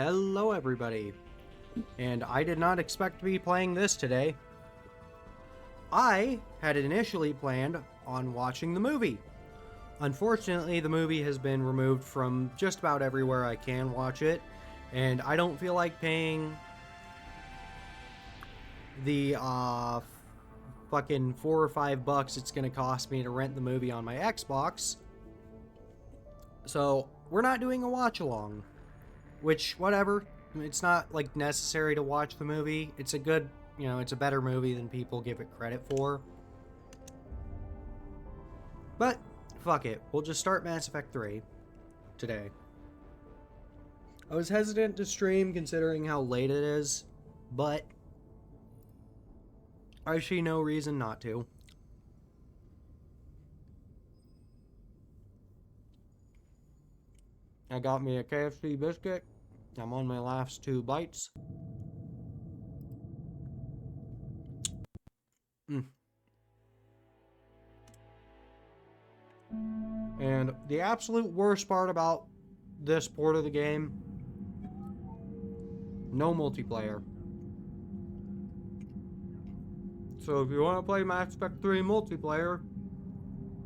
Hello everybody, and I did not expect to be playing this today. I had initially planned on watching the movie. Unfortunately, the movie has been removed from just about everywhere I can watch it, and I don't feel like paying the fucking $4 or $5 it's gonna cost me to rent the movie on my Xbox. So we're not doing a watch along. Which, whatever, it's not, like, necessary to watch the movie. It's a good, it's a better movie than people give it credit for. But, fuck it. We'll just start Mass Effect 3 today. I was hesitant to stream considering how late it is, but I see no reason not to. I got me a KFC biscuit. I'm on my last 2 bites. And the absolute worst part about this port of the game, no multiplayer. So if you want to play Mass Effect 3 multiplayer,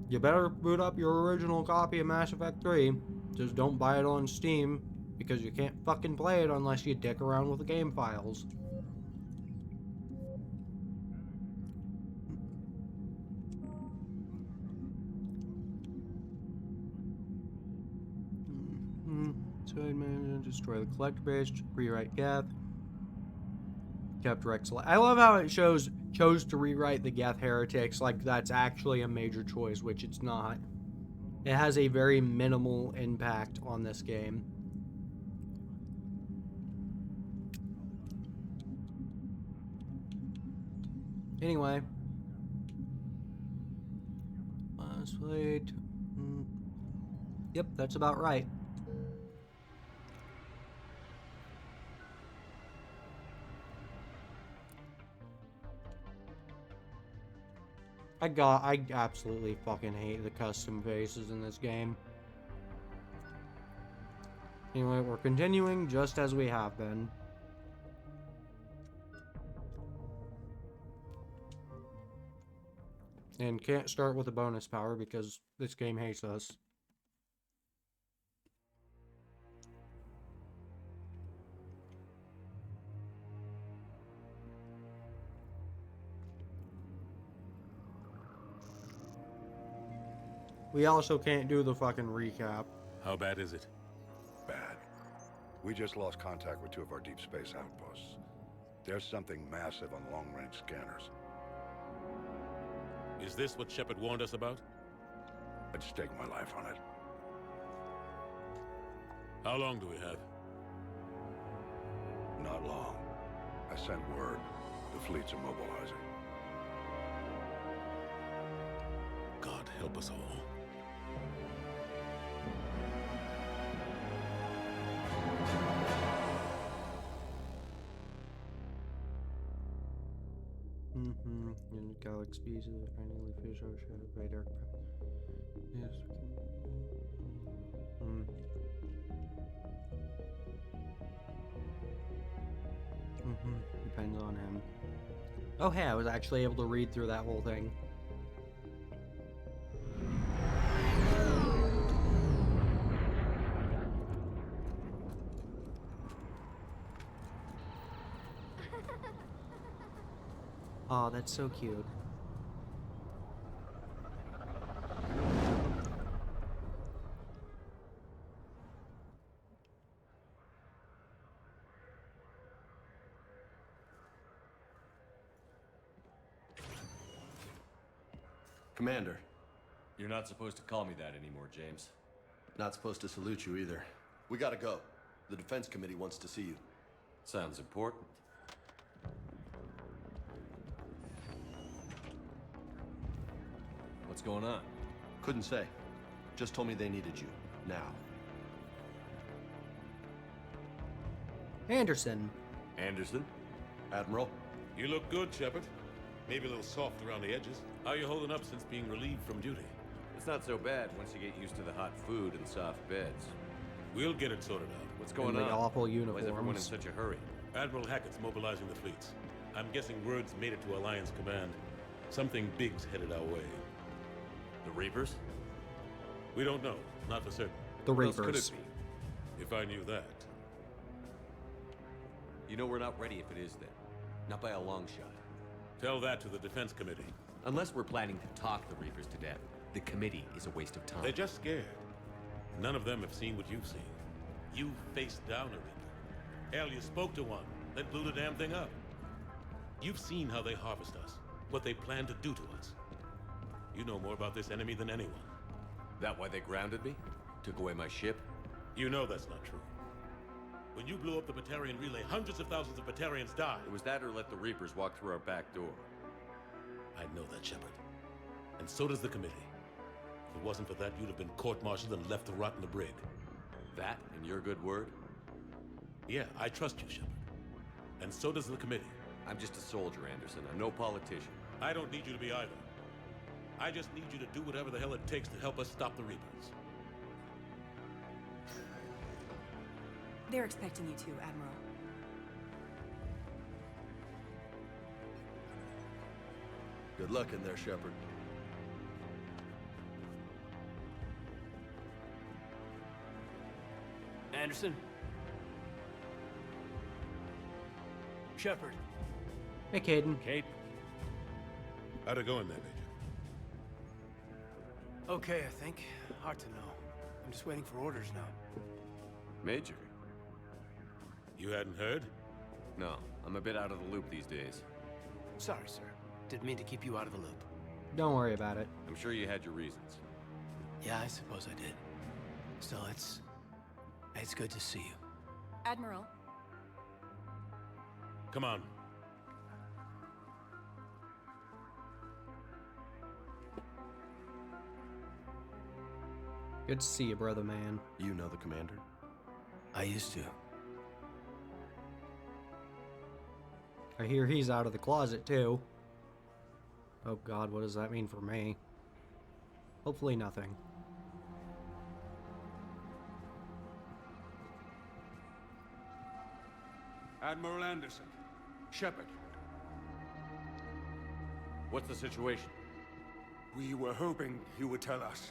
you better boot up your original copy of Mass Effect 3. Just don't buy it on Steam, because you can't fucking play it unless you dick around with the game files. Destroy the collector base, rewrite Geth. Kept Rex. I love how it chose to rewrite the Geth heretics like that's actually a major choice, which it's not. It has a very minimal impact on this game. Anyway. Let's wait. Yep, that's about right. I absolutely fucking hate the custom faces in this game. Anyway, we're continuing just as we have been. And can't start with a bonus power because this game hates us. We also can't do the fucking recap. How bad is it? Bad. We just lost contact with 2 of our deep space outposts. There's something massive on long-range scanners. Is this what Shepard warned us about? I'd stake my life on it. How long do we have? Not long. I sent word. The fleet's immobilizing. God help us all. In Galaxy species of finally fish or shadowed by dark. Yes. Depends on him. Oh hey, I was actually able to read through that whole thing. Oh, that's so cute. Commander. You're not supposed to call me that anymore, James. Not supposed to salute you either. We gotta go. The Defense Committee wants to see you. Sounds important. What's going on? Couldn't say. Just told me they needed you. Now. Anderson. Anderson? Admiral? You look good, Shepard. Maybe a little soft around the edges. How are you holding up since being relieved from duty? It's not so bad once you get used to the hot food and soft beds. We'll get it sorted out. What's In going the on? awful Why is everyone in uniforms. such a hurry? Admiral Hackett's mobilizing the fleets. I'm guessing word's made it to Alliance Command. Something big's headed our way. The Reapers? We don't know. Not for certain. The What else could Reapers. it be? If I knew that. You know we're not ready if it is then. Not by a long shot. Tell that to the Defense Committee. Unless we're planning to talk the Reapers to death, the committee is a waste of time. They're just scared. None of them have seen what you've seen. You faced down a Reaper. Hell, you spoke to one, then blew the damn thing up. You've seen how they harvest us, what they plan to do to us. You know more about this enemy than anyone. That why they grounded me? Took away my ship? You know that's not true. When you blew up the Batarian relay, hundreds of thousands of Batarians died. It was that or let the Reapers walk through our back door. I know that, Shepard. And so does the committee. If it wasn't for that, you'd have been court-martialed and left to rot in the brig. That and your good word? Yeah, I trust you, Shepard. And so does the committee. I'm just a soldier, Anderson. I'm no politician. I don't need you to be either. I just need you to do whatever the hell it takes to help us stop the Reapers. They're expecting you to, Admiral. Good luck in there, Shepard. Anderson? Shepard. Hey, Caden. Kate? How'd it go in there, Major? Okay, I think. Hard to know. I'm just waiting for orders now. Major? You hadn't heard? No, I'm a bit out of the loop these days. Sorry, sir. Didn't mean to keep you out of the loop. Don't worry about it. I'm sure you had your reasons. Yeah, I suppose I did. Still, it's good to see you. Admiral, Come on. Good to see you, brother man. You know the commander? I used to. I hear he's out of the closet, too. Oh god, what does that mean for me? Hopefully nothing. Admiral Anderson. Shepard. What's the situation? We were hoping you would tell us.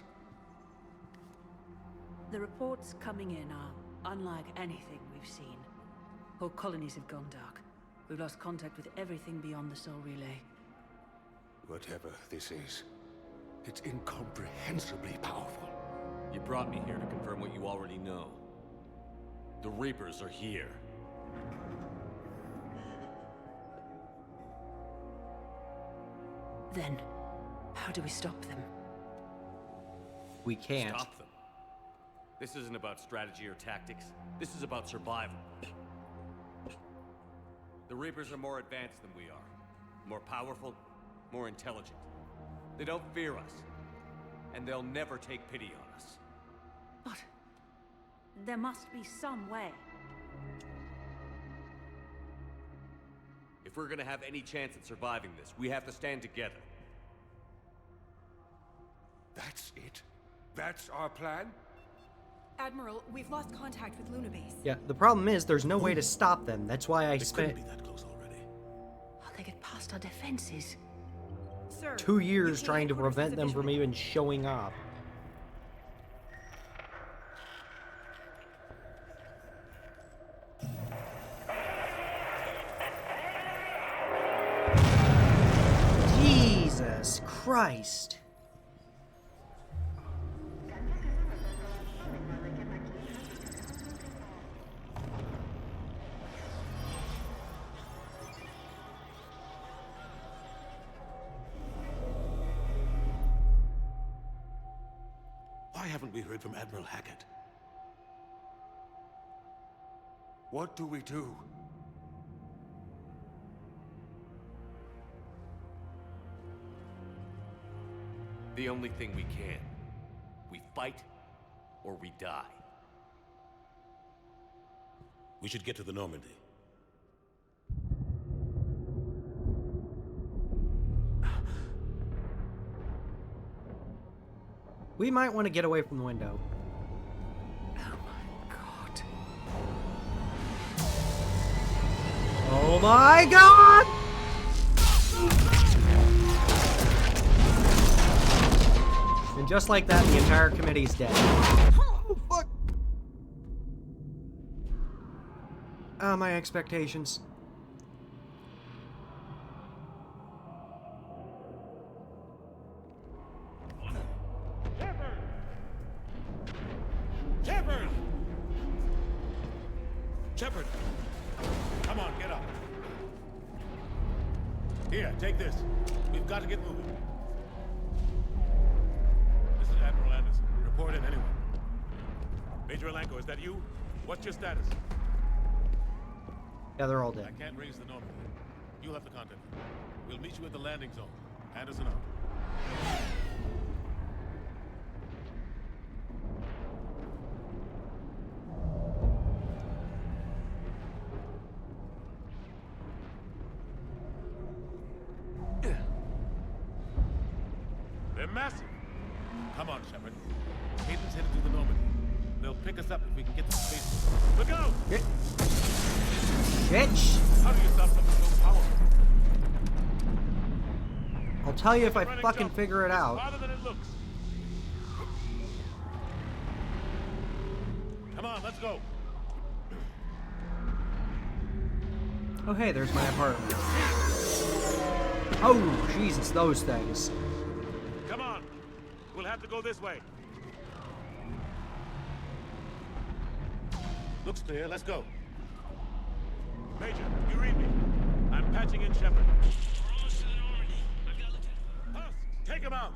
The reports coming in are unlike anything we've seen. Whole colonies have gone dark. We've lost contact with everything beyond the Sol Relay. Whatever this is, it's incomprehensibly powerful. You brought me here to confirm what you already know. The Reapers are here. Then, how do we stop them? We can't. Stop them. This isn't about strategy or tactics. This is about survival. The Reapers are more advanced than we are. More powerful, more intelligent. They don't fear us. And they'll never take pity on us. But there must be some way. If we're gonna have any chance at surviving this, we have to stand together. That's it? That's our plan? Admiral, we've lost contact with Luna Base. Yeah, the problem is there's no way to stop them. That's why I They couldn't spent be that close already. How they get past our defenses? Sir, 2 years UK trying to headquarters prevent is them from visual. even showing up. Jesus Christ. Why haven't we heard from Admiral Hackett? What do we do? The only thing we can. We fight, or we die. We should get to the Normandy. We might want to get away from the window. Oh my Oh my god! And just like that, the entire committee's dead. Oh, fuck! Ah, my expectations. Shepard! Shepard! Come on, get up. Here, take this. We've got to get moving. This is Admiral Anderson. Report in, anyone. Major Alenko, is that you? What's your status? Yeah, they're all I dead. can't raise the normal. You'll have the contact. We'll meet you at the landing zone. Anderson out. They're massive. Come on, Shepard. Hayden's headed to the Normandy. They'll pick us up if we can get to space. Look out! Shit. How do you stop something so powerful? I'll tell you if I Running fucking jump. figure it It's out. farther than it looks. Come on, let's go. Oh, hey, there's my apartment. Oh, Jesus, those things. Come on. We'll have to go this way. Looks clear. Let's go. Major, you read me. I'm patching in Shepard. Husk, take him out.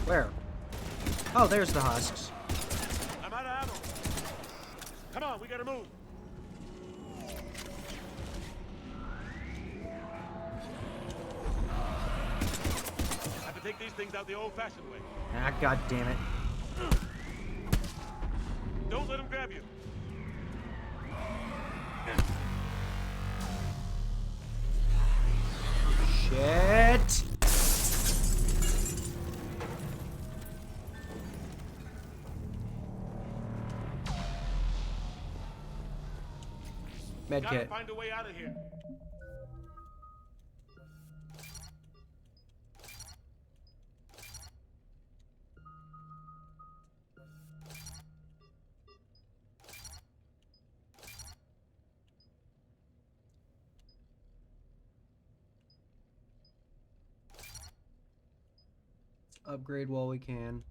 Where? Oh, there's the husks. I'm out of ammo. Come on, we gotta move. Have to take these things out the old-fashioned way. Ah, god damn it. Don't let them grab you. Shit. Gotta Medkit. find a way out of here. Upgrade while we can.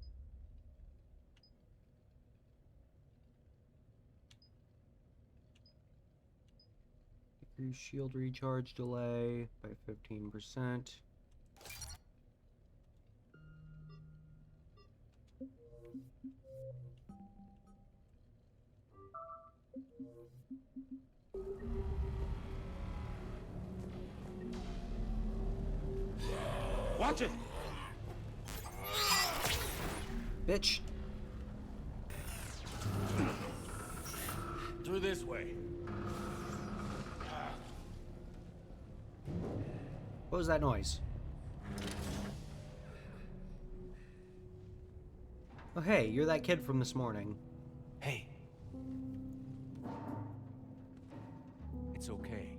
Decrease shield recharge delay by 15%. Watch it. Bitch. Through this way. What was that noise? Oh hey, you're that kid from this morning. Hey. It's okay.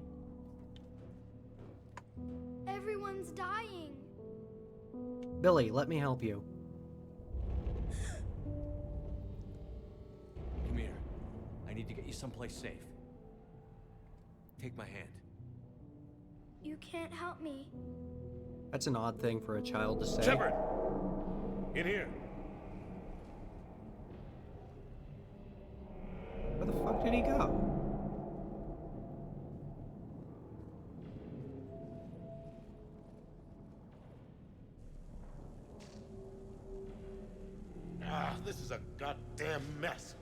Everyone's dying. Billy, let me help you. Come here. I need to get you someplace safe. Take my hand. You can't help me. That's an odd thing for a child to say. Shepard! In here. Where the fuck did he go? Ah, this is a goddamn mess.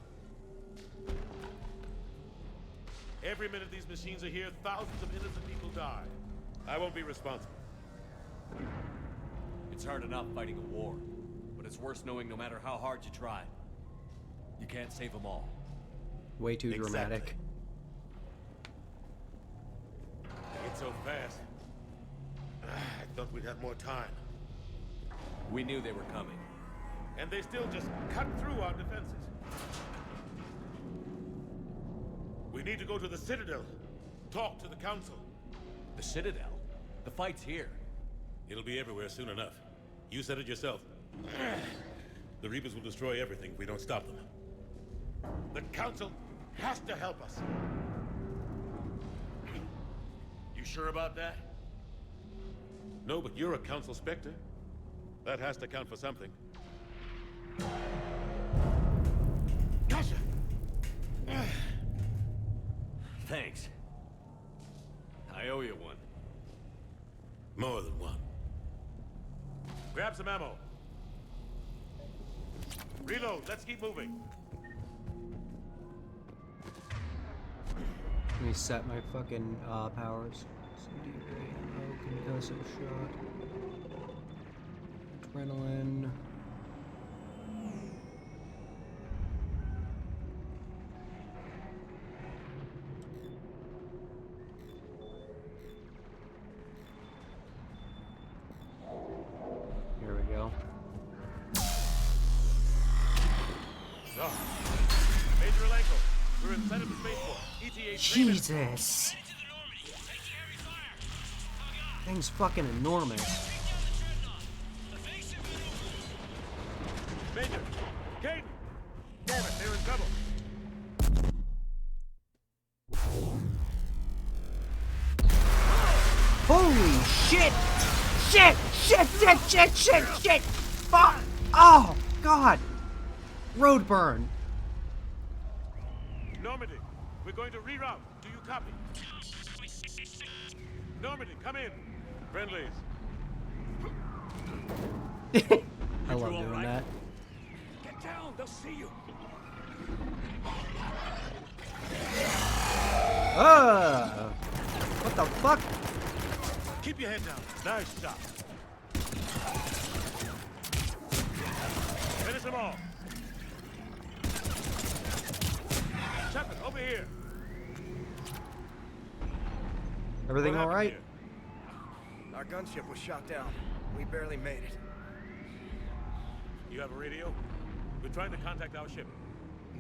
Every minute these machines are here, thousands of innocent people die. I won't be responsible. It's hard enough fighting a war, but it's worse knowing no matter how hard you try, you can't save them all. Way too Exactly. dramatic. It's so fast. I thought we'd have more time. We knew they were coming. And they still just cut through our defenses. We need to go to the Citadel. Talk to the Council. The Citadel? The fight's here. It'll be everywhere soon enough. You said it yourself. The Reapers will destroy everything if we don't stop them. The Council has to help us. You sure about that? No, but you're a Council Spectre. That has to count for something. Gotcha! Thanks. I owe you one. More than one. Grab some ammo. Reload, let's keep moving. Let me set my fucking powers. CDA ammo, concussive shot. Adrenaline. Here we go. So, Major Alenko, we're inside of the spaceport. ETA 3 minutes. Jesus! Thing's fucking enormous. Major, Kane! Damn it, they're in trouble. Holy shit! Shit! Shit! Shit! Shit! Shit! Shit! Fuck! Oh, God! Road burn. Normandy, we're going to reroute. Do you copy? Normandy, come in. Friendlies. I love doing that. Get down, they'll see you. What the fuck? Keep your head down. Nice shot. Finish them all. Shepard, over here. Everything What all happened right? here? Our gunship was shot down. We barely made it. You have a radio? We're trying to contact our ship.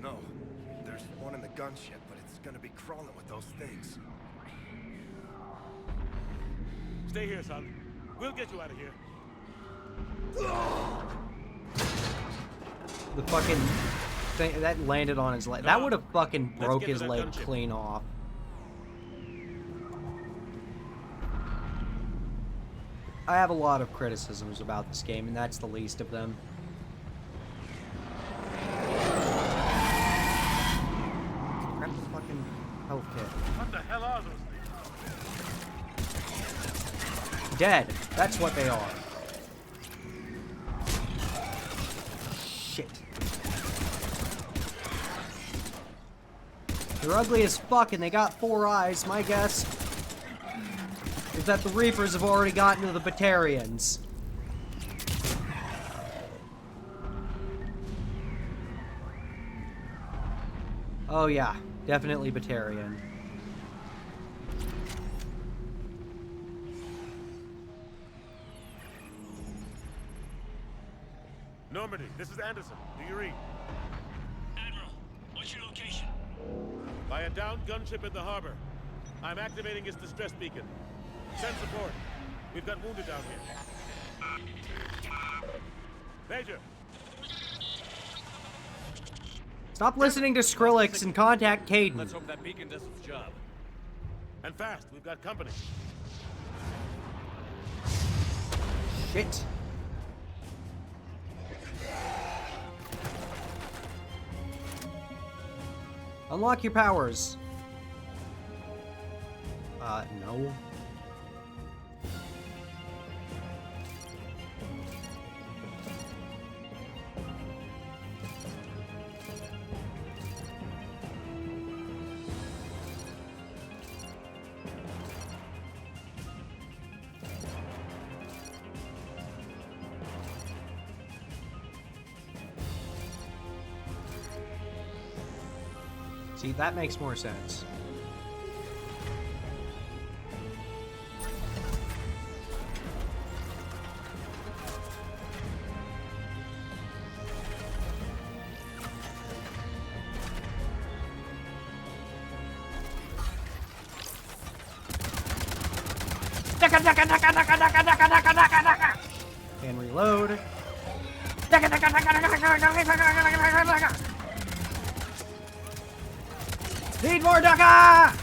No. There's one in the gunship, but it's gonna be crawling with those things. Stay here, son. We'll get you out of here. The fucking thing that landed on his leg. That would have fucking Let's broke get to his that leg gunship. clean off. I have a lot of criticisms about this game, and that's the least of them. Grab the fucking health kit. What the hell are those things? Dead. That's what they are. Shit. They're ugly as fuck and they got 4 eyes. My guess is that the Reapers have already gotten to the Batarians. Oh yeah, definitely Batarian. Normandy, this is Anderson. Do you read? Admiral, what's your location? By a downed gunship in the harbor. I'm activating its distress beacon. Send support. We've got wounded down here. Major! Stop listening to Skrillex and contact Caden. Let's hope that beacon does its job. And fast, we've got company. Shit. Unlock your powers. No. See, that makes more sense. And reload. Need more Daka!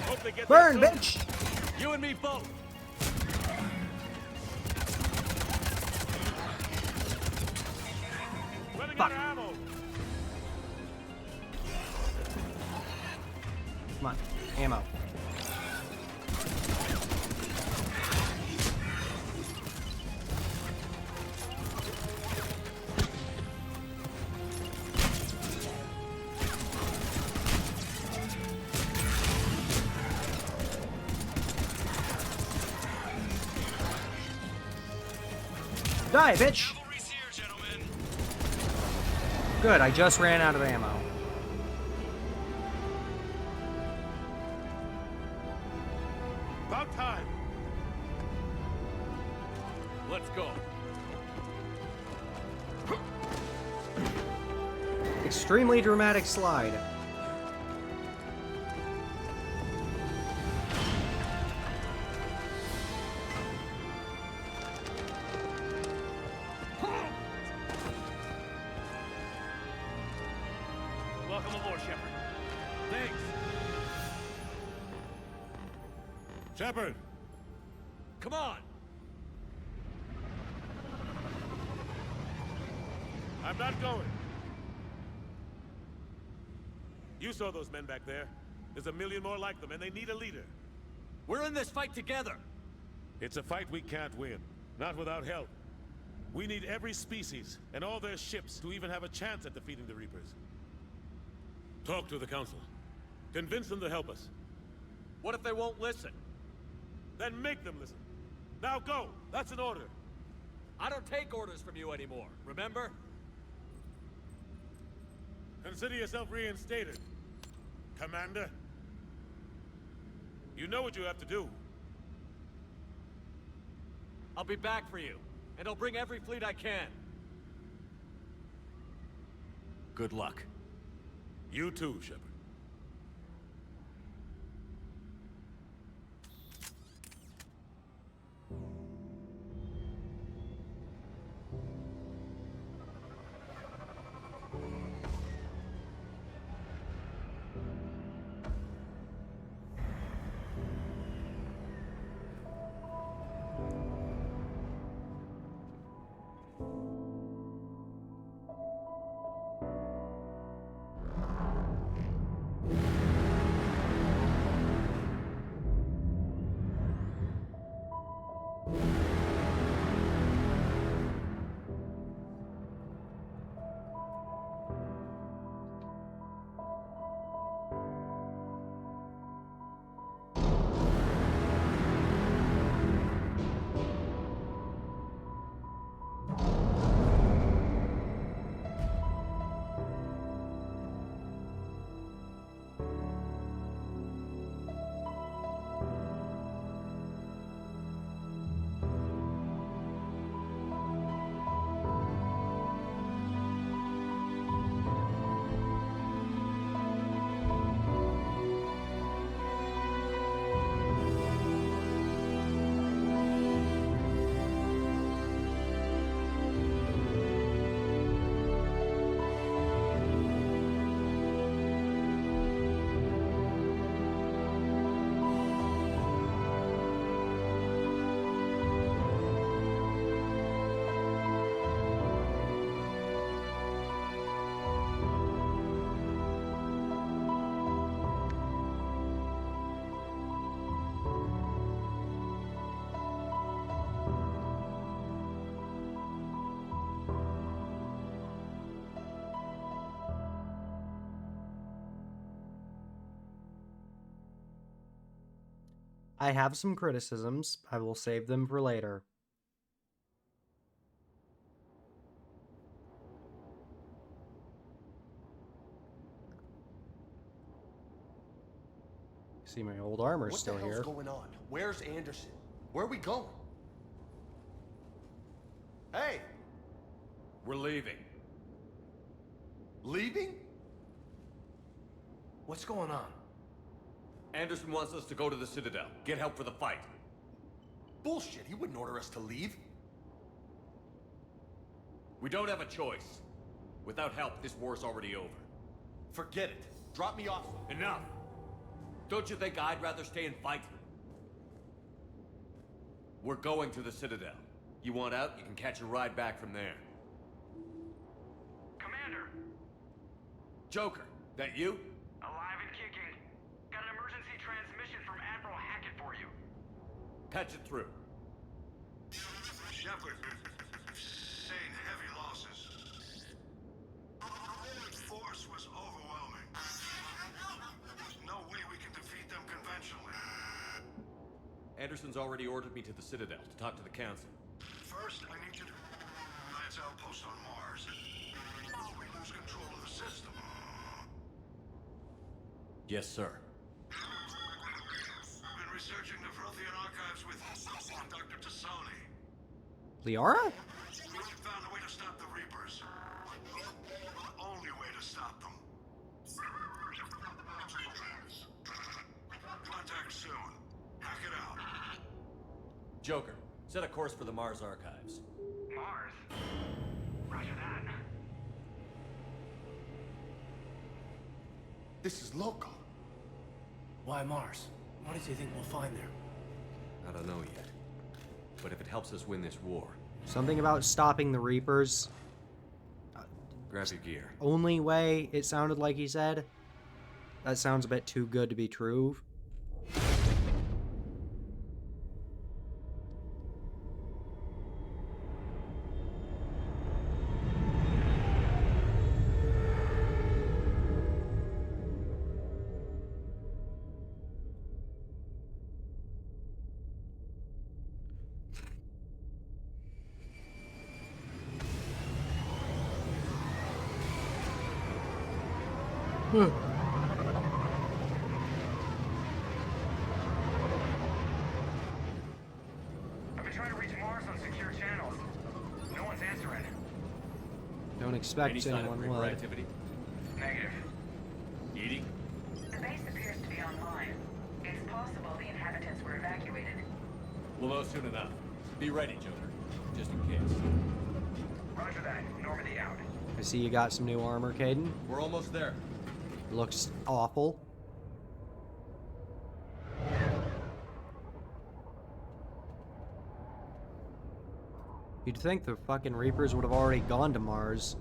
Hope they get Burn, that bitch! You and me both. Running Fuck. out of ammo. Come on, ammo. Die, bitch! Good, I just ran out of ammo. About time. Let's go. Extremely dramatic slide. Welcome aboard, Shepard. Thanks. Shepard. Come on. I'm not going. You saw those men back there. There's a million more like them, and they need a leader. We're in this fight together. It's a fight we can't win. Not without help. We need every species, and all their ships, to even have a chance at defeating the Reapers. Talk to the Council. Convince them to help us. What if they won't listen? Then make them listen. Now go! That's an order. I don't take orders from you anymore, remember? Consider yourself reinstated, Commander. You know what you have to do. I'll be back for you, and I'll bring every fleet I can. Good luck. You too, Shepard. I have some criticisms. I will save them for later. See, my old armor's still here. What the hell's going on? Where's Anderson? Where are we going? Hey! We're leaving. Leaving? What's going on? Anderson wants us to go to the Citadel, get help for the fight. Bullshit, he wouldn't order us to leave. We don't have a choice. Without help, this war's already over. Forget it. Drop me off. Enough! Don't you think I'd rather stay and fight? We're going to the Citadel. You want out, you can catch a ride back from there. Commander! Joker, that you? Alive and kicking. Got an emergency transmission from Admiral Hackett for you. Patch it through. Shepard, sustained heavy losses. The force was overwhelming. There's no way we can defeat them conventionally. Anderson's already ordered me to the Citadel to talk to the Council. First, I need you to Alliance outpost on Mars. We lose control of the system. Yes, sir. I've been researching the Prothean archives with Dr. Tassoni. Liara? We found a way to stop the Reapers. The only way to stop them. Contact soon. Hack it out. Joker, set a course for the Mars archives. Mars? Roger that. This is local. Why Mars? What does he think we'll find there? I don't know yet. But if it helps us win this war, Something about stopping the Reapers. grab your gear. Only way, it sounded like he said. That sounds a bit too good to be true. I've been trying to reach Mars on secure channels. No one's answering. Don't expect Any sign of anyone Reaper would. activity? Negative. Edie? The base appears to be online. It's possible the inhabitants were evacuated. We'll know soon enough. Be ready, Joker. Just in case. Roger that. Normandy out. I see you got some new armor, Caden. We're almost there. Looks awful. You'd think the fucking Reapers would have already gone to Mars.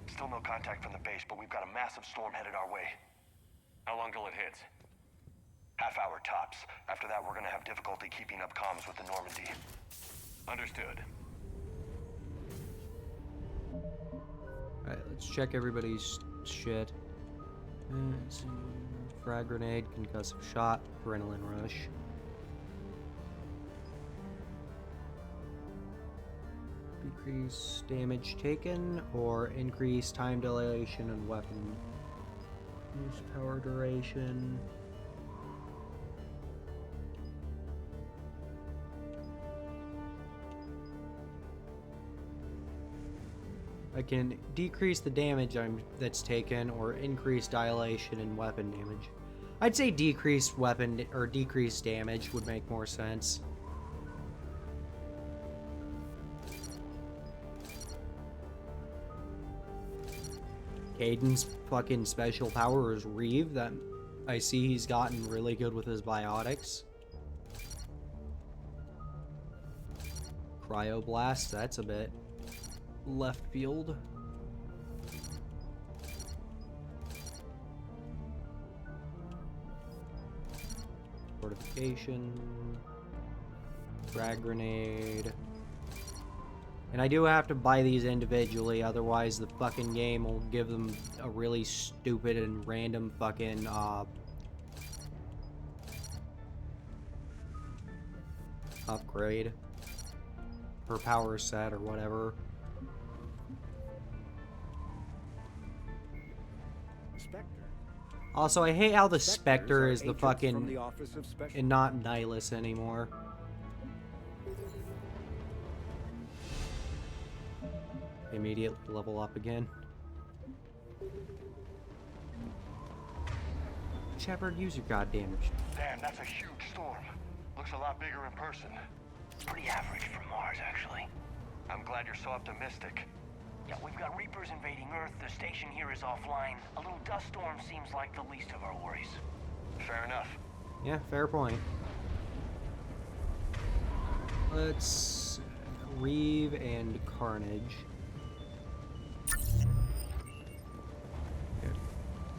Still no contact from the base, but we've got a massive storm headed our way. How long till it hits? Half hour tops. After that, we're gonna have difficulty keeping up comms with the Normandy. Understood. Alright, let's check everybody's shit. Frag grenade, concussive shot, adrenaline rush. Decrease damage taken or increase time dilation and weapon use power duration. I can decrease the damage that's taken or increase dilation and weapon damage. I'd say decreased weapon or decreased damage would make more sense. Caden's fucking special power is Reeve. That I see he's gotten really good with his biotics. Cryoblast, that's a bit left field. Fortification. Frag grenade. And I do have to buy these individually, otherwise the fucking game will give them a really stupid and random fucking, upgrade. Per power set or whatever. Also, I hate how the Spectre is the fucking... and not Nihilus anymore. immediately level up again. Shepard, use your goddamn... Damn, that's a huge storm. Looks a lot bigger in person. Pretty average for Mars, actually. I'm glad you're so optimistic. Yeah, we've got Reapers invading Earth, the station here is offline. A little dust storm seems like the least of our worries. Fair enough. Yeah, fair point. Let's... Reeve and Carnage. Good.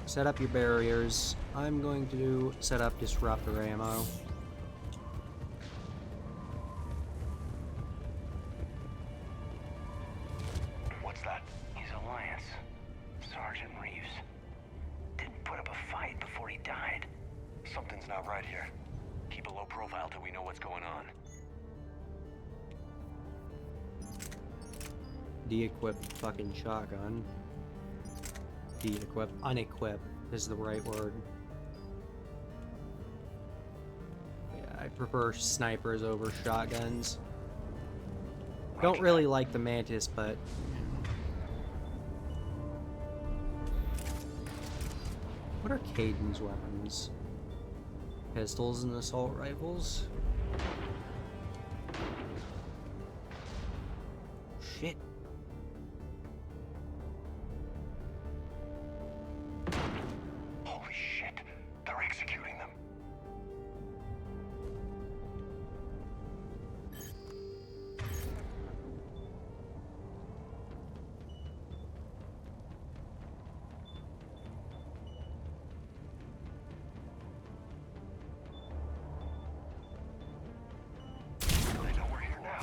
Set up your barriers. I'm going to set up disruptor ammo. What's that? He's Alliance. Sergeant Reeves. Didn't put up a fight before he died. Something's not right here. Keep a low profile till we know what's going on. De-equip the fucking shotgun. De-equip. Unequip is the right word. Yeah, I prefer snipers over shotguns. Don't really like the Mantis, but... What are Kaidan's weapons? Pistols and assault rifles? Shit. Holy shit, they're executing them. They know we're here now.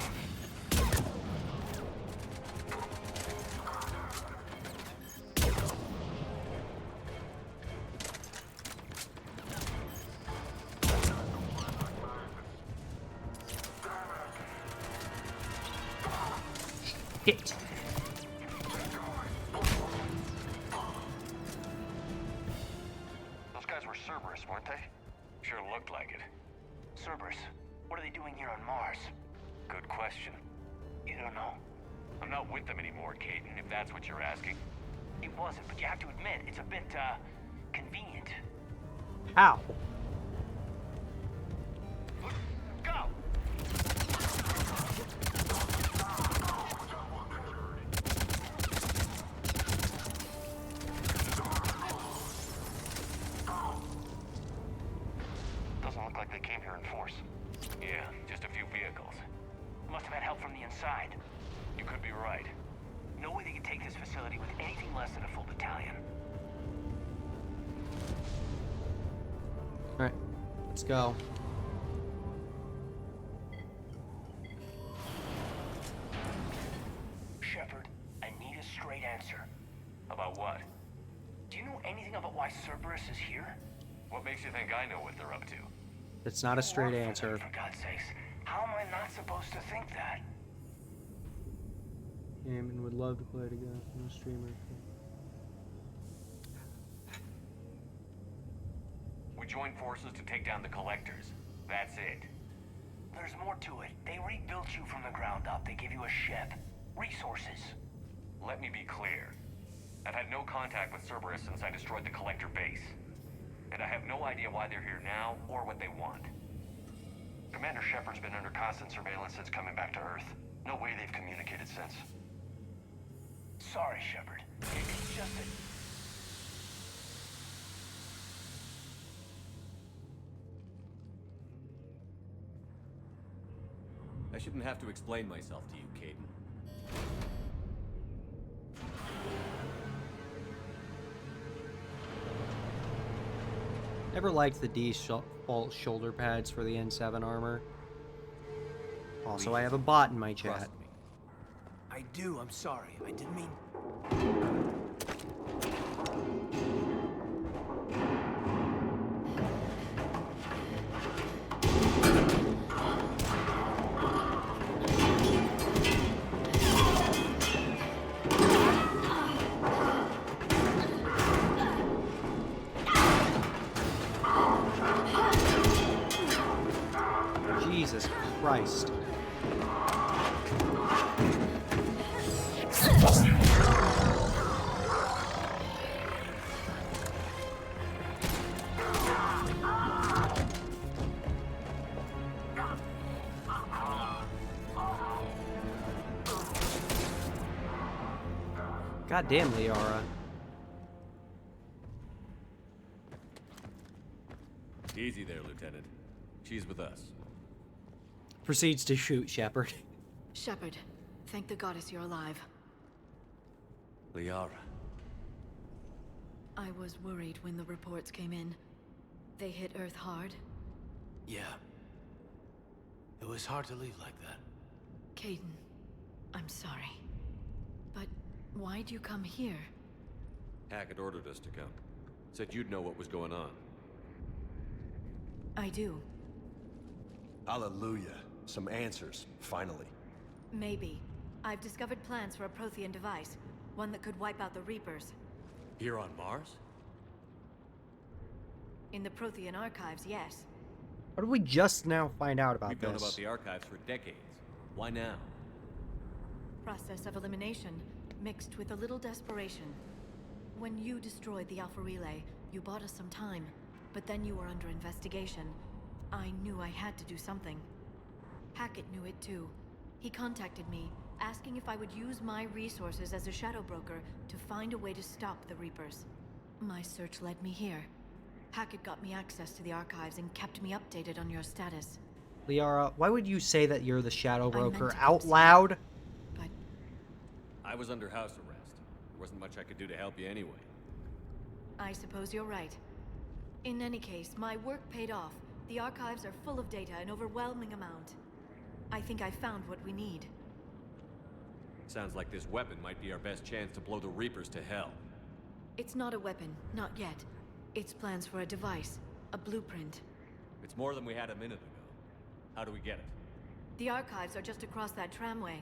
Shit. Those guys were Cerberus, weren't they? Sure looked like it. Cerberus, what are they doing here on Mars? Good question. You don't know. I'm not with them anymore, Kaidan, if that's what you're asking. It wasn't, but you have to admit, it's a bit, convenient. How? Go! Doesn't look like they came here in force. Yeah, just a few vehicles. Must have had help from the inside. You could be right. No way they could take this facility with anything less than a full battalion. Alright, let's go. Shepard, I need a straight answer. About what? Do you know anything about why Cerberus is here? What makes you think I know what they're up to? That's not a straight Work for answer. them, for God's sakes. How am I not supposed to think that? Eamon would love to play together from a streamer. We joined forces to take down the Collectors. That's it. There's more to it. They rebuilt you from the ground up. They give you a ship. Resources. Let me be clear. I've had no contact with Cerberus since I destroyed the Collector base. And I have no idea why they're here now, or what they want. Commander Shepard's been under constant surveillance since coming back to Earth. No way they've communicated since. Sorry, Shepard. It's just that... I shouldn't have to explain myself to you, Kaidan. Never liked the default shoulder pads for the N7 armor. Also, I have a bot in my chat. I do, I'm sorry. I didn't mean... Jesus Christ. Goddamn, Liara. Easy there, Lieutenant. She's with us. Proceeds to shoot Shepard. Shepard, thank the goddess you're alive. Liara. I was worried when the reports came in. They hit Earth hard. Yeah. It was hard to leave like that. Kaidan, I'm sorry. But why'd you come here? Hackett ordered us to come. Said you'd know what was going on. I do. Hallelujah. Some answers, finally. Maybe. I've discovered plans for a Prothean device. One that could wipe out the Reapers. Here on Mars? In the Prothean archives, yes. What did we just now find out about We've this? known about the archives for decades. Why now? Process of elimination, mixed with a little desperation. When you destroyed the Alpha Relay, you bought us some time. But then you were under investigation. I knew I had to do something. Hackett knew it too. He contacted me, asking if I would use my resources as a shadow broker to find a way to stop the Reapers. My search led me here. Hackett got me access to the archives and kept me updated on your status. Liara, why would you say that you're the shadow broker to out loud? But I was under house arrest. There wasn't much I could do to help you anyway. I suppose you're right. In any case, my work paid off. The archives are full of data, an overwhelming amount. I think I found what we need. Sounds like this weapon might be our best chance to blow the Reapers to hell. It's not a weapon, not yet. It's plans for a device, a blueprint. It's more than we had a minute ago. How do we get it? The archives are just across that tramway.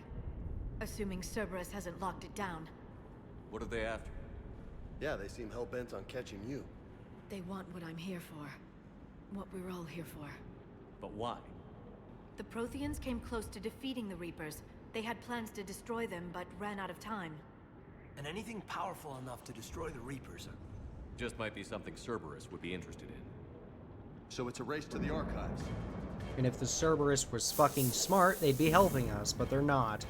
Assuming Cerberus hasn't locked it down. What are they after? Yeah, they seem hell-bent on catching you. They want what I'm here for. What we're all here for. But why? The Protheans came close to defeating the Reapers. They had plans to destroy them, but ran out of time. And anything powerful enough to destroy the Reapers. Just might be something Cerberus would be interested in. So it's a race to the archives. And if the Cerberus was fucking smart, they'd be helping us, but they're not.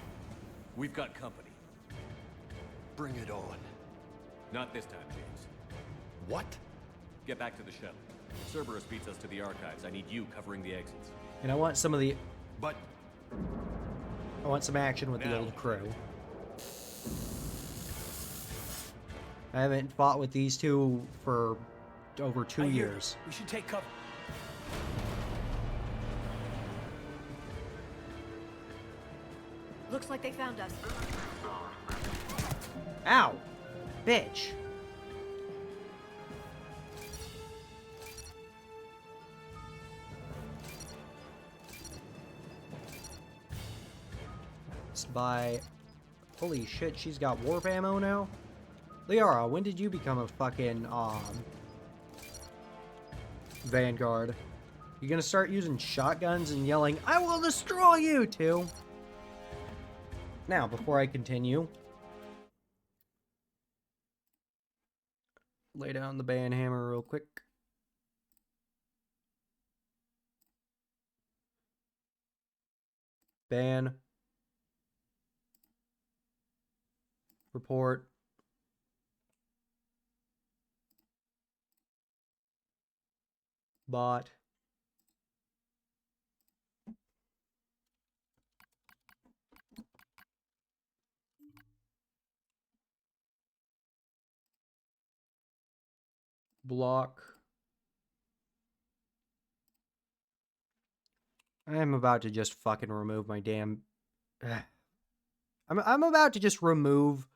We've got company. Bring it on. Not this time, James. What? Get back to the shuttle. If Cerberus beats us to the archives, I need you covering the exits. And I want some of the... But... I want some action with the Now. old crew. I haven't fought with these two for over 2 years. We should take cover. Looks like they found us. Ow! Bitch! It's by... Holy shit, she's got warp ammo now? Liara, when did you become a fucking, Vanguard? You gonna start using shotguns and yelling, "I will destroy you," too? Now, before I continue, lay down the banhammer real quick. Ban. Report. Bot. Block. I am about to just fucking remove my damn... I'm about to just remove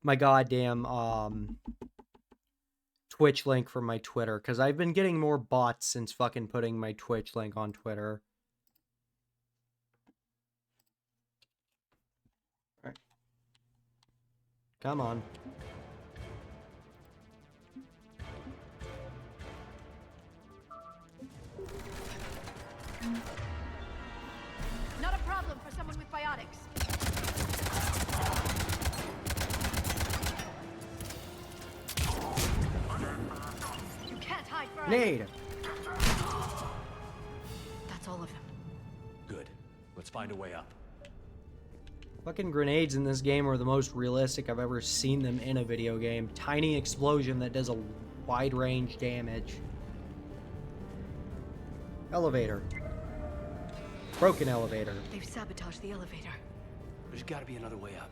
my goddamn, Twitch link from my Twitter, because I've been getting more bots since fucking putting my Twitch link on Twitter. All right. Come on. Not a problem for someone with biotics. You can't hide forever. Nade. That's all of them. Good. Let's find a way up. Fucking grenades in this game are the most realistic I've ever seen them in a video game. Tiny explosion that does a wide range damage. Elevator. Broken elevator. They've sabotaged the elevator. There's gotta be another way up.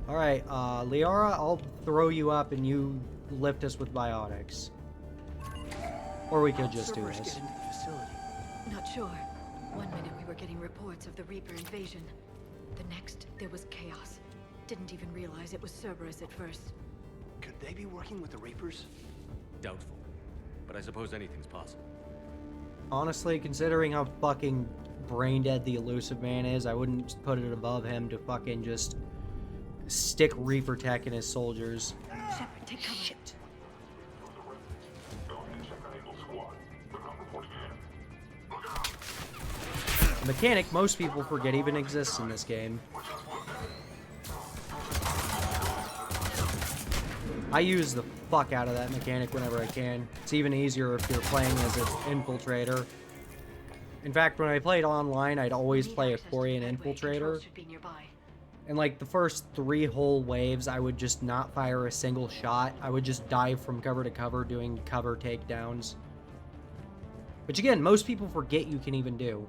Alright, Liara, I'll throw you up and you lift us with biotics. Or we could just do Cerberus this. get into the facility? Not sure. One minute we were getting reports of the Reaper invasion. The next, there was chaos. Didn't even realize it was Cerberus at first. Could they be working with the Reapers? Doubtful. But I suppose anything's possible. Honestly, considering how fucking brain dead the Elusive Man is, I wouldn't put it above him to fucking just stick Reaper tech in his soldiers. Shepard, take cover. Shit. A mechanic most people forget even exists in this game. I use the fuck out of that mechanic whenever I can. It's even easier if you're playing as an infiltrator. In fact, when I played online, I'd always play a Quarian infiltrator. And like the first 3 whole waves, I would just not fire a single shot. I would just dive from cover to cover doing cover takedowns. Which again, most people forget you can even do.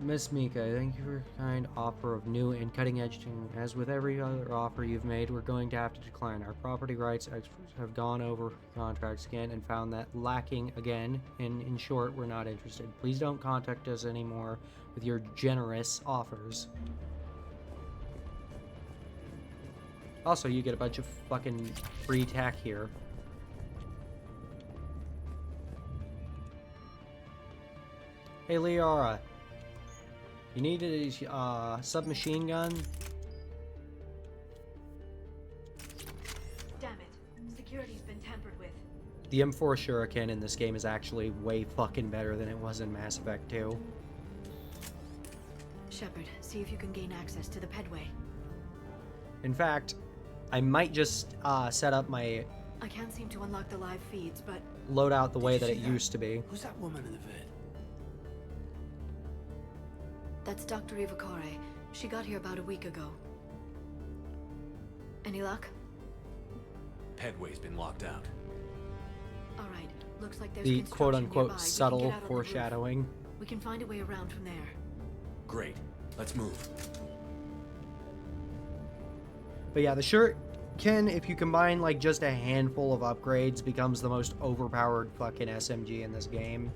Miss Mika, thank you for your kind offer of new and cutting-edge thing. As with every other offer you've made, we're going to have to decline. Our property rights experts have gone over contracts again and found that lacking again, and in short, we're not interested. Please don't contact us anymore with your generous offers. Also, you get a bunch of fucking free tech here. Hey, Liara. You need a submachine gun? Damn it. Security's been tampered with. The M4 Shuriken in this game is actually way fucking better than it was in Mass Effect 2. Shepard, see if you can gain access to the pedway. In fact, I might just set up my I can't seem to unlock the live feeds, but loadout the way that it used to be. Who's that woman in the vid? that's Dr. Ivakare. She got here about a week ago. Any luck? Pedway's been locked out. All right. Looks like there's The construction quote-unquote nearby. We can subtle get out on the roof. foreshadowing. We can find a way around from there. Great. Let's move. But yeah, the Shuriken, if you combine like just a handful of upgrades, becomes the most overpowered fucking SMG in this game.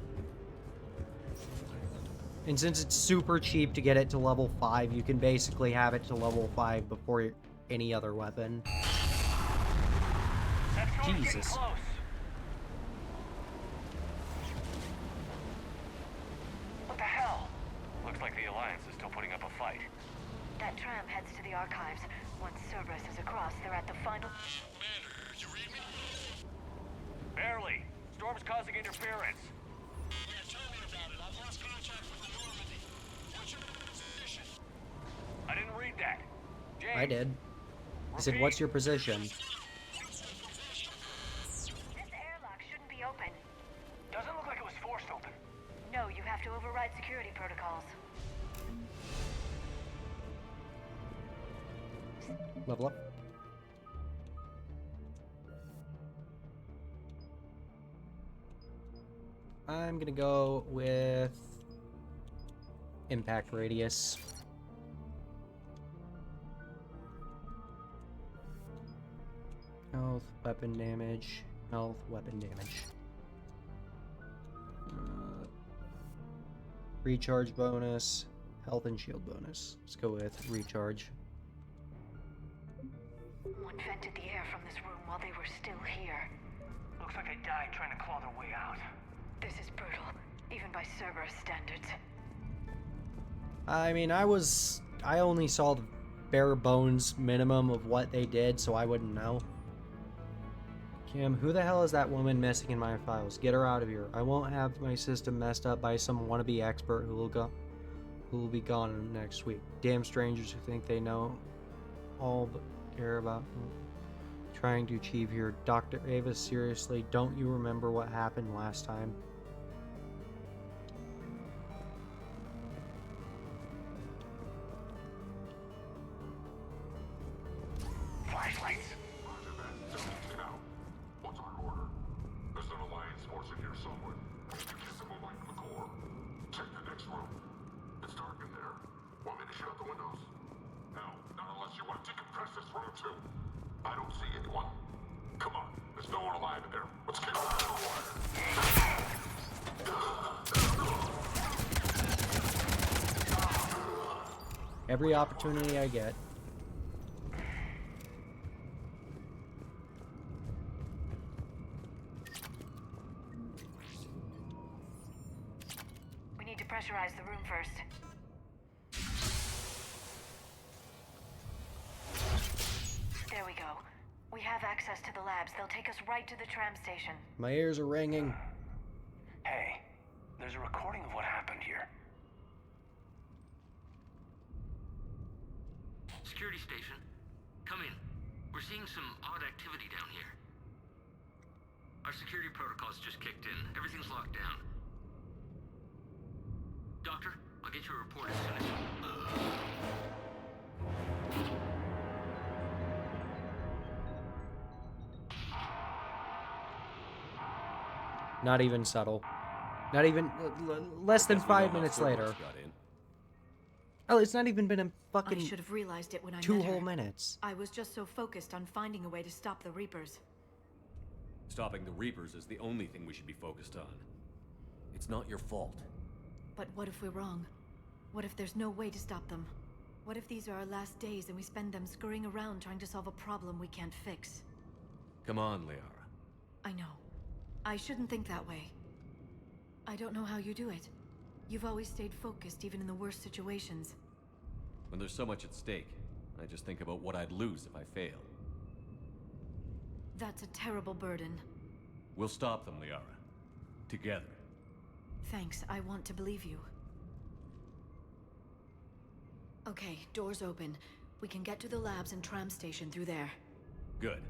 And since it's super cheap to get it to level 5, you can basically have it to level 5 before any other weapon. Jesus. What the hell? Looks like the Alliance is still putting up a fight. That tram heads to the archives. Once Cerberus is across, they're at the final... Commander, you read me? Barely. Storm's causing interference. Yeah, tell me about it. I've lost contact with the Normandy. What's your position? I didn't read that. James, I did. I said, what's your position? This airlock shouldn't be open. Doesn't look like it was forced open. No, you have to override security protocols. Level up. I'm gonna go with impact radius. Health, weapon damage, health, weapon damage. Recharge bonus, health and shield bonus. Let's go with recharge. One vented the air from this room while they were still here. Looks like they died trying to claw their way out. This is brutal, even by Cerberus standards. I mean, I only saw the bare bones minimum of what they did, so I wouldn't know. Kim, who the hell is that woman missing in my files? Get her out of here. I won't have my system messed up by some wannabe expert who will be gone next week. Damn strangers who think they know all but care about trying to achieve here. Dr. Ava, seriously, don't you remember what happened last time? windows. No, not unless you want to decompress this room too. I don't see anyone. Come on, there's no one alive in there. Let's get out of the way. Every opportunity I get. We need to pressurize the room first. There we go. We have access to the labs. They'll take us right to the tram station. My ears are ringing. Hey, there's a recording of what happened here. Security station. Come in. We're seeing some odd activity down here. Our security protocols just kicked in. Everything's locked down. Doctor, I'll get you a report as soon as... Not even subtle. Not even less than 5 minutes later. Oh, it's not even been a fucking I should have realized it when I 2 met her. whole minutes. I was just so focused on finding a way to stop the Reapers. Stopping the Reapers is the only thing we should be focused on. It's not your fault. But what if we're wrong? What if there's no way to stop them? What if these are our last days and we spend them scurrying around trying to solve a problem we can't fix? Come on, Liara. I know. I shouldn't think that way. I don't know how you do it. You've always stayed focused even in the worst situations. When there's so much at stake, I just think about what I'd lose if I fail. That's a terrible burden. We'll stop them, Liara. Together. Thanks, I want to believe you. Okay, doors open. We can get to the labs and tram station through there. Good.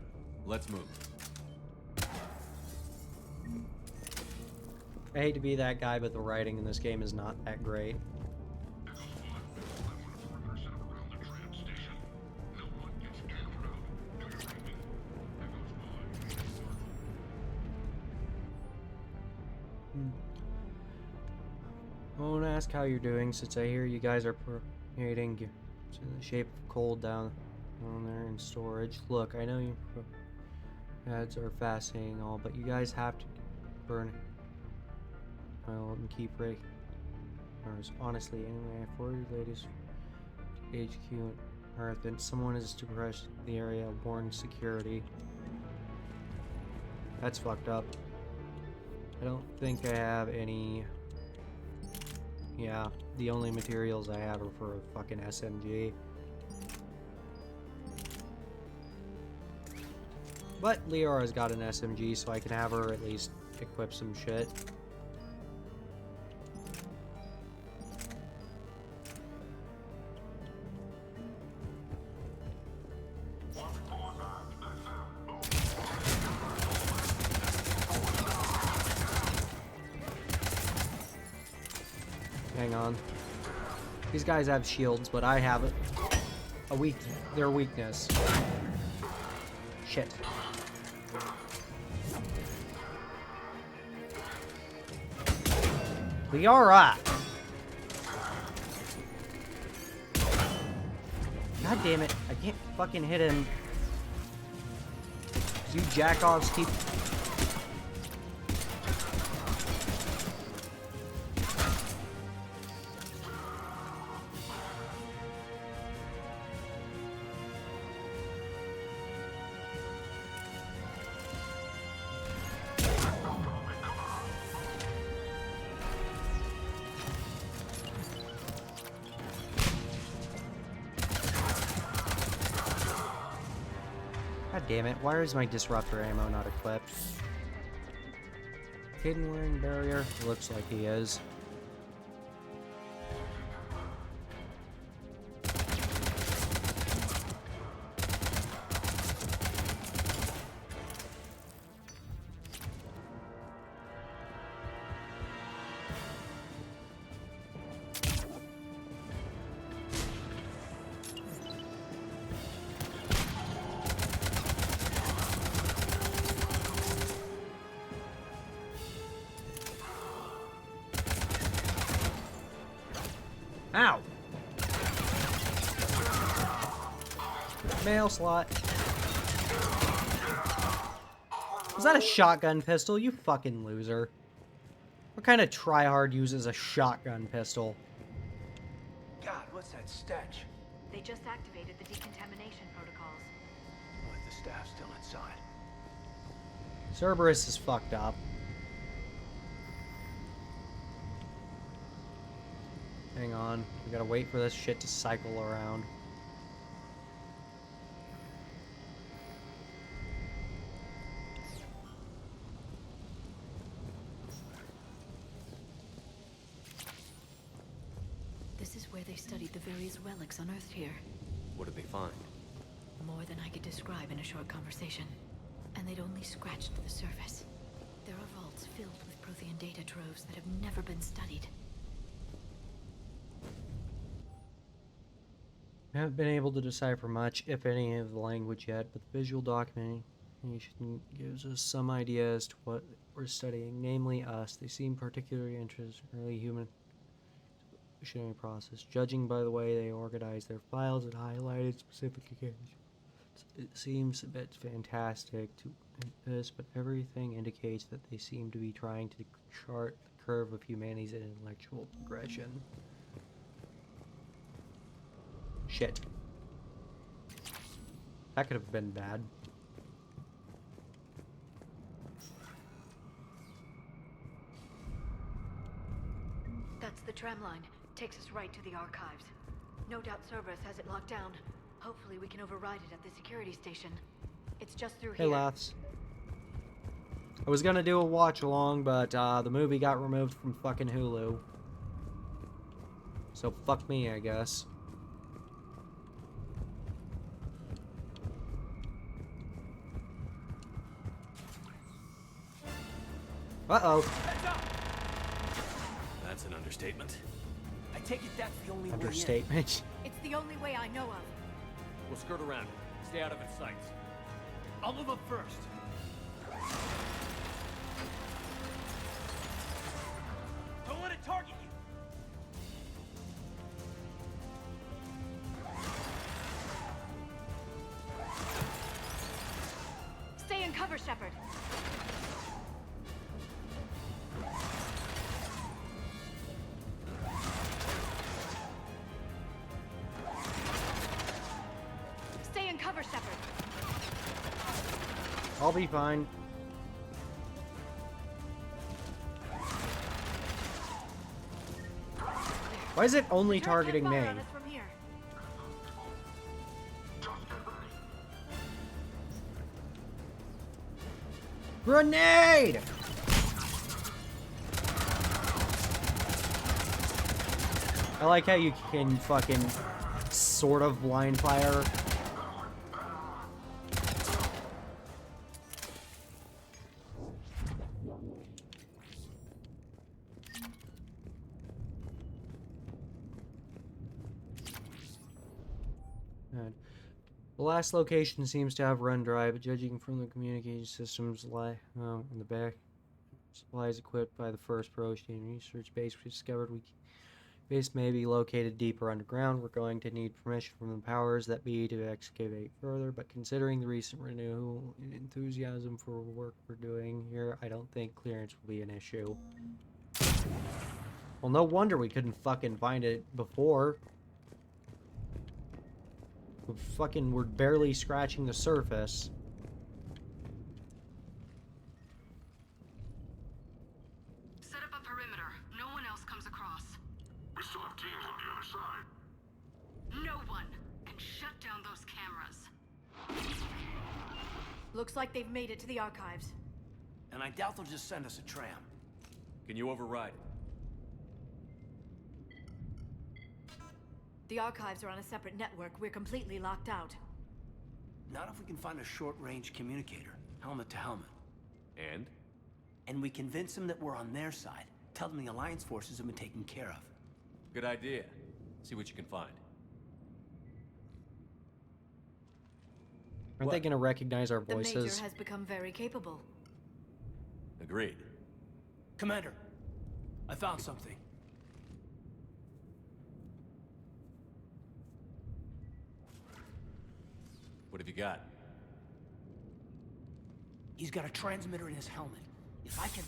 Let's move. I hate to be that guy, but the writing in this game is not that great. I won't ask how you're doing, since I hear you guys are creating to the shape of coal down there in storage. Look, I know you ads are fascinating and all, but you guys have to burn oil and keep break. Honestly, anyway, I forwarded ladies to HQ on Earth, and someone is to rush the area, warn security. That's fucked up. I don't think I have any. Yeah, the only materials I have are for a fucking SMG. But Liara's got an SMG, so I can have her at least equip some shit. Hang on. These guys have shields, but I have their weakness. Shit. Liara! God damn it, I can't fucking hit him. You jackoffs keep... God damn it, why is my disruptor ammo not equipped? Hidden wearing barrier? Looks like he is. Ow! Mail slot. Was that a shotgun pistol? You fucking loser. What kind of tryhard uses a shotgun pistol? God, what's that stench? They just activated the decontamination protocols. What, the staff's still inside? Cerberus is fucked up. Hang on. We gotta wait for this shit to cycle around. This is where they studied the various relics unearthed here. What did they find? More than I could describe in a short conversation. And they'd only scratched the surface. There are vaults filled with Prothean data troves that have never been studied. I haven't been able to decipher much, if any, of the language yet, but the visual documentation gives us some idea as to what we're studying, namely us. They seem particularly interested in early human evolutionary process. Judging by the way they organize their files and highlighted specific occasions, it seems a bit fantastic to this, but everything indicates that they seem to be trying to chart the curve of humanity's intellectual progression. Shit. That could have been bad. That's the tram line. Takes us right to the archives. No doubt Cerberus has it locked down. Hopefully we can override it at the security station. It's just through Hey, here. Laughs. I was gonna do a watch along, but the movie got removed from fucking Hulu. So fuck me, I guess. Uh-oh. That's an understatement. I take it that's the only Understatement. It's the only way I know of. We'll skirt around it. Stay out of its sight. I'll move up first. Don't let it target you. Stay in cover, Shepard. Stay in cover, Shepard. I'll be fine. Why is it only targeting me? Grenade! I like how you can fucking sort of blind fire. Good. The last location seems to have run dry, but judging from the communication systems in the back, supplies equipped by the first Protean research base we discovered, base may be located deeper underground. We're going to need permission from the powers that be to excavate further, but considering the recent renewal and enthusiasm for work we're doing here, I don't think clearance will be an issue. Well, no wonder we couldn't fucking find it before. We're barely scratching the surface. Set up a perimeter. No one else comes across. We still have teams on the other side. No one can shut down those cameras. Looks like they've made it to the archives. And I doubt they'll just send us a tram. Can you override it? The archives are on a separate network. We're completely locked out. Not if we can find a short-range communicator, helmet to helmet. And? And we convince them that we're on their side. Tell them the Alliance forces have been taken care of. Good idea. See what you can find. Aren't they gonna recognize our The voices? Major has become very capable. Agreed. Commander, I found something. What have you got? He's got a transmitter in his helmet. If I can...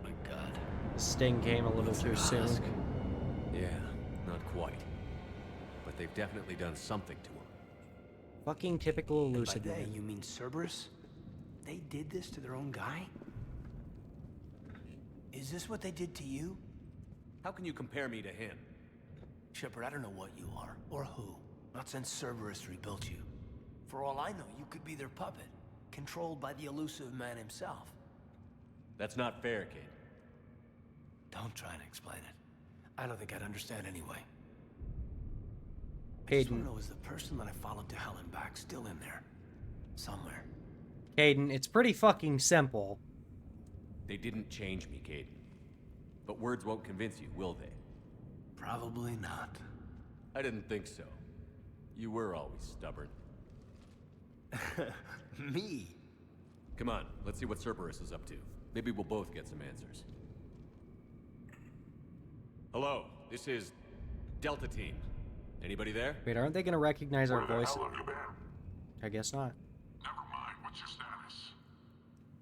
My God. Sting came a little too soon. Yeah, not quite. But they've definitely done something to him. Fucking typical And by Lucid they, Man. you mean Cerberus? They did this to their own guy? Is this what they did to you? How can you compare me to him? Shepard, I don't know what you are, or who. Not since Cerberus rebuilt you. For all I know, you could be their puppet, controlled by the elusive man himself. That's not fair, kid. Don't try to explain it. I don't think I'd understand anyway. I just Caden. want to know, is the person that I followed to hell and back still in there? Somewhere. Caden, it's pretty fucking simple. They didn't change me, Caden. But words won't convince you, will they? Probably not. I didn't think so. You were always stubborn. Me? Come on, let's see what Cerberus is up to. Maybe we'll both get some answers. Hello, this is Delta Team. Anybody there? Wait, aren't they gonna recognize our Where the voice? hell have you been? I guess not. Never mind. What's your status?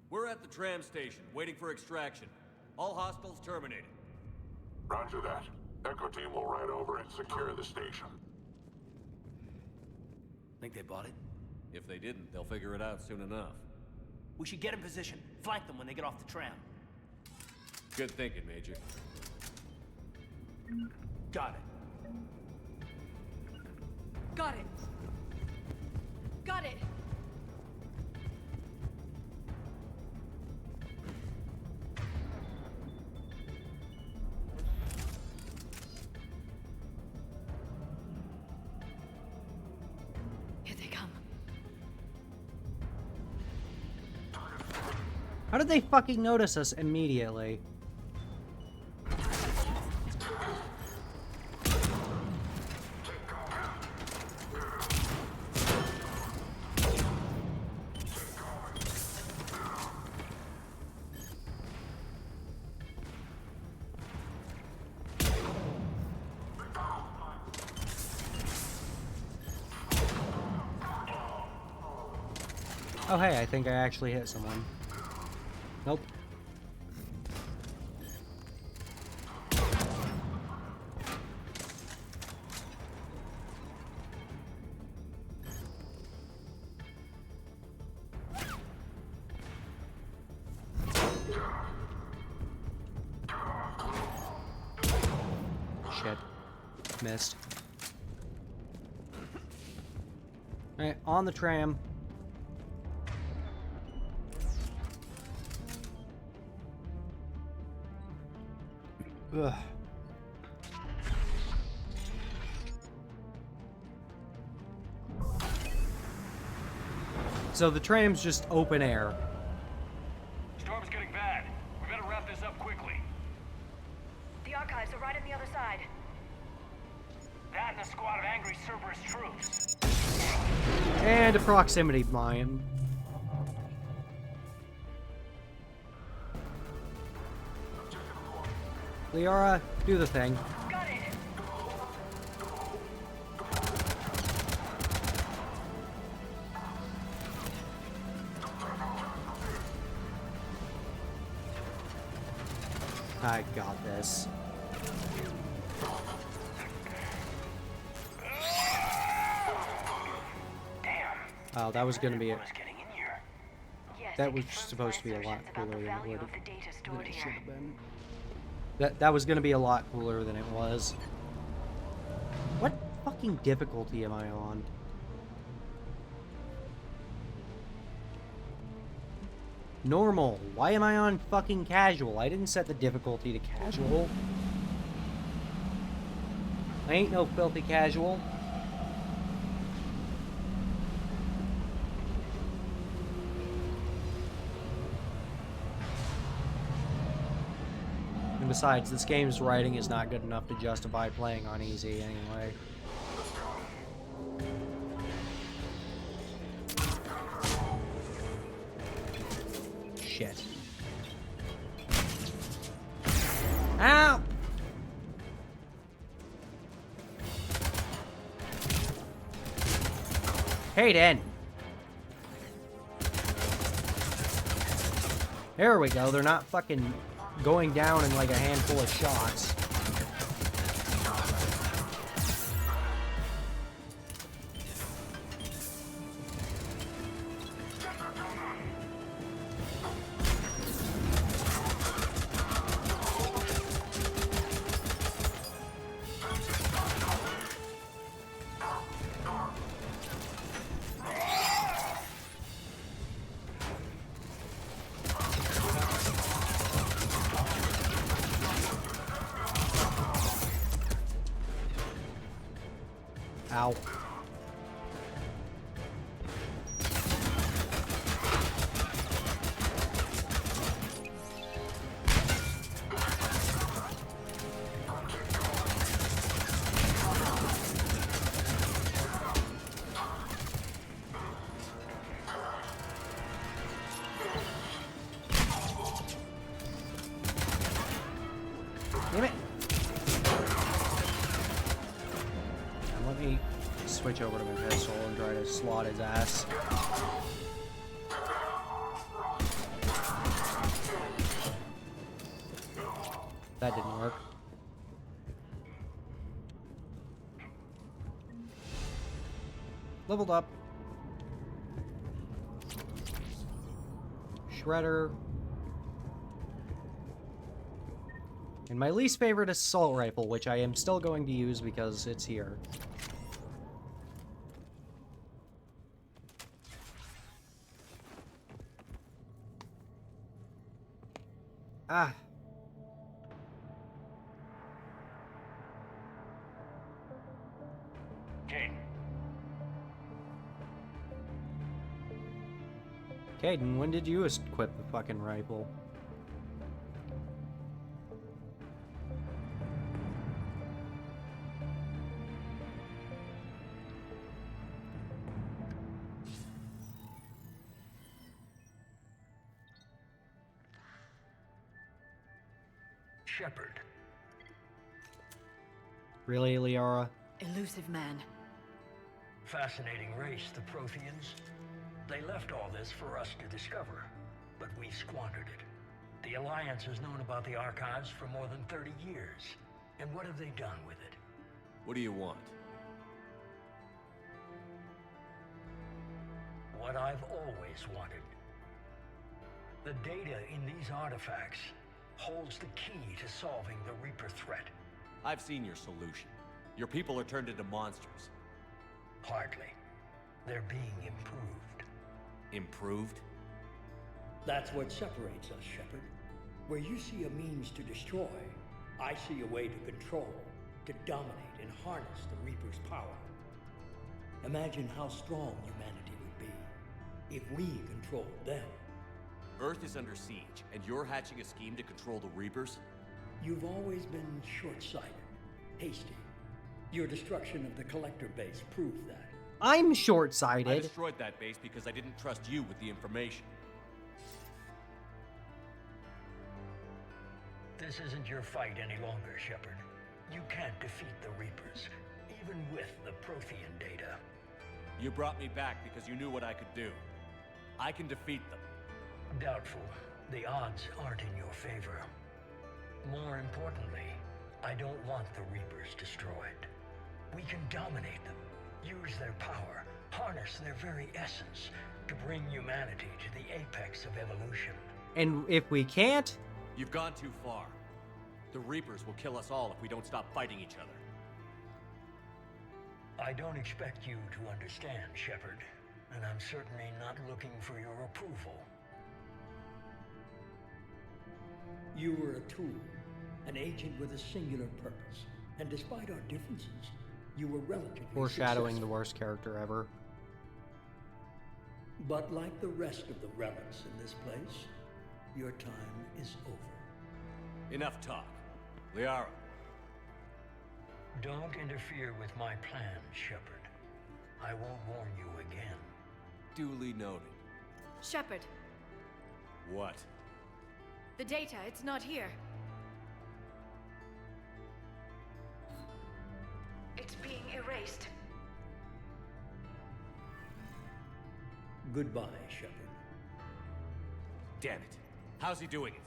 We're at the tram station, waiting for extraction. All hostiles terminated. Roger that. Echo Team will ride over and secure the station. Think they bought it? If they didn't, they'll figure it out soon enough. We should get in position. Flank them when they get off the tram. Good thinking, Major. Got it. Got it. Got it. Here they come. How did they fucking notice us immediately? Oh hey, I think I actually hit someone. Nope. Shit. Missed. Alright, on the tram. Ugh. So the tram's just open air. Storm's getting bad. We better wrap this up quickly. The archives are right on the other side. That and a squad of angry Cerberus troops. And a proximity mine. Liara, do the thing. Got it. I got this. Oh, that was gonna be it. Yes, That it was confirms supposed to be a my lot assertions about cooler the than it value would of the data stored should here. have been. That was gonna be a lot cooler than it was. What fucking difficulty am I on? Normal. Why am I on fucking casual? I didn't set the difficulty to casual. I ain't no filthy casual. And besides, this game's writing is not good enough to justify playing on easy anyway. Shit. Ow! Hayden! There we go. They're not fucking going down in like a handful of shots. Ow. Damn it. Let me switch over to my pistol and try to slot his ass. That didn't work. Leveled up. Shredder. And my least favorite assault rifle, which I am still going to use because it's here. Ah. Kaidan, when did you equip the fucking rifle? Shepard. Really, Liara? Elusive man. Fascinating race, the Protheans. They left all this for us to discover, but we squandered it. The Alliance has known about the archives for more than 30 years. And what have they done with it? What do you want? What I've always wanted. The data in these artifacts holds the key to solving the Reaper threat. I've seen your solution. Your people are turned into monsters. Hardly. They're being improved. Improved? That's what separates us, Shepard. Where you see a means to destroy, I see a way to control, to dominate and harness the Reaper's power. Imagine how strong humanity would be if we controlled them. Earth is under siege, and you're hatching a scheme to control the Reapers? You've always been short-sighted, hasty. Your destruction of the Collector base proved that. I'm I short-sighted. destroyed that base because I didn't trust you with the information. This isn't your fight any longer, Shepard. You can't defeat the Reapers, even with the Prothean data. You brought me back because you knew what I could do. I can defeat them. Doubtful. The odds aren't in your favor. More importantly, I don't want the Reapers destroyed. We can dominate them, use their power, harness their very essence to bring humanity to the apex of evolution. And if we can't? You've gone too far. The Reapers will kill us all if we don't stop fighting each other. I don't expect you to understand, Shepard, and I'm certainly not looking for your approval. You were a tool, an agent with a singular purpose, and despite our differences, you were relatively Foreshadowing the successful. worst character ever. But like the rest of the relics in this place, your time is over. Enough talk. Liara. Don't interfere with my plan, Shepard. I won't warn you again. Duly noted. Shepard, What? the data, it's not here. It's being erased. Goodbye, Shepard. Damn it. How's he doing it?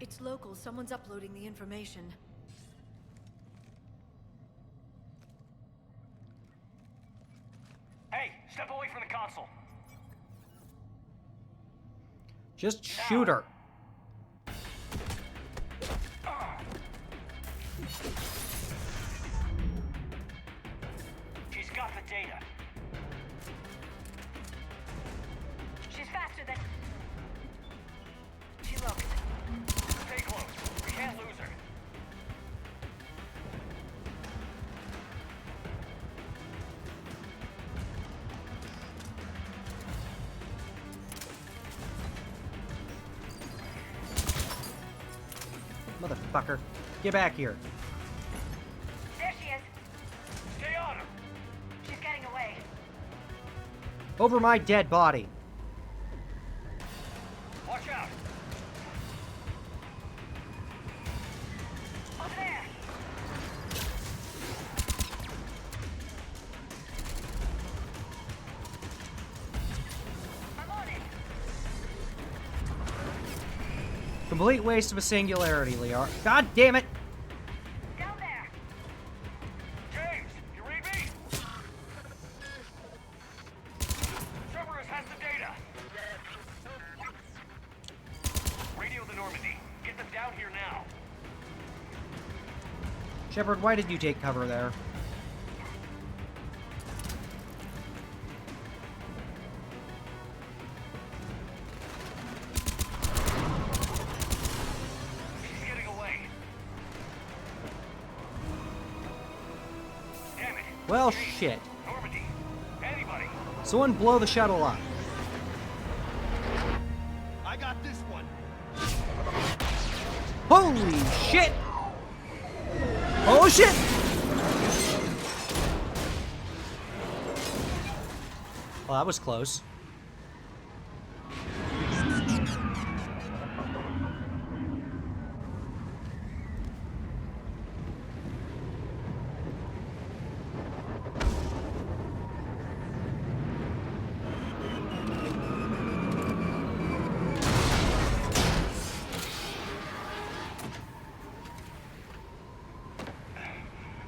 It's local. Someone's uploading the information. Hey, step away from the console. Just shoot her. She's got the data. She's faster than... She looks. Stay close. We can't lose her. Motherfucker. Get back here. There she is. Stay on her. She's getting away. Over my dead body. Watch out. Over there. I'm on it. Complete waste of a singularity, Liara. God damn it! Down there. James, you read me? Cerberus has the data. Radio the Normandy. Get them down here now. Shepard, why did you take cover there? She's getting away. Damn it. Well, shit. Normandy. Anybody. Someone blow the shuttle up. I got this one. Holy shit! Oh shit! Well, that was close.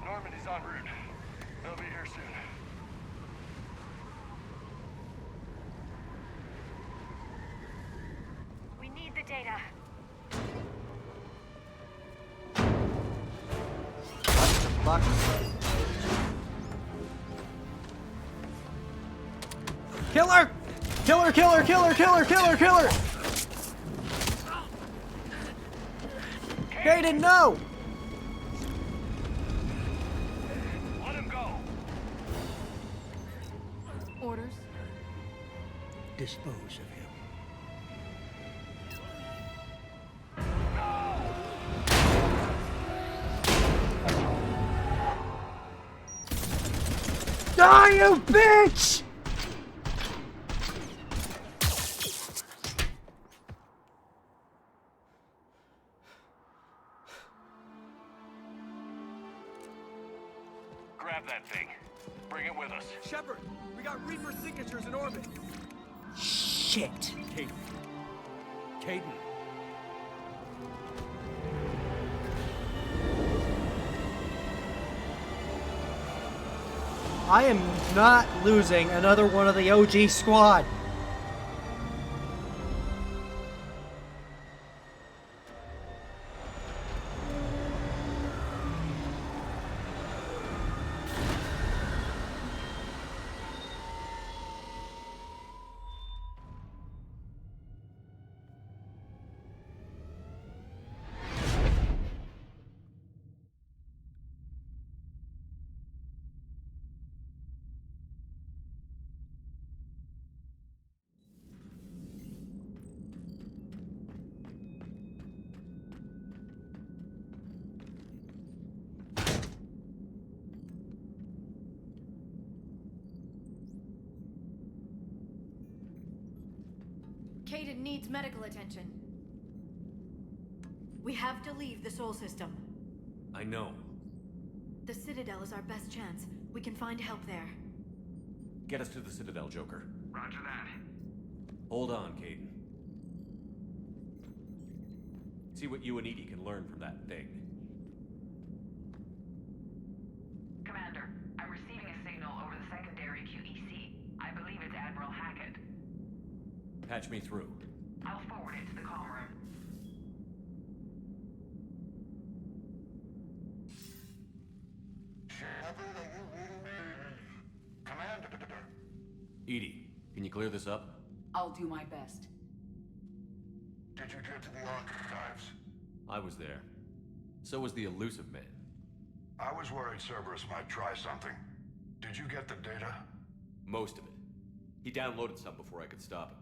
Normandy's en route. They'll be here soon. We need the data. What the fuck? Kill her! Kill her, kill her, kill her, kill her, kill her, kill her! Kaden, no! Let him go. Orders? Dispose of him. Die, you bitch! Grab that thing. Bring it with us. Shepard, we got Reaper signatures in orbit. Shit. Caden. Caden. I am not losing another one of the OG squad. Kaden needs medical attention. We have to leave the Sol system. I know. The Citadel is our best chance. We can find help there. Get us to the Citadel, Joker. Roger that. Hold on, Caden. See what you and Edie can learn from that thing. Commander, I'm receiving a signal over the secondary QEC. I believe it's Admiral Hackett. Patch me through. I'll forward it to the comm room. Shepard, are you reading me? Commander. Edie, can you clear this up? I'll do my best. Did you get to the archives? I was there. So was the Elusive Man. I was worried Cerberus might try something. Did you get the data? Most of it. He downloaded some before I could stop him.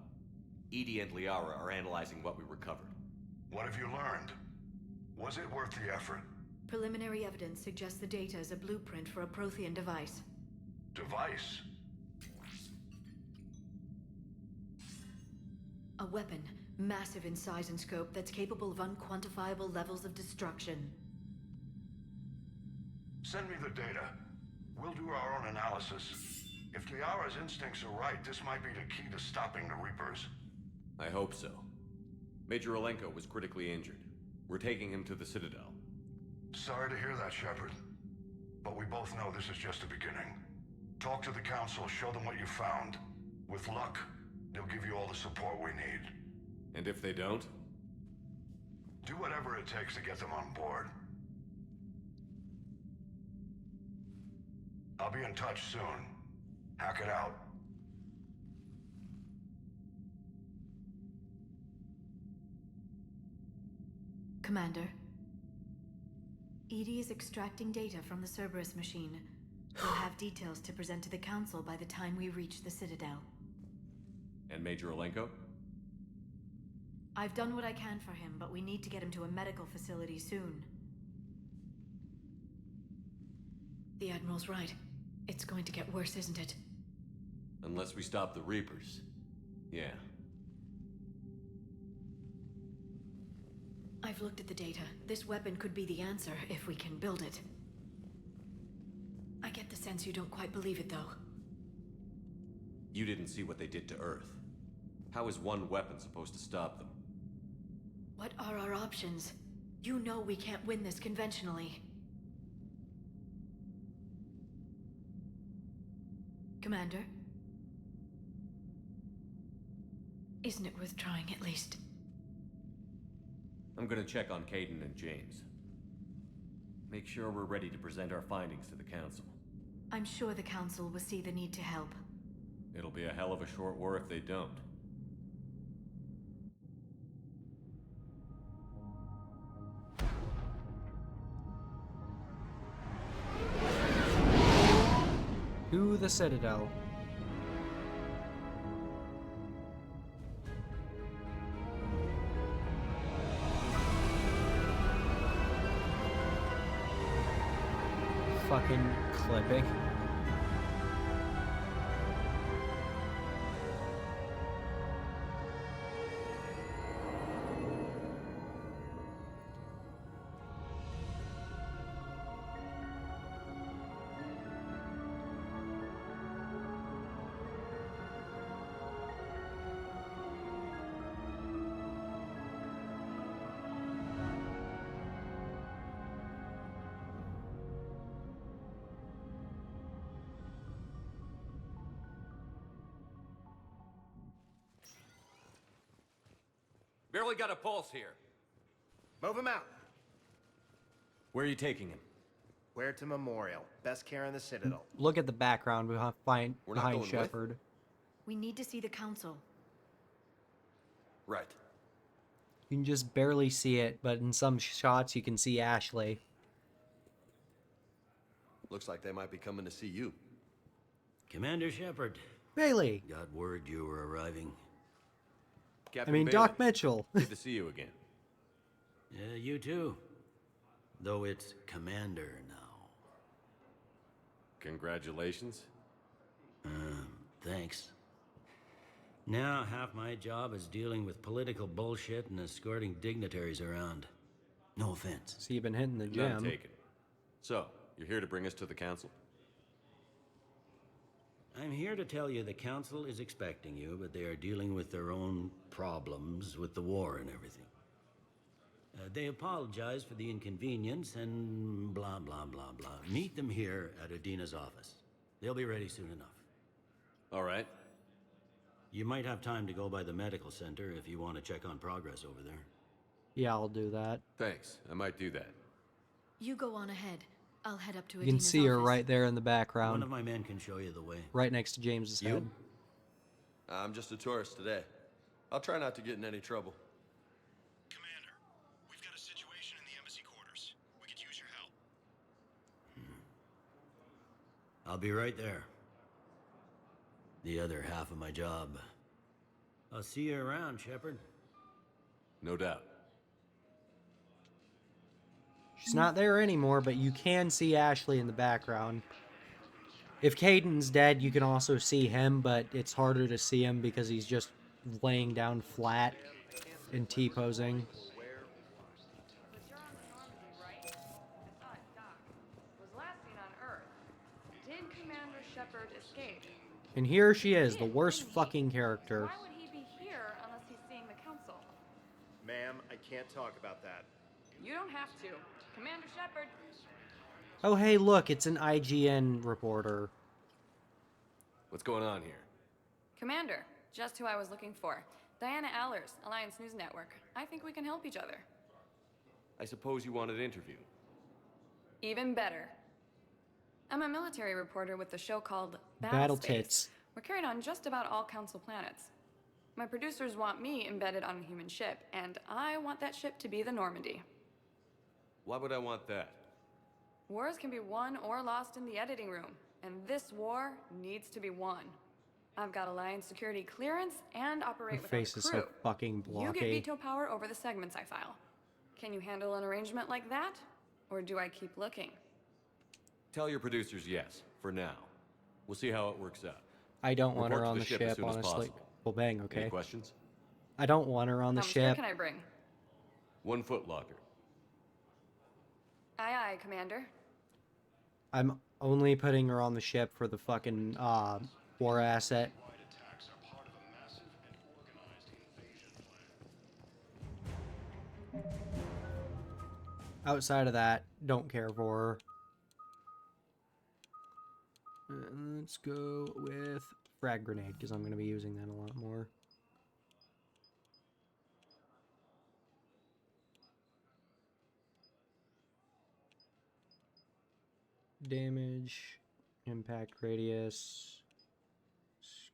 Edie and Liara are analyzing what we recovered. What have you learned? Was it worth the effort? Preliminary evidence suggests the data is a blueprint for a Prothean device. Device? A weapon, massive in size and scope, that's capable of unquantifiable levels of destruction. Send me the data. We'll do our own analysis. If Liara's instincts are right, this might be the key to stopping the Reapers. I hope so. Major Olenko was critically injured. We're taking him to the Citadel. Sorry to hear that, Shepard. But we both know this is just the beginning. Talk to the Council, show them what you found. With luck, they'll give you all the support we need. And if they don't? Do whatever it takes to get them on board. I'll be in touch soon. Hack it out. Commander. Edie is extracting data from the Cerberus machine. We'll have details to present to the Council by the time we reach the Citadel. And Major Olenko? I've done what I can for him, but we need to get him to a medical facility soon. The Admiral's right. It's going to get worse, isn't it? Unless we stop the Reapers. Yeah. I've looked at the data. This weapon could be the answer if we can build it. I get the sense you don't quite believe it, though. You didn't see what they did to Earth. How is one weapon supposed to stop them? What are our options? You know we can't win this conventionally. Commander? Isn't it worth trying at least? I'm gonna check on Caden and James. Make sure we're ready to present our findings to the Council. I'm sure the Council will see the need to help. It'll be a hell of a short war if they don't. To the Citadel. Fucking clipping. Barely got a pulse here. Move him out. Where are you taking him? Huerta Memorial. Best care in the Citadel. Look at the background behind We're not going Shepard. We need to see the Council. Right. You can just barely see it, but in some shots you can see Ashley. Looks like they might be coming to see you. Commander Shepard. Bailey! Got word you were arriving. Captain I mean, Bailey, Doc Mitchell. Good to see you again. Yeah, you too. Though it's Commander now. Congratulations. Thanks. Now, half my job is dealing with political bullshit and escorting dignitaries around. No offense. So you've been hitting the None gym. taken. So, you're here to bring us to the Council? I'm here to tell you the Council is expecting you, but they are dealing with their own problems with the war and everything. They apologize for the inconvenience and blah, blah, blah, blah. Meet them here at Adina's office. They'll be ready soon enough. All right. You might have time to go by the medical center if you want to check on progress over there. Yeah, I'll do that. Thanks. I might do that. You go on ahead. I'll head up to You can Adina's see her office. right there in the background. One of my men can show you the way. Right next to James's head. I'm just a tourist today. I'll try not to get in any trouble. Commander, we've got a situation in the embassy quarters. We could use your help. I'll be right there. The other half of my job. I'll see you around, Shepard. No doubt. She's not there anymore, but you can see Ashley in the background. If Caden's dead, you can also see him, but it's harder to see him because he's just laying down flat and T-posing. Was last seen on Earth. Did Commander Shepard escape? And here she is, the worst fucking character. Why would he be here unless he's seeing the Council? Ma'am, I can't talk about that. You don't have to. Commander Shepard. Oh, hey, look, it's an IGN reporter. What's going on here? Commander, just who I was looking for. Diana Allers, Alliance News Network. I think we can help each other. I suppose you want an interview. Even better. I'm a military reporter with the show called Battle Space. Tits. We're carried on just about all Council planets. My producers want me embedded on a human ship, and I want that ship to be the Normandy. Why would I want that? Wars can be won or lost in the editing room, and this war needs to be won. I've got Alliance security clearance and operate Her without face a is crew. so fucking You get blocky. veto power over the segments I file. Can you handle an arrangement like that? Or do I keep looking? Tell your producers yes, for now. We'll see how it works out. I don't want her Report to on the as ship, soon as honestly. possible. Well, bang, okay. Any questions? I don't want her on the How much gear ship. can I bring? 1 foot locker. Aye, aye, Commander. I'm only putting her on the ship for the fucking war asset. Outside of that, don't care for her. Let's go with frag grenade, because I'm going to be using that a lot more. Damage, impact radius,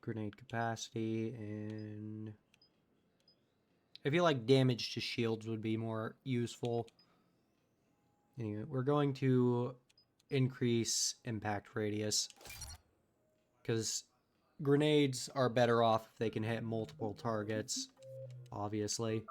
grenade capacity, and I feel like damage to shields would be more useful. Anyway, we're going to increase impact radius because grenades are better off if they can hit multiple targets, obviously.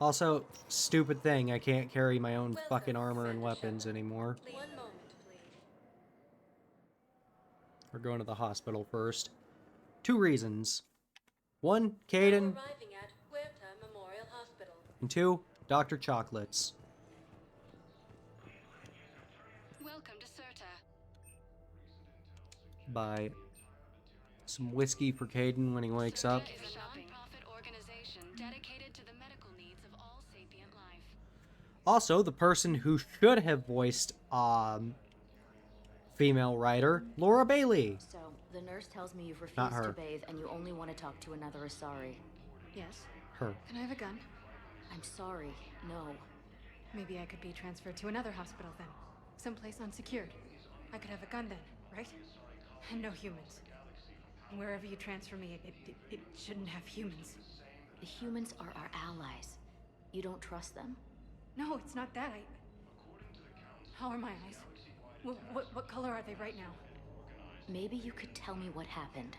Also, stupid thing, I can't carry my own fucking armor and weapons anymore. One moment, please. We're going to the hospital first. 2 reasons. 1, Caden, Arriving at Huerta Memorial Hospital. and 2, Dr. Chocolates. Welcome to Certa. Buy some whiskey for Caden when he wakes up. Certa is a non-profit organization dedicated to the medical needs of all sapient life. Also, the person who should have voiced female writer, Laura Bailey. So, the nurse tells me you've Not refused to her. bathe and you only want to talk to another Asari. Yes. Her. Can I have a gun? I'm sorry, no. Maybe I could be transferred to another hospital then. Someplace unsecured. I could have a gun then, right? And no humans. And wherever you transfer me, it shouldn't have humans. The humans are our allies. You don't trust them? No, it's not that. How are my eyes? What color are they right now? Maybe you could tell me what happened.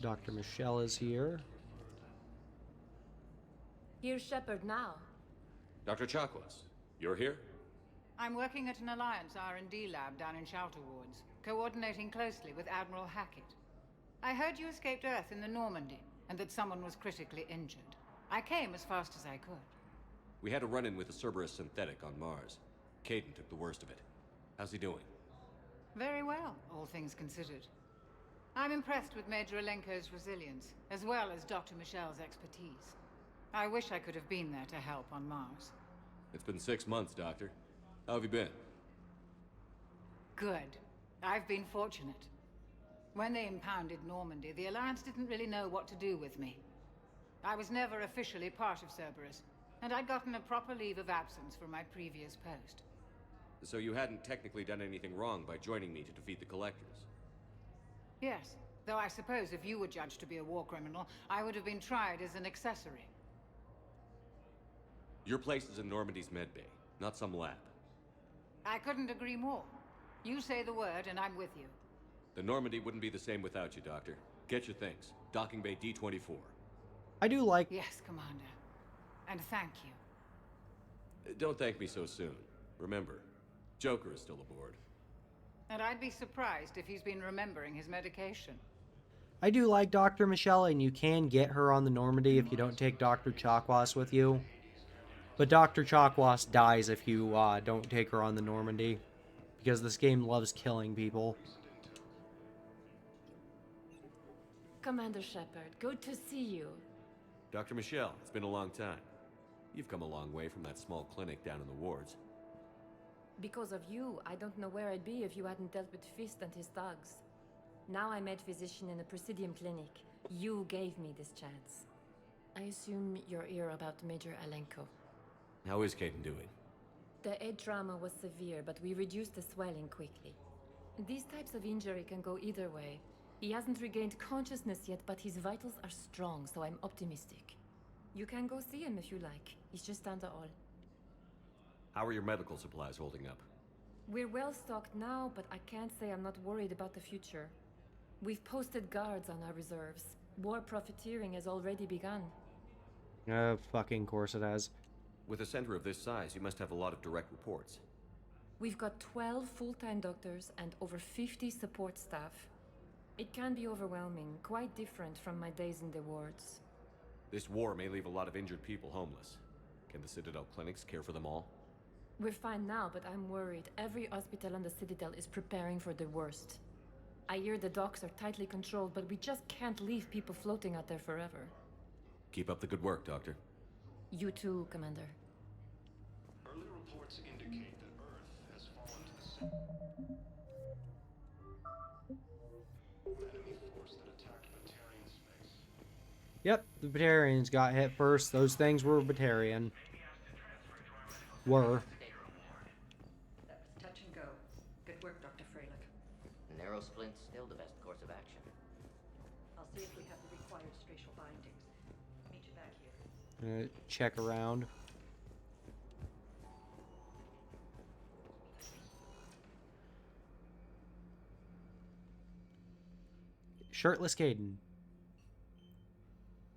Dr. Michelle is here. Here's Shepard now. Dr. Chakwas, you're here? I'm working at an Alliance R&D lab down in Shelter Wards, coordinating closely with Admiral Hackett. I heard you escaped Earth in the Normandy, and that someone was critically injured. I came as fast as I could. We had a run-in with a Cerberus synthetic on Mars. Caden took the worst of it. How's he doing? Very well, all things considered. I'm impressed with Major Alenko's resilience, as well as Dr. Michel's expertise. I wish I could have been there to help on Mars. It's been 6 months, Doctor. How have you been? Good. I've been fortunate. When they impounded Normandy, the Alliance didn't really know what to do with me. I was never officially part of Cerberus, and I'd gotten a proper leave of absence from my previous post. So you hadn't technically done anything wrong by joining me to defeat the Collectors? Yes, though I suppose if you were judged to be a war criminal, I would have been tried as an accessory. Your place is in Normandy's medbay, not some lab. I couldn't agree more. You say the word, and I'm with you. The Normandy wouldn't be the same without you, Doctor. Get your things. Docking Bay D-24. I do like... Yes, Commander. And thank you. Don't thank me so soon. Remember, Joker is still aboard. And I'd be surprised if he's been remembering his medication. I do like Dr. Michelle, and you can get her on the Normandy if you don't take Dr. Chakwas with you. But Dr. Chakwas dies if you don't take her on the Normandy, because this game loves killing people. Commander Shepard, good to see you. Dr. Michelle, it's been a long time. You've come a long way from that small clinic down in the wards. Because of you, I don't know where I'd be if you hadn't dealt with Fist and his thugs. Now I'm head physician in the Presidium Clinic. You gave me this chance. I assume you're here about Major Alenko. How is Caden doing? The head trauma was severe, but we reduced the swelling quickly. These types of injury can go either way. He hasn't regained consciousness yet, but his vitals are strong, so I'm optimistic. You can go see him if you like. He's just down the hall. How are your medical supplies holding up? We're well stocked now, but I can't say I'm not worried about the future. We've posted guards on our reserves. War profiteering has already begun. Fucking course it has. With a center of this size, you must have a lot of direct reports. We've got 12 full-time doctors and over 50 support staff. It can be overwhelming, quite different from my days in the wards. This war may leave a lot of injured people homeless. Can the Citadel clinics care for them all? We're fine now, but I'm worried. Every hospital on the Citadel is preparing for the worst. I hear the docks are tightly controlled, but we just can't leave people floating out there forever. Keep up the good work, Doctor. You too, Commander. Early reports indicate that Earth has fallen to the center. Enemy force that attacked Batarian space. Yep, the Batarians got hit first. Those things were Batarian. Were. That was touch and go. Good work, Dr. Freilich. Narrow splint's still the best course of action. I'll see if we have the required spatial bindings. Meet you back here. Check around. Shirtless Caden.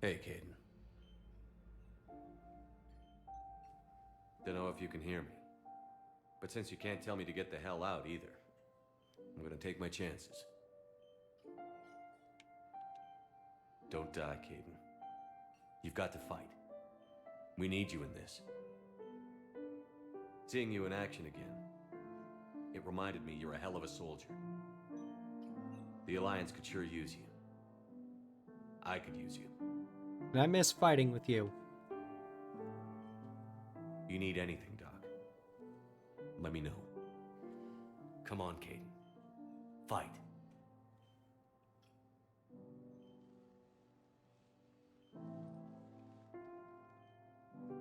Hey, Caden. Don't know if you can hear me. But since you can't tell me to get the hell out either, I'm gonna take my chances. Don't die, Caden. You've got to fight. We need you in this. Seeing you in action again, it reminded me you're a hell of a soldier. The Alliance could sure use you. I could use you. And I miss fighting with you. You need anything, Doc, let me know. Come on, Caden. Fight.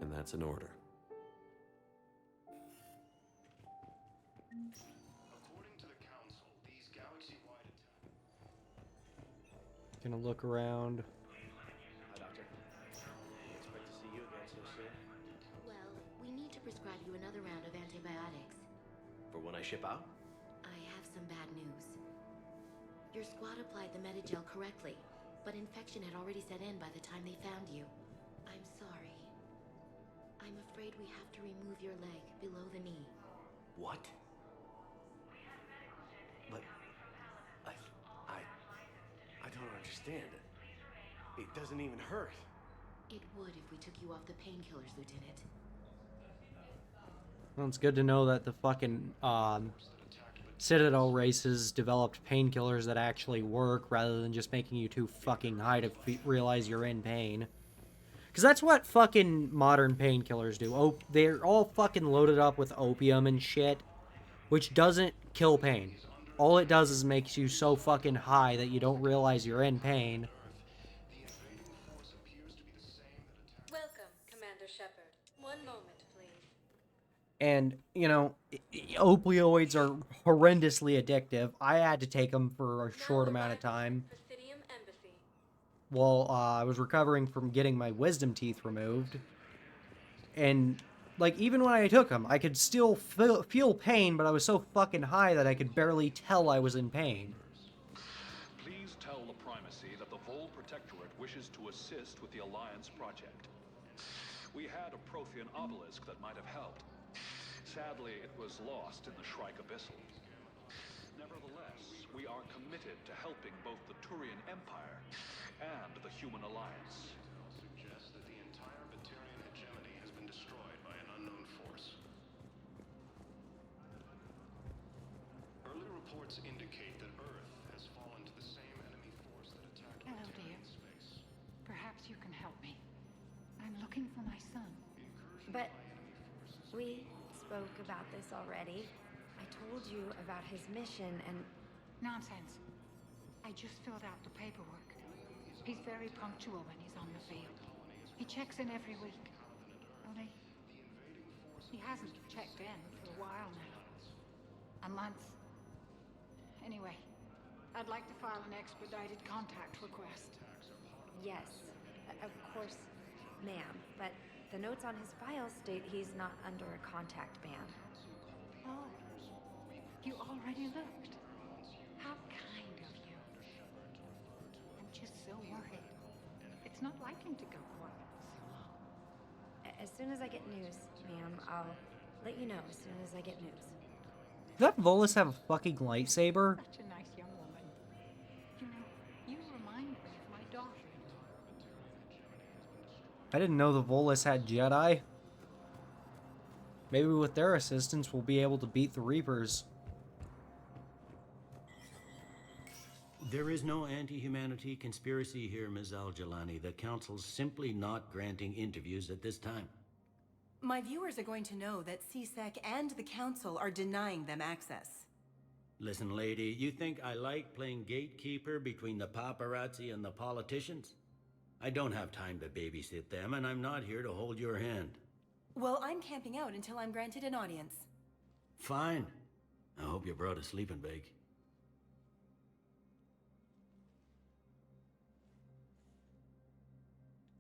And that's an order. According to the Council, these galaxy-wide attacks... Gonna look around. Hi, Doctor. Expect to see you again so soon. Well, we need to prescribe you another round of antibiotics. For when I ship out? I have some bad news. Your squad applied the Medigel correctly, but infection had already set in by the time they found you. I'm sorry. I'm afraid we have to remove your leg below the knee. What? But I don't understand. It doesn't even hurt. It would if we took you off the painkillers, Lieutenant. Well, it's good to know that the fucking Citadel races developed painkillers that actually work rather than just making you too fucking high to realize you're in pain. Because that's what fucking modern painkillers do. They're all fucking loaded up with opium and shit, which doesn't kill pain. All it does is makes you so fucking high that you don't realize you're in pain. Welcome, Commander Shepard. One moment, please. And, you know, opioids are horrendously addictive. I had to take them for a short amount of time. Well, I was recovering from getting my wisdom teeth removed. And, like, even when I took them, I could still feel pain, but I was so fucking high that I could barely tell I was in pain. Please tell the Primacy that the Vol Protectorate wishes to assist with the Alliance project. We had a Prothean obelisk that might have helped. Sadly, it was lost in the Shrike Abyssal. Nevertheless, we are committed to helping both the Turian Empire and the Human Alliance. Suggests that the entire Batarian hegemony has been destroyed by an unknown force. Early reports indicate that Earth has fallen to the same enemy force that attacked Hello, dear. Batarian space. Perhaps you can help me. I'm looking for my son. But we spoke about this already. I told you about his mission and... Nonsense. I just filled out the paperwork. He's very punctual when he's on the field. He checks in every week. Only, he hasn't checked in for a while now. A month. Anyway, I'd like to file an expedited contact request. Yes, of course, ma'am. But the notes on his file state he's not under a contact ban. Oh, you already looked. How kind of you. I'm just so worried. It's not like him to go quiet so long. As soon as I get news, ma'am, I'll let you know as soon as I get news. Does that Volus have a fucking lightsaber? Such a nice young woman. You know, you remind me of my daughter. I didn't know the Volus had Jedi. Maybe with their assistance we'll be able to beat the Reapers. There is no anti-humanity conspiracy here, Ms. Al-Jalani. The Council's simply not granting interviews at this time. My viewers are going to know that CSEC and the Council are denying them access. Listen, lady, you think I like playing gatekeeper between the paparazzi and the politicians? I don't have time to babysit them, and I'm not here to hold your hand. Well, I'm camping out until I'm granted an audience. Fine. I hope you brought a sleeping bag.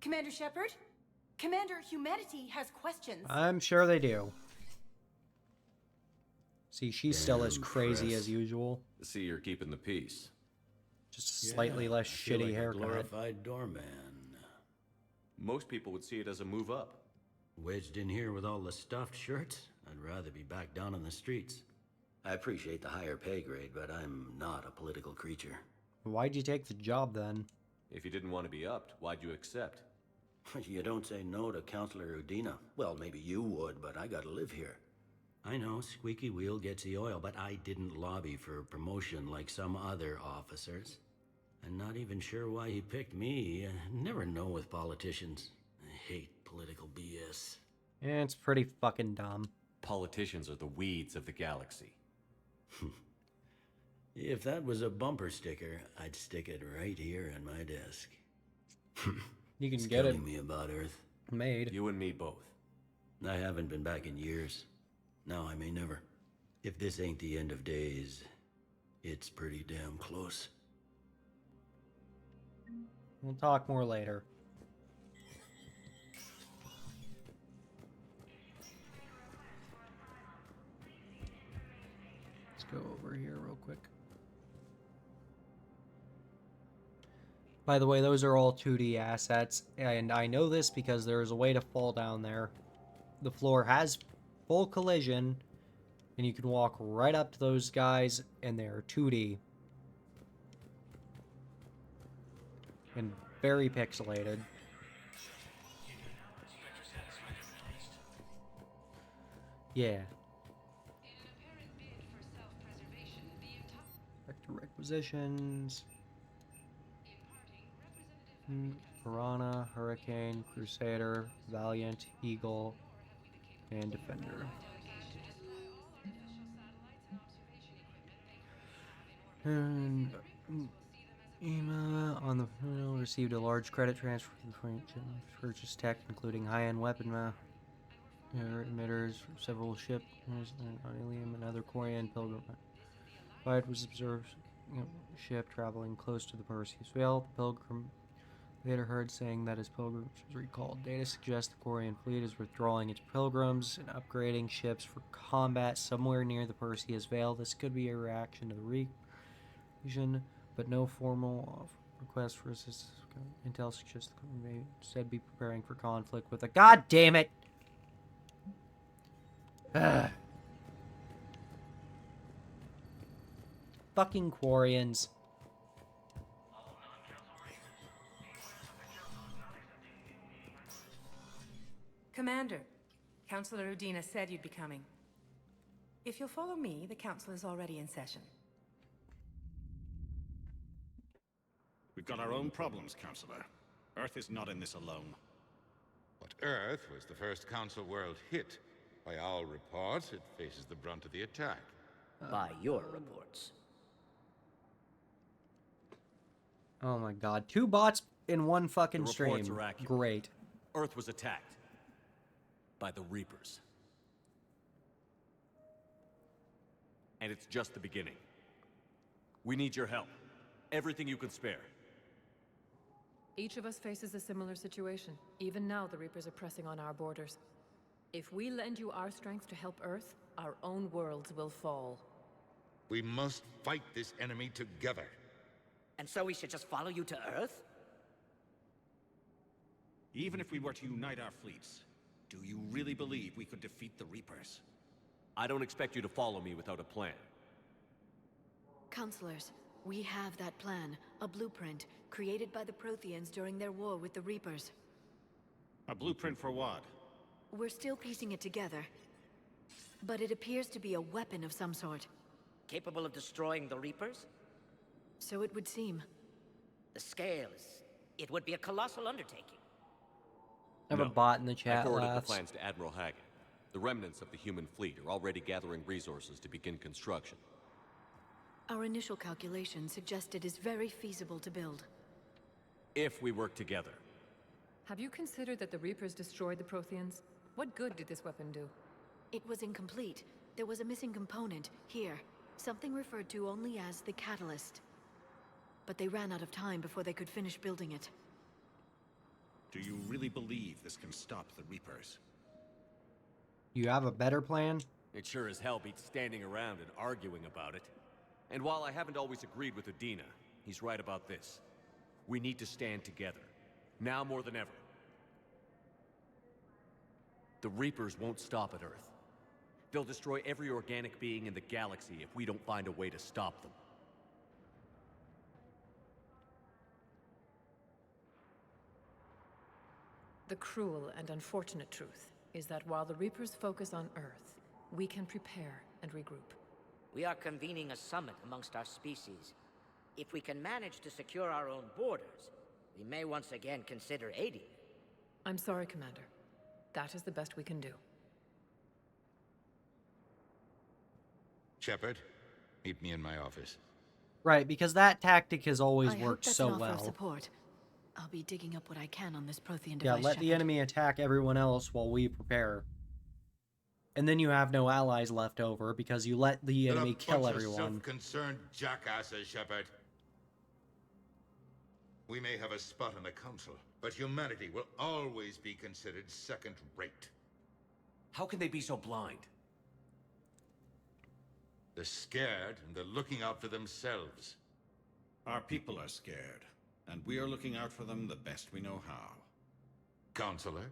Commander Shepard? Commander, humanity has questions. I'm sure they do. See, she's still as Damn, crazy Chris. as usual. See, you're keeping the peace. Just a slightly less I feel shitty like a haircut. glorified doorman. Most people would see it as a move up. Wedged in here with all the stuffed shirts? I'd rather be back down on the streets. I appreciate the higher pay grade, but I'm not a political creature. Why'd you take the job then? If you didn't want to be upped, why'd you accept? You don't say no to Counselor Udina. Well, maybe you would, but I gotta live here. I know, squeaky wheel gets the oil, but I didn't lobby for promotion like some other officers. I'm not even sure why he picked me. Never know with politicians. I hate political BS. Yeah, it's pretty fucking dumb. Politicians are the weeds of the galaxy. If that was a bumper sticker, I'd stick it right here on my desk. You can It's get it killing me about Earth. made. You and me both. I haven't been back in years. Now I may never. If this ain't the end of days, it's pretty damn close. We'll talk more later. Let's go over here real quick. By the way, those are all 2D assets, and I know this because there is a way to fall down there. The floor has full collision, And you can walk right up to those guys, and they're 2D. And very pixelated. Yeah. Back to requisitions. Piranha, Hurricane, Crusader, Valiant, Eagle, and Defender. And EMA on the received a large credit transfer from purchase tech, including high-end weapon emitters, several ships, Ilium and other Quarian pilgrim. Fight was observed ship traveling close to the Perseus Veil. The pilgrim later heard saying that his pilgrims was recalled. Data suggests the Quarian fleet is withdrawing its pilgrims and upgrading ships for combat somewhere near the Perseus Veil. This could be a reaction to the region, but no formal request for assistance. Intel suggests the company may instead be preparing for conflict with a. God damn it! Fucking Quarians. Commander, Councilor Udina said you'd be coming. If you'll follow me, the council is already in session. We've got our own problems, Counselor. Earth is not in this alone. But Earth was the first Council world hit. By all reports, it faces the brunt of the attack. By your reports. Oh my god. 2 bots in one fucking The stream. reports are accurate. Great. Earth was attacked by the Reapers. And it's just the beginning. We need your help. Everything you can spare. Each of us faces a similar situation. Even now, the Reapers are pressing on our borders. If we lend you our strength to help Earth, our own worlds will fall. We must fight this enemy together. And so we should just follow you to Earth? Even if we were to unite our fleets, do you really believe we could defeat the Reapers? I don't expect you to follow me without a plan. Counselors, we have that plan, a blueprint, created by the Protheans during their war with the Reapers. A blueprint for what? We're still piecing it together, but it appears to be a weapon of some sort. Capable of destroying the Reapers? So it would seem. The scale is... it would be a colossal undertaking. I have a bot in the I chat. forwarded the laughs. plans to Admiral Hagen. The remnants of the human fleet are already gathering resources to begin construction. Our initial calculations suggest it is very feasible to build. If we work together. Have you considered that the Reapers destroyed the Protheans? What good did this weapon do? It was incomplete. There was a missing component, here. Something referred to only as the Catalyst. But they ran out of time before they could finish building it. Do you really believe this can stop the Reapers? You have a better plan? It sure as hell beats standing around and arguing about it. And while I haven't always agreed with Udina, he's right about this. We need to stand together. Now more than ever. The Reapers won't stop at Earth. They'll destroy every organic being in the galaxy if we don't find a way to stop them. The cruel and unfortunate truth is that while the Reapers focus on Earth, we can prepare and regroup. We are convening a summit amongst our species. If we can manage to secure our own borders, we may once again consider aiding. I'm sorry, Commander. That is the best we can do. Shepard, meet me in my office. Right, because that tactic has always I hope worked that's so an offer of well. support. I'll be digging up what I can on this Prothean Yeah, device. let the Shepard. enemy attack everyone else while we prepare. And then you have no allies left over because you let the They're enemy a kill bunch of everyone. self-concerned jackasses, Shepard. We may have a spot in the Council, but humanity will always be considered second-rate. How can they be so blind? They're scared, and they're looking out for themselves. Our people are scared, and we are looking out for them the best we know how. Counselor?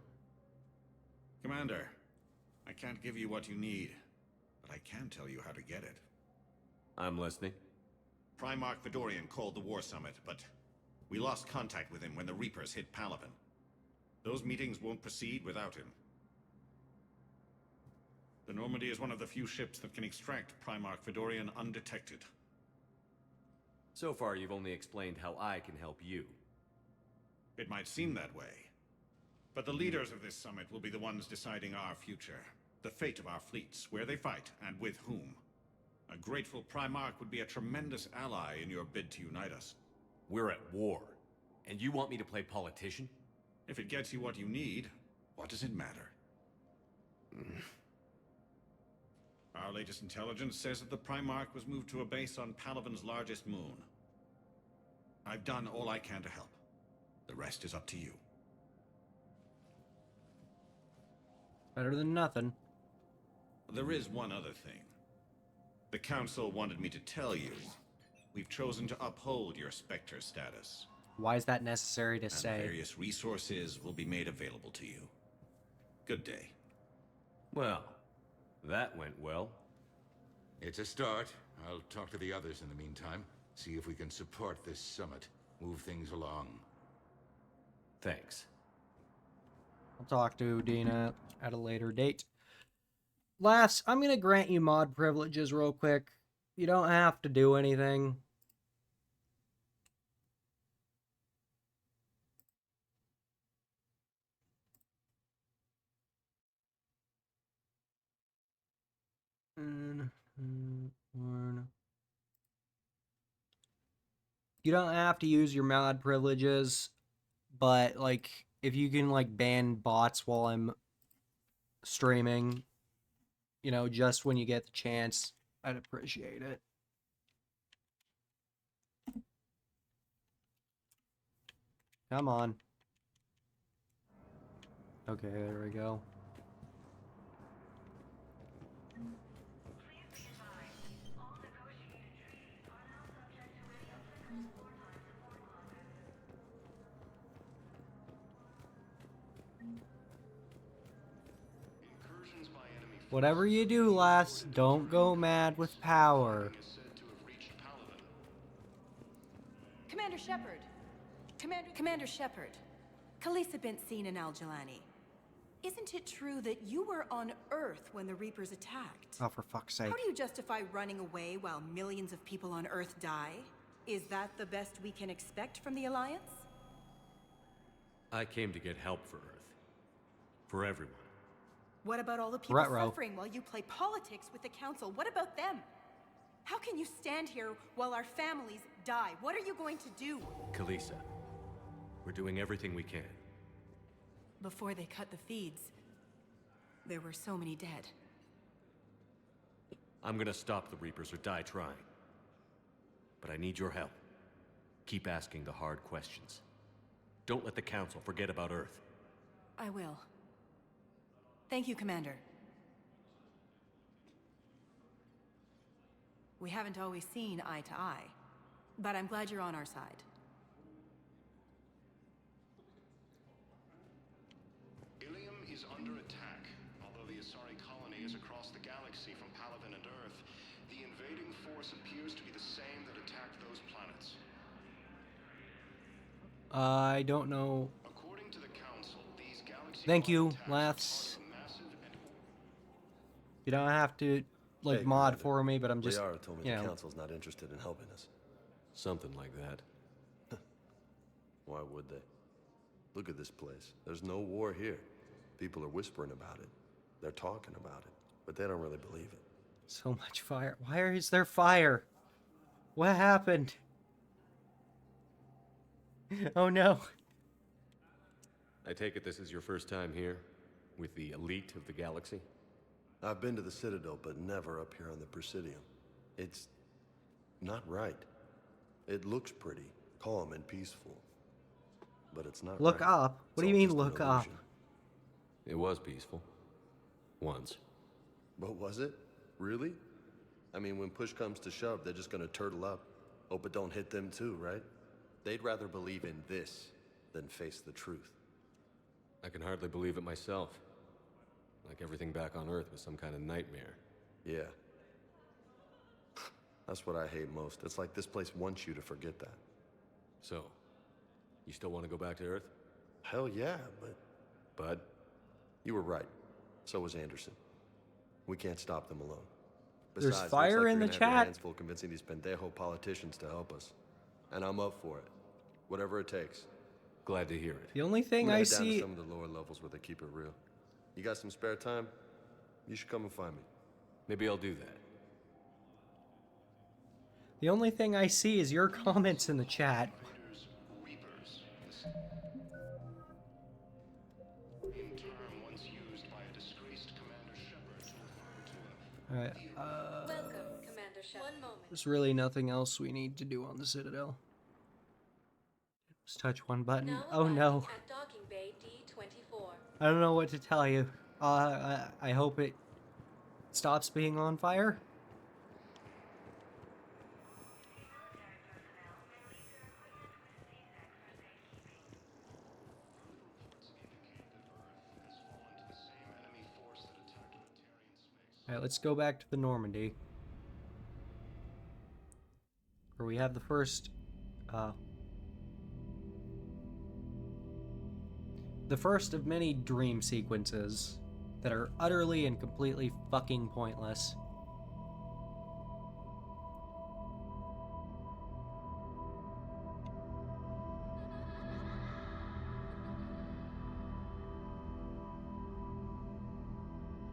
Commander, I can't give you what you need, but but I can tell you how to get it. I'm listening. Primarch Fedorian called the War Summit, but we lost contact with him when the Reapers hit Palaven. Those meetings won't proceed without him. The Normandy is one of the few ships that can extract Primarch Fedorian undetected. So far, you've only explained how I can help you. It might seem that way. But the leaders of this summit will be the ones deciding our future. The fate of our fleets, where they fight, and with whom. A grateful Primarch would be a tremendous ally in your bid to unite us. We're at war, and you want me to play politician? If it gets you what you need, what does it matter? Our latest intelligence says that the Primarch was moved to a base on Palaven's largest moon. I've done all I can to help. The rest is up to you. Better than nothing. There is one other thing. The Council wanted me to tell you. We've chosen to uphold your Spectre status. Why is that necessary to And say? various resources will be made available to you. Good day. Well, that went well. It's a start. I'll talk to the others in the meantime. See if we can support this summit. Move things along. Thanks. I'll talk to Udina at a later date. Last, I'm going to grant you mod privileges real quick. You don't have to do anything. You don't have to use your mod privileges, but like if you can like ban bots while I'm streaming, you know, just when you get the chance, I'd appreciate it. Come on. Okay, there we go. Whatever you do, lass, don't go mad with power. Commander Shepard! Commander Shepard. Khalisah bint Sin and Al-Jalani. Isn't it true that you were on Earth when the Reapers attacked? Oh, for fuck's sake. How do you justify running away while millions of people on Earth die? Is that the best we can expect from the Alliance? I came to get help for Earth. For everyone. What about all the people suffering while you play politics with the Council? What about them? How can you stand here while our families die? What are you going to do? Khalisah, we're doing everything we can. Before they cut the feeds, there were so many dead. I'm gonna stop the Reapers or die trying. But I need your help. Keep asking the hard questions. Don't let the Council forget about Earth. I will. Thank you, Commander. We haven't always seen eye to eye, but I'm glad you're on our side. Ilium is under attack. Although the Asari colony is across the galaxy from Palaven and Earth, the invading force appears to be the same that attacked those planets. I don't know. According to the Council, these galaxy Thank you, Laths. You don't have to, like, Hey, mod Commander. for me, but I'm just, Liara told me you the know. Council's not interested in helping us. Something like that. Why would they? Look at this place. There's no war here. People are whispering about it. They're talking about it, but they don't really believe it. So much fire. Why is there fire? What happened? Oh no. I take it this is your first time here? With the elite of the galaxy? I've been to the Citadel, but never up here on the Presidium. It's not right. It looks pretty, calm and peaceful, but it's not Look right. up? What do you It's all mean, just an look up? illusion. It was peaceful. Once. But was it? Really? I mean, when push comes to shove, they're just gonna turtle up. Hope it don't hit them too, right? They'd rather believe in this than face the truth. I can hardly believe it myself. Like everything back on Earth was some kind of nightmare. Yeah, That's what I hate most. It's like this place wants you to forget that. So, you still want to go back to Earth? Hell yeah, but you were right. So was Anderson. We can't stop them alone. There's Besides, fire looks like in you're the gonna have your chat. hands full convincing these pendejo politicians to help us. And I'm up for it. Whatever it takes. Glad to hear it. The only thing I'm I gonna head down to see... some of the lower levels where they keep it real. You got some spare time? You should come and find me. Maybe I'll do that. The only thing I see is your comments in the chat. Alright, Welcome, Commander Shepard. 1 moment. there's really nothing else we need to do on the Citadel. Just touch one button. Now Oh no. at docking bay D24. I don't know what to tell you. I hope it stops being on fire. Alright, let's go back to the Normandy. Where we have the first of many dream sequences that are utterly and completely fucking pointless.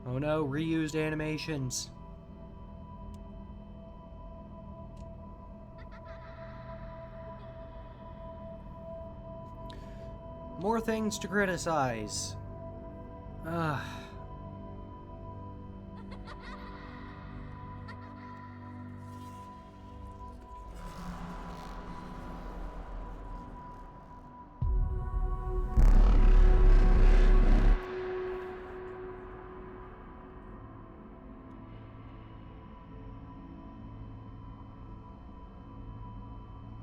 Oh no, reused animations. More things to criticize. Ugh.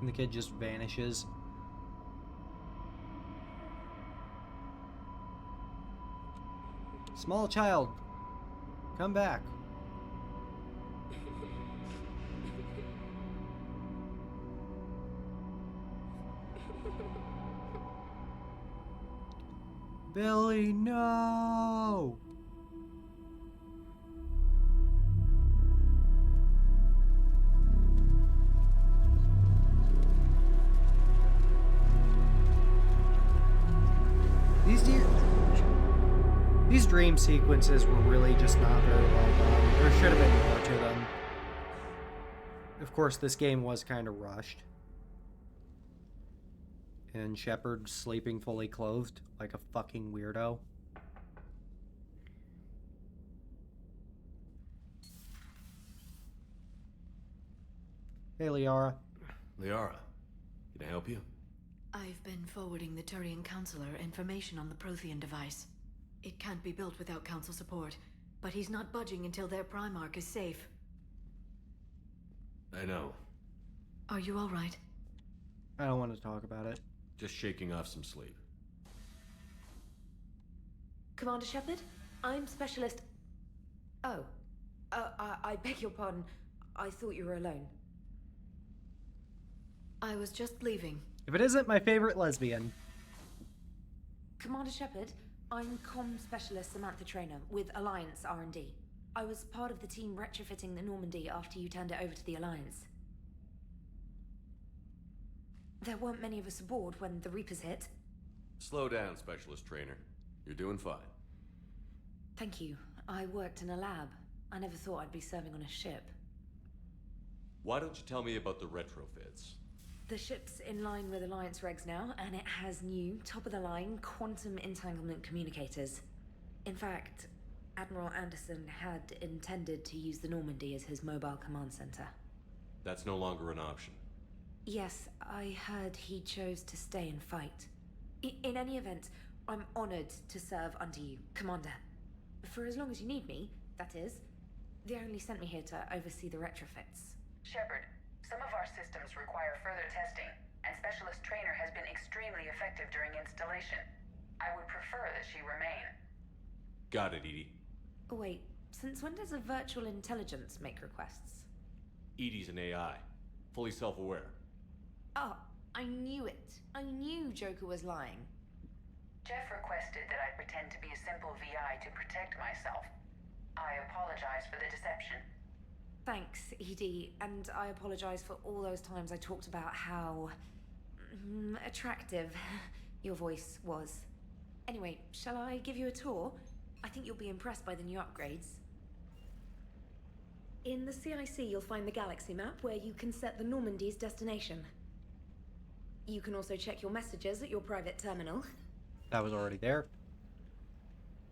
And the kid just vanishes. Small child, come back. Billy, no! These dream sequences were really just not very well done. There should have been more to them. Of course, this game was kind of rushed. And Shepard sleeping fully clothed like a fucking weirdo. Hey, Liara. Liara, can I help you? I've been forwarding the Turian Counselor information on the Prothean device. It can't be built without Council support, but he's not budging until their Primarch is safe. I know. Are you all right? I don't want to talk about it. Just shaking off some sleep. Commander Shepard, I'm Specialist... Oh. I beg your pardon. I thought you were alone. I was just leaving. If it isn't my favorite lesbian. Commander Shepard, I'm Comm Specialist Samantha Traynor with Alliance R&D. I was part of the team retrofitting the Normandy after you turned it over to the Alliance. There weren't many of us aboard when the Reapers hit. Slow down, Specialist Trainer. You're doing fine. Thank you. I worked in a lab. I never thought I'd be serving on a ship. Why don't you tell me about the retrofits? The ship's in line with Alliance regs now, and it has new, top-of-the-line, quantum entanglement communicators. In fact, Admiral Anderson had intended to use the Normandy as his mobile command center. That's no longer an option. Yes, I heard he chose to stay and fight. In any event, I'm honored to serve under you, Commander. For as long as you need me, that is. They only sent me here to oversee the retrofits. Shepard, some of our systems require further testing, and Specialist Trainer has been extremely effective during installation. I would prefer that she remain. Got it, Edie. Wait, since when does a virtual intelligence make requests? EDI's an AI, fully self-aware. Oh, I knew it. I knew Joker was lying. Jeff requested that I pretend to be a simple VI to protect myself. I apologize for the deception. Thanks, EDI, and I apologize for all those times I talked about how attractive your voice was. Anyway, shall I give you a tour? I think you'll be impressed by the new upgrades. In the CIC, you'll find the galaxy map where you can set the Normandy's destination. You can also check your messages at your private terminal. That was already there.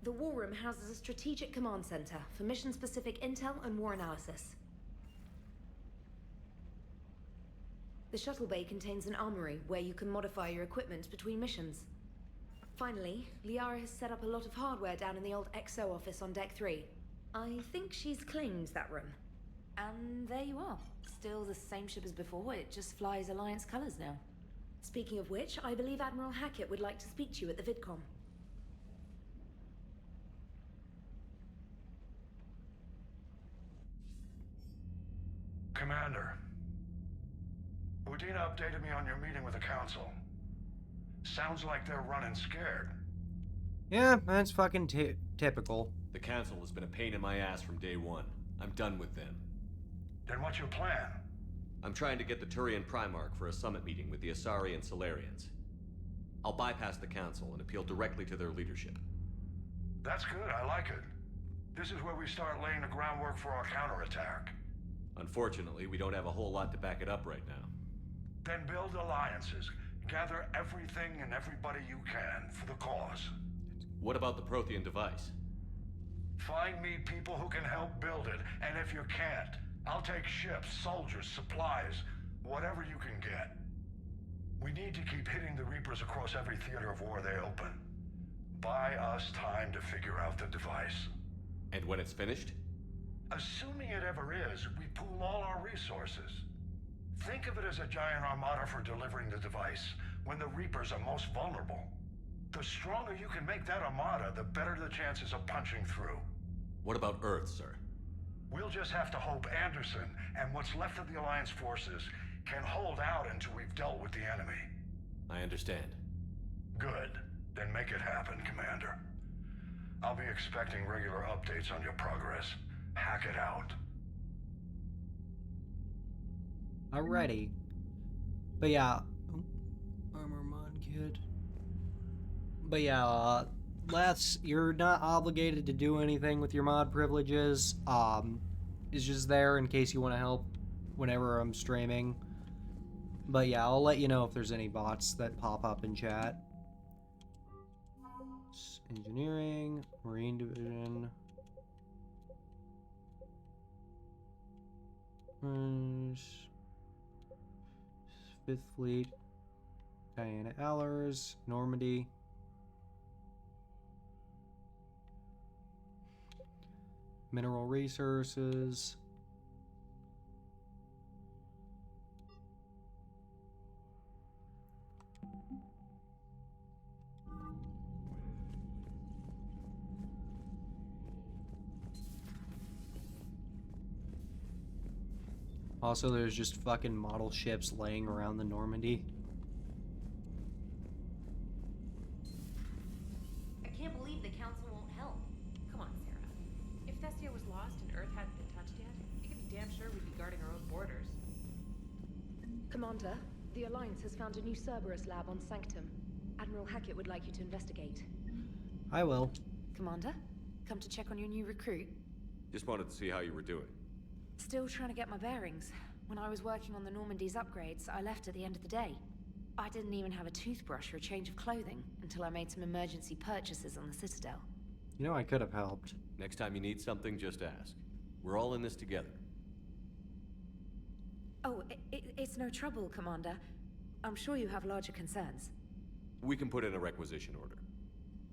The War Room houses a strategic command center for mission-specific intel and war analysis. The shuttle bay contains an armory where you can modify your equipment between missions. Finally, Liara has set up a lot of hardware down in the old XO office on Deck 3. I think she's claimed that room. And there you are. Still the same ship as before, it just flies Alliance colors now. Speaking of which, I believe Admiral Hackett would like to speak to you at the VidCon. Commander, Udina updated me on your meeting with the Council. Sounds like they're running scared. Yeah, that's fucking typical. The Council has been a pain in my ass from day one. I'm done with them. Then what's your plan? I'm trying to get the Turian Primarch for a summit meeting with the Asari and Solarians. I'll bypass the Council and appeal directly to their leadership. That's good, I like it. This is where we start laying the groundwork for our counterattack. Unfortunately, we don't have a whole lot to back it up right now. Then build alliances. Gather everything and everybody you can for the cause. What about the Prothean device? Find me people who can help build it, and if you can't, I'll take ships, soldiers, supplies, whatever you can get. We need to keep hitting the Reapers across every theater of war they open. Buy us time to figure out the device. And when it's finished? Assuming it ever is, we pool all our resources. Think of it as a giant armada for delivering the device when the Reapers are most vulnerable. The stronger you can make that armada, the better the chances of punching through. What about Earth, sir? We'll just have to hope Anderson and what's left of the Alliance forces can hold out until we've dealt with the enemy. I understand. Good. Then make it happen, Commander. I'll be expecting regular updates on your progress. Hack it out. Alrighty. But yeah. Armor mod kit. But yeah, you're not obligated to do anything with your mod privileges. It's just there in case you want to help whenever I'm streaming. But yeah, I'll let you know if there's any bots that pop up in chat. Engineering, Marine Division. Fifth Fleet. Diana Allers, Normandy. Mineral resources. Also, there's just fucking model ships laying around the Normandy. I can't believe the Council won't help. Come on, Sarah. If Thessia was lost and Earth hadn't been touched yet, you can be damn sure we'd be guarding our own borders. Commander, the Alliance has found a new Cerberus lab on Sanctum. Admiral Hackett would like you to investigate. I will. Commander, come to check on your new recruit. Just wanted to see how you were doing. Still trying to get my bearings. When I was working on the Normandy's upgrades, I left at the end of the day. I didn't even have a toothbrush or a change of clothing until I made some emergency purchases on the Citadel. You know, I could have helped. Next time you need something, just ask. We're all in this together. Oh, it's no trouble, Commander. I'm sure you have larger concerns. We can put in a requisition order.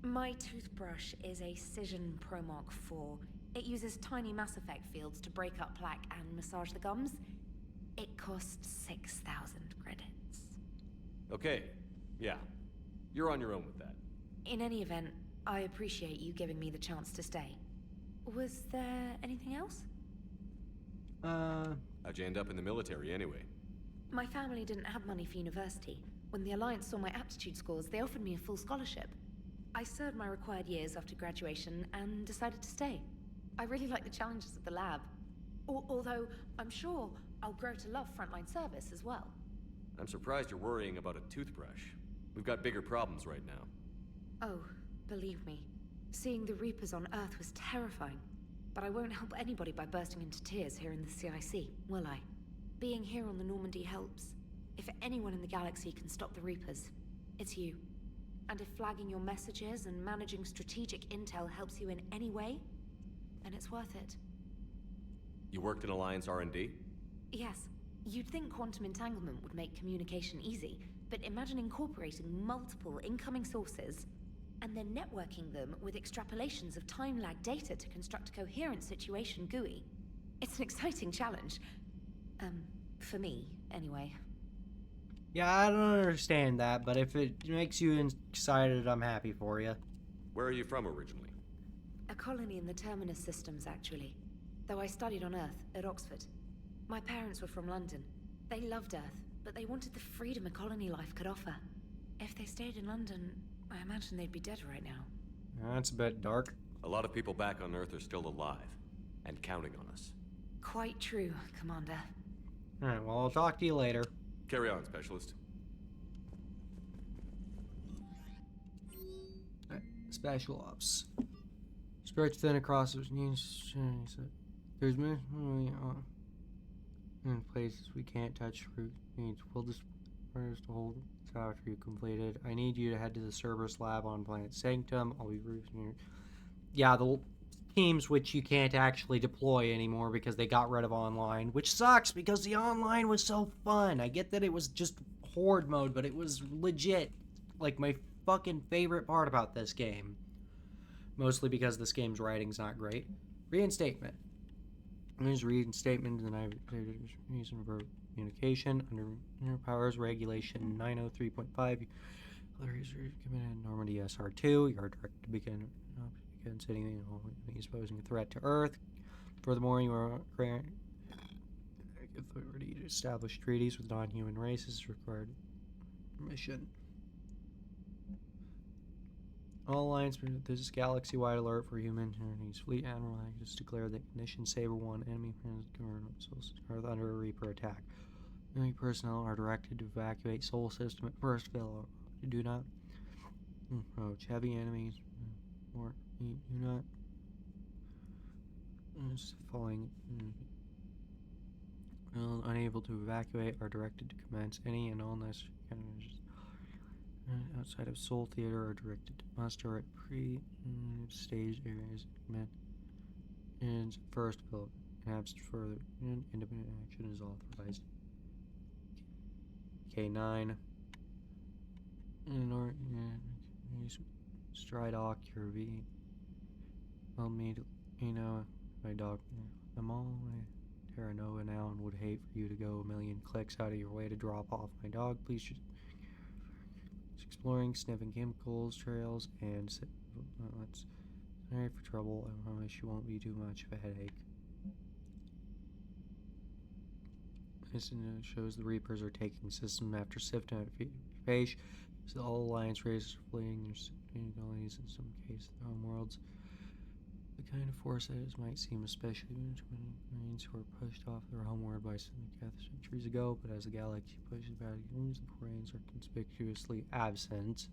My toothbrush is a Cision Pro Mark IV. It uses tiny Mass Effect fields to break up plaque and massage the gums. It costs 6,000 credits. Okay, yeah. You're on your own with that. In any event, I appreciate you giving me the chance to stay. Was there anything else? How'd you end up in the military anyway? My family didn't have money for university. When the Alliance saw my aptitude scores, they offered me a full scholarship. I served my required years after graduation and decided to stay. I really like the challenges of the lab. Although, I'm sure I'll grow to love frontline service as well. I'm surprised you're worrying about a toothbrush. We've got bigger problems right now. Oh, believe me. Seeing the Reapers on Earth was terrifying. But I won't help anybody by bursting into tears here in the CIC, will I? Being here on the Normandy helps. If anyone in the galaxy can stop the Reapers, it's you. And if flagging your messages and managing strategic intel helps you in any way, then it's worth it. You worked in Alliance R&D? Yes. You'd think quantum entanglement would make communication easy, but imagine incorporating multiple incoming sources and then networking them with extrapolations of time-lag data to construct a coherent situation GUI. It's an exciting challenge. For me, anyway. Yeah, I don't understand that, but if it makes you excited, I'm happy for you. Where are you from originally? A colony in the Terminus systems, actually. Though I studied on Earth, at Oxford. My parents were from London. They loved Earth, but they wanted the freedom a colony life could offer. If they stayed in London, I imagine they'd be dead right now. That's a bit dark. A lot of people back on Earth are still alive, and counting on us. Quite true, Commander. Alright, well, I'll talk to you later. Carry on, Specialist. Special Ops. Spreads thin across those knees. There's many in places we can't touch fruit needs. We'll just first to hold after you completed. I need you to head to the Cerberus lab on planet Sanctum. I'll be roofing here. Yeah, the teams which you can't actually deploy anymore because they got rid of online, which sucks because the online was so fun. I get that it was just horde mode, but it was legit like my fucking favorite part about this game. Mostly because this game's writing's not great. Reinstatement. There's reinstatement, and I reason for communication under powers regulation 903.5. Committed Normandy SR2. You are directed to begin against any posing a threat to Earth. Furthermore, you are granted authority to establish treaties with non-human races. Required permission. All Alliance, this is galaxy-wide alert for human enemies. Fleet Admiral has declared that Condition Saber 1 enemy are under a Reaper attack. Enemy personnel are directed to evacuate Sol System at first failure. Do not approach heavy enemies or do not falling unable to evacuate are directed to commence any and all necessary outside of Sol Theater are directed to muster at pre-stage areas and first build. Absent further independent action is authorized. K9. Stridoc, your V. Well, me, my dog. I'm all Terra Nova now and would hate for you to go a million clicks out of your way to drop off my dog. Please just exploring, sniffing chemicals, trails, and let's sorry for trouble. I promise you won't be too much of a headache. This shows the Reapers are taking system after system page. So all Alliance races are fleeing their colonies, in some cases their home worlds. The kind of force that is might seem especially to Marines who were pushed off their homeworld by some centuries ago, but as the galaxy pushes back, the Quarians are conspicuously absent.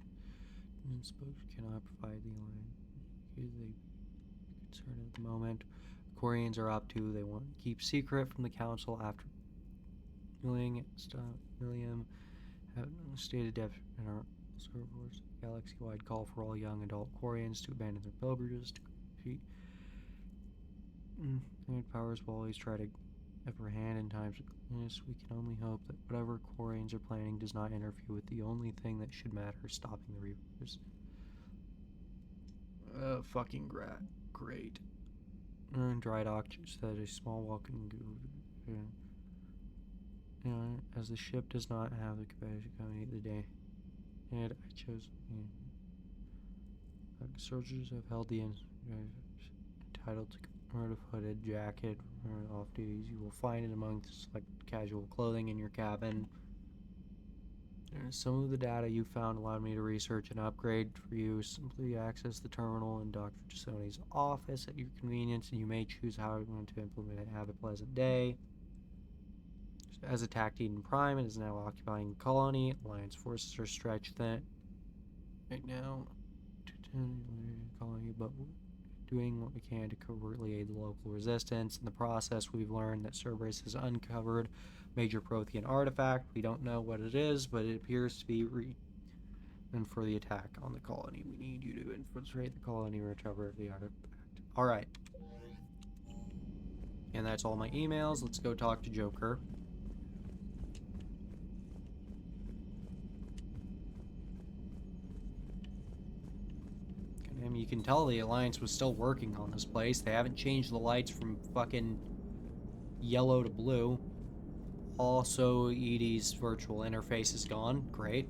And spokes cannot provide the Alliance. They concerned at the moment. The Quarians are up to they want to keep secret from the Council after William have stated death in our servers. Galaxy-wide call for all young adult Quarians to abandon their pilgrimages to compete. Powers will always try to upper hand in times of this. We can only hope that whatever Quarians are planning does not interfere with the only thing that should matter, stopping the Reapers. Fucking great. Dry Doctor said a small welcome as the ship does not have the capacity to accommodate the day. And I chose. Soldiers have held the entitled to Or the hooded jacket or off duties. You will find it amongst like casual clothing in your cabin. Some of the data you found allowed me to research an upgrade for you. Simply access the terminal in Dr. Gisoni's office at your convenience, and you may choose how you want to implement it. Have a pleasant day. As attacked Eden Prime, it is now occupying the colony. Alliance forces are stretched thin right now. Colony, but doing what we can to covertly aid the local resistance. In the process, we've learned that Cerberus has uncovered major Prothean artifact. We don't know what it is, but it appears to be and for the attack on the colony. We need you to infiltrate the colony and recover the artifact. Alright. And that's all my emails. Let's go talk to Joker. I mean, you can tell the Alliance was still working on this place. They haven't changed the lights from fucking yellow to blue. Also, Edie's virtual interface is gone. Great.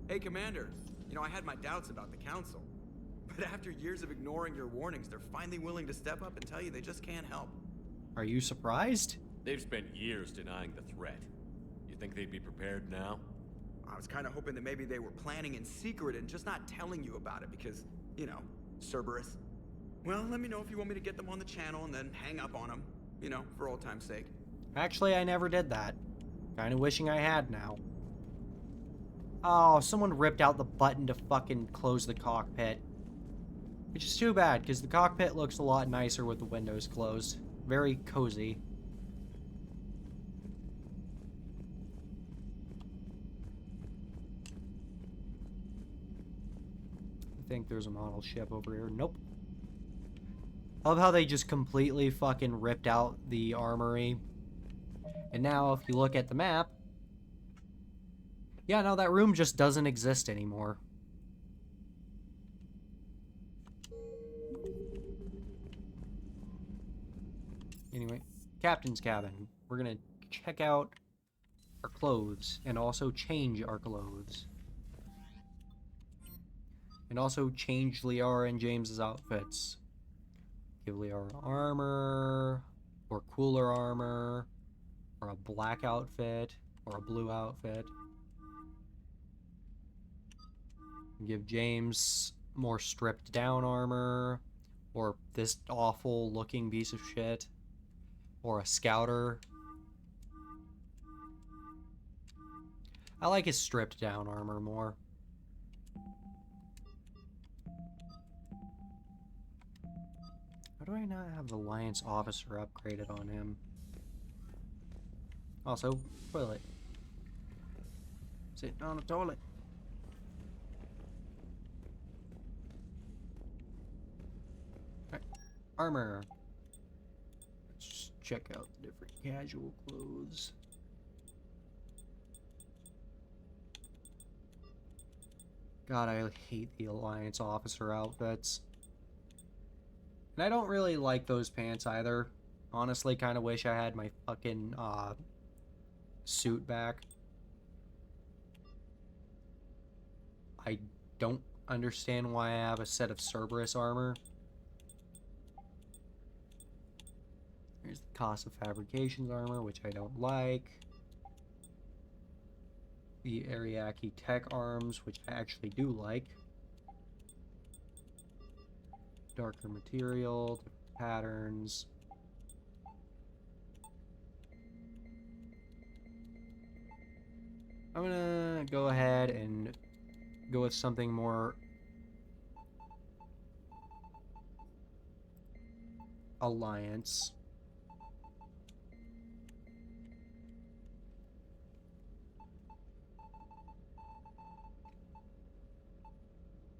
Hey, Commander. You know, I had my doubts about the Council. But after years of ignoring your warnings, they're finally willing to step up and tell you they just can't help. Are you surprised? They've spent years denying the threat. You think they'd be prepared now? I was kind of hoping that maybe they were planning in secret and just not telling you about it because, you know, Cerberus. Well, let me know if you want me to get them on the channel and then hang up on them, you know, for old time's sake. Actually, I never did that. Kinda wishing I had now. Oh, someone ripped out the button to fucking close the cockpit. Which is too bad, because the cockpit looks a lot nicer with the windows closed. Very cozy. I think there's a model ship over here. Nope. I love how they just completely fucking ripped out the armory. And now, if you look at the map... Yeah, no, that room just doesn't exist anymore. Anyway, Captain's cabin. We're gonna check out our clothes and also change our clothes. And also change Liara and James's outfits. Give Liara armor, or cooler armor, or a black outfit, or a blue outfit. Give James more stripped down armor, or this awful looking piece of shit, or a scouter. I like his stripped down armor more. How do I not have the Alliance officer upgraded on him? Also, toilet. Sitting on a toilet. Right. Armor. Let's just check out the different casual clothes. God, I hate the Alliance officer outfits. And I don't really like those pants either. Honestly, kind of wish I had my fucking, suit back. I don't understand why I have a set of Cerberus armor. Here's the Casa Fabrications armor, which I don't like. The Ariake Tech arms, which I actually do like. Darker material, patterns. I'm gonna go ahead and go with something more Alliance.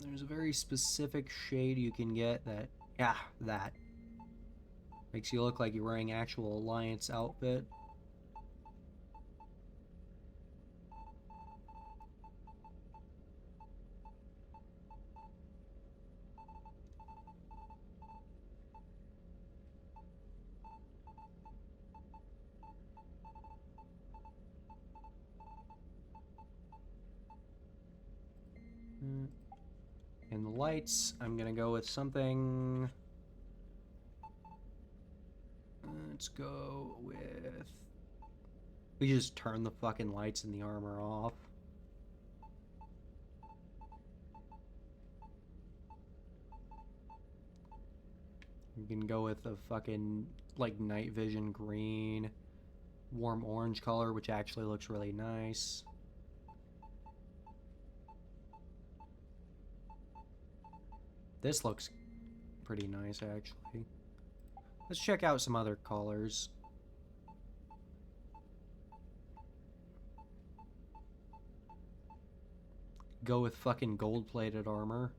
There's a very specific shade you can get that, yeah, that makes you look like you're wearing actual Alliance outfit. And the lights, I'm gonna go with something Let's go with... We just turn the fucking lights and the armor off. We can go with a fucking, like, night vision green, warm orange color, which actually looks really nice. This looks pretty nice, actually. Let's check out some other colors. Go with fucking gold-plated armor.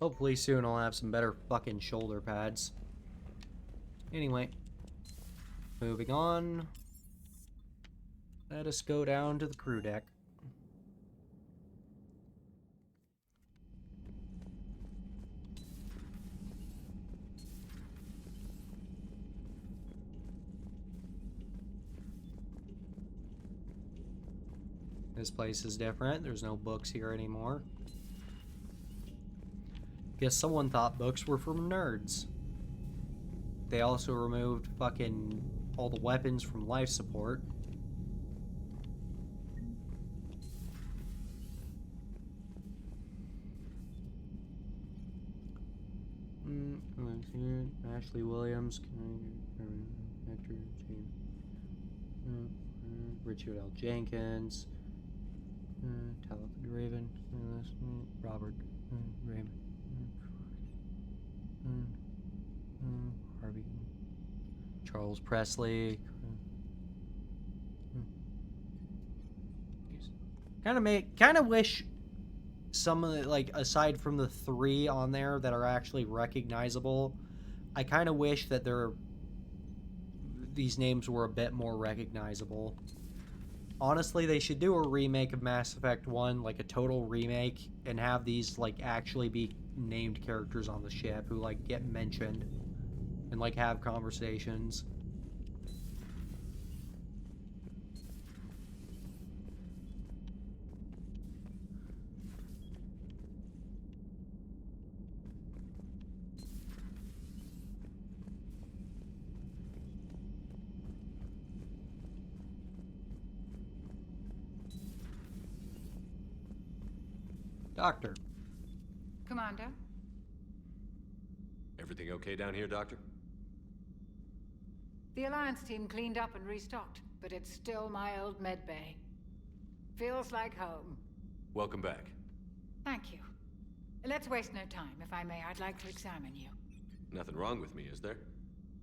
Hopefully soon I'll have some better fucking shoulder pads. Anyway, moving on. Let us go down to the crew deck. This place is different. There's no books here anymore. Guess someone thought books were for nerds. They also removed fucking all the weapons from life support. Ashley Williams, Hector, Richard L. Jenkins, Talitha Raven, Robert Raven. Harvey, Charles Presley. Kind of wish some of the, like, aside from the 3 on there that are actually recognizable, I kind of wish that these names were a bit more recognizable. Honestly, they should do a remake of Mass Effect 1, like a total remake, and have these, like, actually be named characters on the ship who, like, get mentioned and, like, have conversations. Doctor. Commander? Everything okay down here, Doctor? The Alliance team cleaned up and restocked, but it's still my old med bay. Feels like home. Welcome back. Thank you. Let's waste no time. If I may, I'd like to examine you. Nothing wrong with me, is there?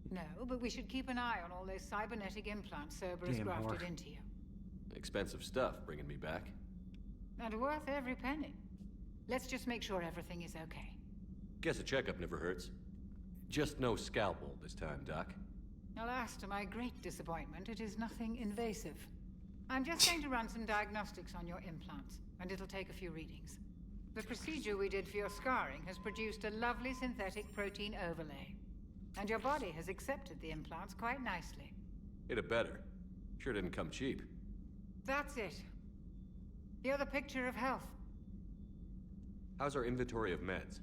No, but we should keep an eye on all those cybernetic implants Cerberus grafted into you. Expensive stuff bringing me back. And worth every penny. Let's just make sure everything is okay. Guess a checkup never hurts. Just no scalpel this time, Doc. Alas, to my great disappointment, it is nothing invasive. I'm just going to run some diagnostics on your implants, and it'll take a few readings. The procedure we did for your scarring has produced a lovely synthetic protein overlay. And your body has accepted the implants quite nicely. It had better. Sure didn't come cheap. That's it. You're the picture of health. How's our inventory of meds?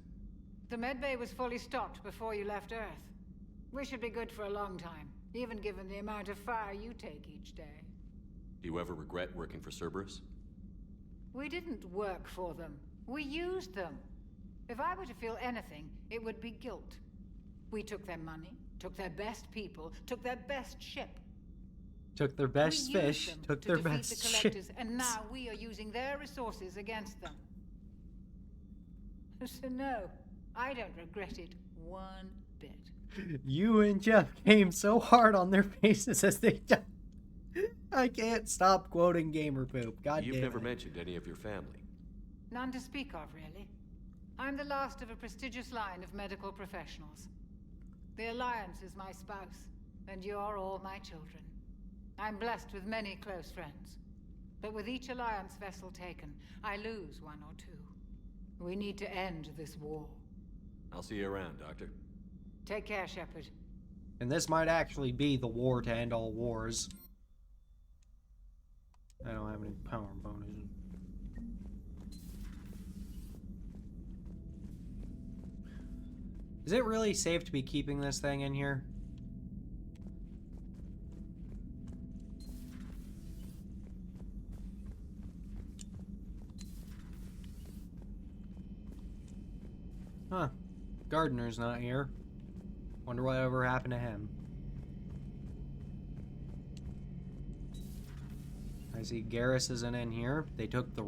The medbay was fully stocked before you left Earth. We should be good for a long time, even given the amount of fire you take each day. Do you ever regret working for Cerberus? We didn't work for them. We used them. If I were to feel anything, it would be guilt. We took their money, took their best people, took their best ship. Took their best fish, took their best the collectors, and now we are using their resources against them. So no, I don't regret it one bit. You and Jeff came so hard on their faces as they died. I can't stop quoting Gamer Poop. God damn it. You've never mentioned any of your family. None to speak of, really. I'm the last of a prestigious line of medical professionals. The Alliance is my spouse, and you're all my children. I'm blessed with many close friends. But with each Alliance vessel taken, I lose one or two. We need to end this war. I'll see you around, Doctor. Take care, Shepard. And this might actually be the war to end all wars. I don't have any power bonuses. Is it really safe to be keeping this thing in here? Huh. Gardner's not here. Wonder whatever happened to him. I see Garrus isn't in here. They took the...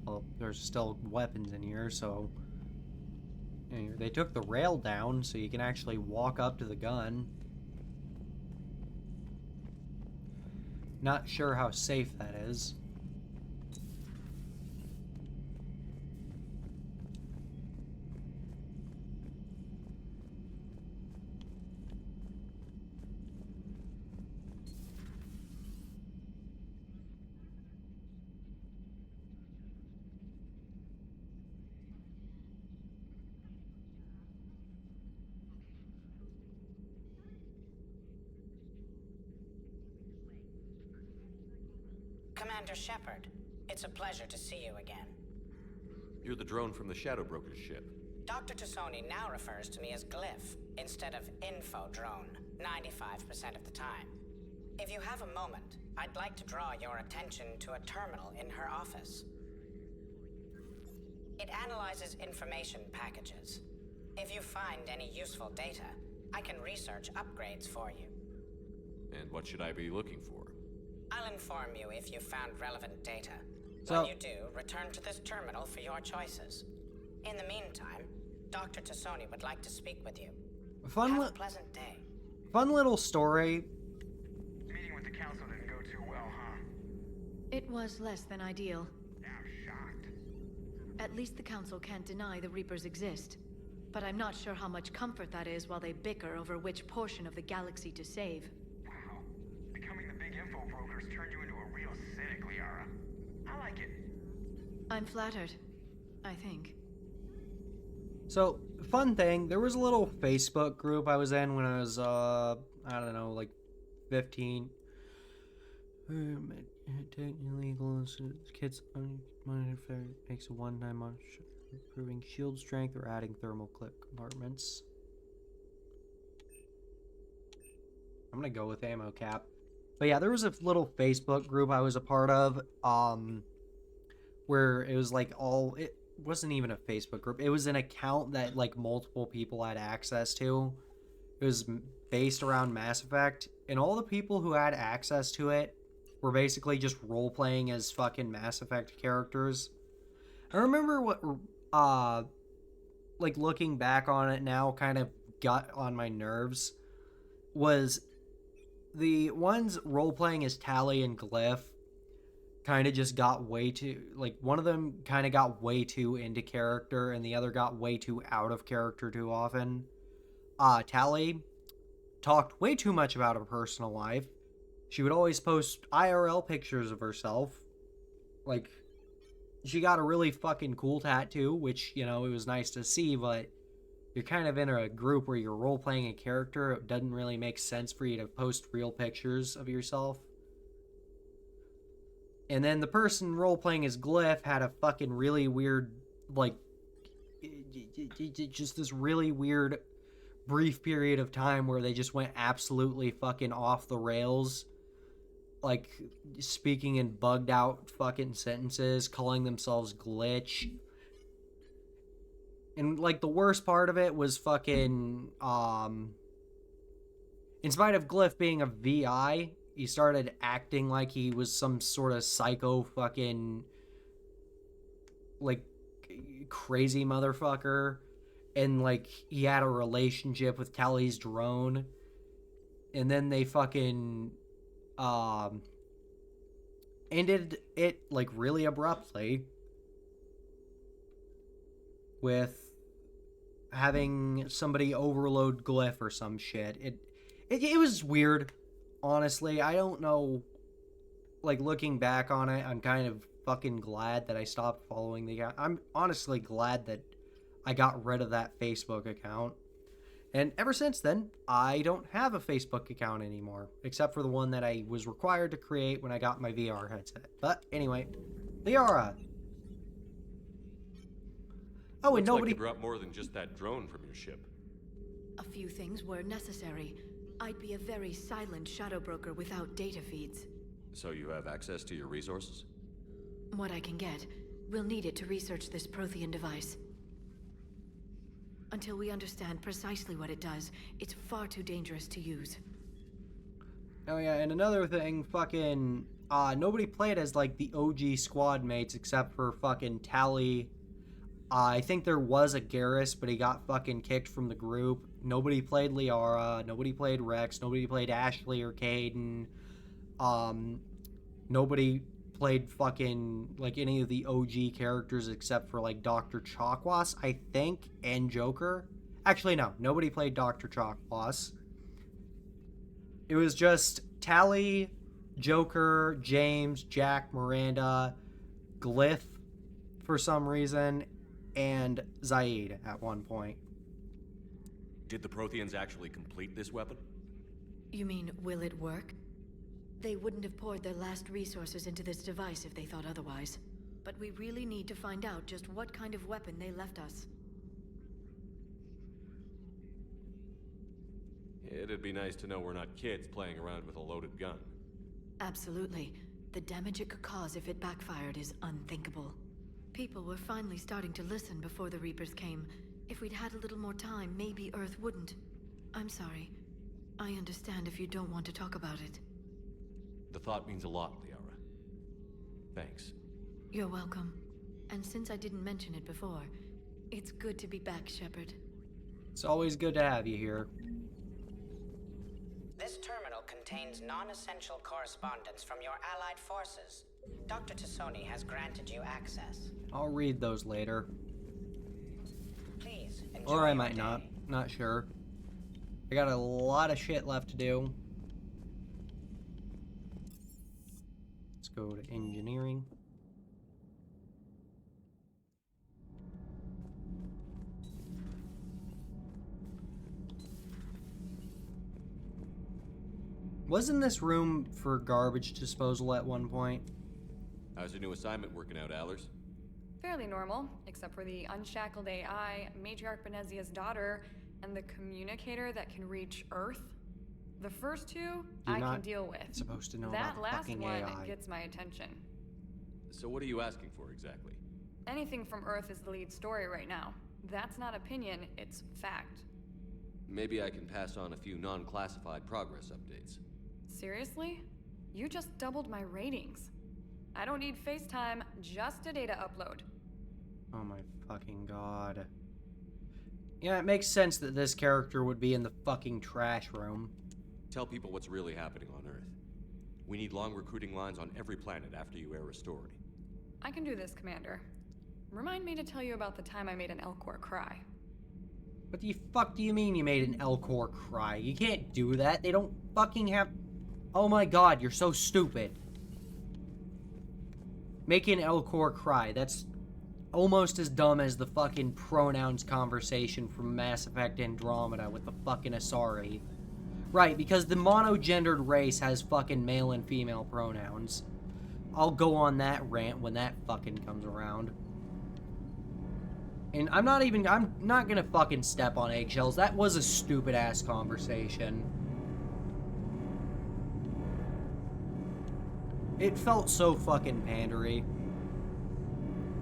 Well, there's still weapons in here, so... They took the rail down, so you can actually walk up to the gun. Not sure how safe that is. Commander Shepard, it's a pleasure to see you again. You're the drone from the Shadow Broker's ship. Dr. Tassoni now refers to me as Glyph instead of Info Drone, 95% of the time. If you have a moment, I'd like to draw your attention to a terminal in her office. It analyzes information packages. If you find any useful data, I can research upgrades for you. And what should I be looking for? I'll inform you if you found relevant data. So, when you do, return to this terminal for your choices. In the meantime, Dr. Tassoni would like to speak with you. Have a pleasant day. Fun little story. Meeting with the council didn't go too well, huh? It was less than ideal. I'm shocked. At least the council can't deny the Reapers exist. But I'm not sure how much comfort that is while they bicker over which portion of the galaxy to save. Wow. Becoming the big info brokers turned you into a real cynic, Liara. I like it. I'm flattered, I think. So, fun thing, there was a little Facebook group I was in when I was, I don't know, like 15. Technically, kids money makes a one-time improving shield strength or adding thermal clip compartments. I'm gonna go with ammo cap. But yeah, there was a little Facebook group I was a part of, where it was like it wasn't even a Facebook group. It was an account that like multiple people had access to. It was based around Mass Effect, and all the people who had access to it were basically just role-playing as fucking Mass Effect characters. I remember what, like looking back on it now kind of got on my nerves was the ones role-playing as Tali and Glyph kind of just got way too, like, one of them kind of got way too into character, and the other got way too out of character too often. Tali talked way too much about her personal life. She would always post IRL pictures of herself. Like, she got a really fucking cool tattoo, which, you know, it was nice to see, but you're kind of in a group where you're role-playing a character. It doesn't really make sense for you to post real pictures of yourself. And then the person role-playing as Glyph had a fucking really weird, like, just this really weird brief period of time where they just went absolutely fucking off the rails. Like, speaking in bugged out fucking sentences, calling themselves Glitch. And, like, the worst part of it was fucking, in spite of Glyph being a VI, he started acting like he was some sort of psycho fucking, like, crazy motherfucker. And, like, he had a relationship with Tali's drone. And then they fucking, ended it, like, really abruptly. With having somebody overload Glyph or some shit. It was weird. Honestly, I don't know, like, looking back on it, I'm kind of fucking glad that I stopped following the account. I'm honestly glad that I got rid of that Facebook account. And ever since then, I don't have a Facebook account anymore, except for the one that I was required to create when I got my VR headset. But anyway, Liara. Oh, and Looks nobody like you brought more than just that drone from your ship. A few things were necessary. I'd be a very silent shadow broker without data feeds. So you have access to your resources? What I can get. We'll need it to research this Prothean device. Until we understand precisely what it does, it's far too dangerous to use. Oh yeah, and another thing, fucking, nobody played as, like, the OG squad mates except for fucking Tally. I think there was a Garrus, but he got fucking kicked from the group. Nobody played Liara, nobody played Rex, nobody played Ashley or Caden. Nobody played fucking, like, any of the OG characters except for, like, Dr. Chakwas, I think, and Joker. Actually, no, nobody played Dr. Chakwas. It was just Tally, Joker, James, Jack, Miranda, Glyph, for some reason, and Zaid at one point. Did the Protheans actually complete this weapon? You mean, will it work? They wouldn't have poured their last resources into this device if they thought otherwise. But we really need to find out just what kind of weapon they left us. It'd be nice to know we're not kids playing around with a loaded gun. Absolutely. The damage it could cause if it backfired is unthinkable. People were finally starting to listen before the Reapers came. If we'd had a little more time, maybe Earth wouldn't. I'm sorry. I understand if you don't want to talk about it. The thought means a lot, Liara. Thanks. You're welcome. And since I didn't mention it before, it's good to be back, Shepard. It's always good to have you here. This terminal contains non-essential correspondence from your allied forces. Dr. Tassoni has granted you access. I'll read those later. Please enjoy Or I your might day. not sure. I got a lot of shit left to do. Let's go to engineering. Wasn't this room for garbage disposal at one point? How's your new assignment working out, Allers? Fairly normal, except for the unshackled AI, Matriarch Benezia's daughter, and the communicator that can reach Earth. The first two, I can deal with. Supposed to know that about last fucking one AI. gets my attention. So what are you asking for exactly? Anything from Earth is the lead story right now. That's not opinion, it's fact. Maybe I can pass on a few non-classified progress updates. Seriously? You just doubled my ratings. I don't need FaceTime, just a data upload. Oh my fucking god. Yeah, it makes sense that this character would be in the fucking trash room. Tell people what's really happening on Earth. We need long recruiting lines on every planet after you air a story. I can do this, Commander. Remind me to tell you about the time I made an Elcor cry. What the fuck do you mean you made an Elcor cry? You can't do that. They don't fucking have... Oh my god, you're so stupid. Making Elcor cry. That's almost as dumb as the fucking pronouns conversation from Mass Effect Andromeda with the fucking Asari. Right, because the monogendered race has fucking male and female pronouns. I'll go on that rant when that fucking comes around. And I'm not gonna fucking step on eggshells. That was a stupid ass conversation. It felt so fucking pandery.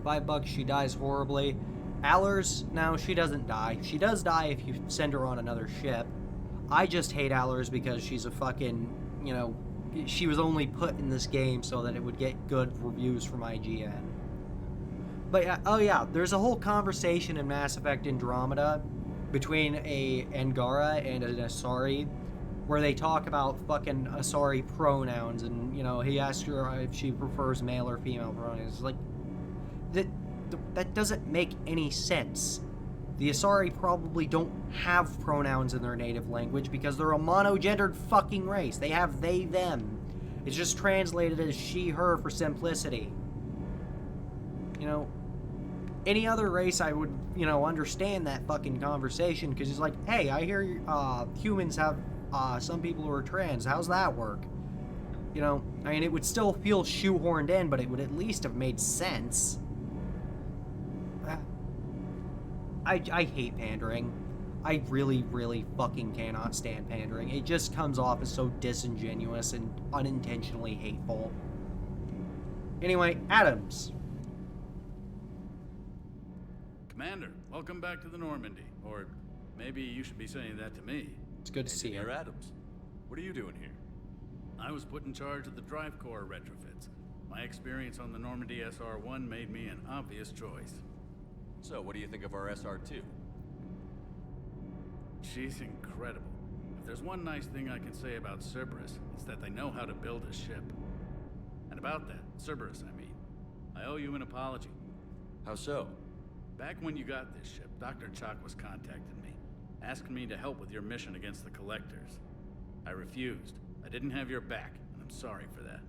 $5, she dies horribly. Allers, no, she doesn't die. She does die if you send her on another ship. I just hate Allers because she's a fucking, you know, she was only put in this game so that it would get good reviews from IGN. But yeah, oh yeah, there's a whole conversation in Mass Effect Andromeda between a Angara and an Asari where they talk about fucking Asari pronouns, and, you know, he asked her if she prefers male or female pronouns. Like, that doesn't make any sense. The Asari probably don't have pronouns in their native language because they're a monogendered fucking race. They have they, them. It's just translated as she, her for simplicity. You know, any other race I would, you know, understand that fucking conversation, because it's like, hey, I hear humans have some people who are trans. How's that work? You know, I mean, it would still feel shoehorned in, but it would at least have made sense. I hate pandering. I really, really fucking cannot stand pandering. It just comes off as so disingenuous and unintentionally hateful. Anyway, Adams. Commander, welcome back to the Normandy. Or maybe you should be saying that to me. It's good to see you. Engineer Adams, what are you doing here? I was put in charge of the drive core retrofits. My experience on the Normandy SR-1 made me an obvious choice. So, what do you think of our SR-2? She's incredible. If there's one nice thing I can say about Cerberus, it's that they know how to build a ship. And about that, Cerberus, I mean, I owe you an apology. How so? Back when you got this ship, Dr. Chakwas contacted me, asking me to help with your mission against the Collectors. I refused. I didn't have your back, and I'm sorry for that.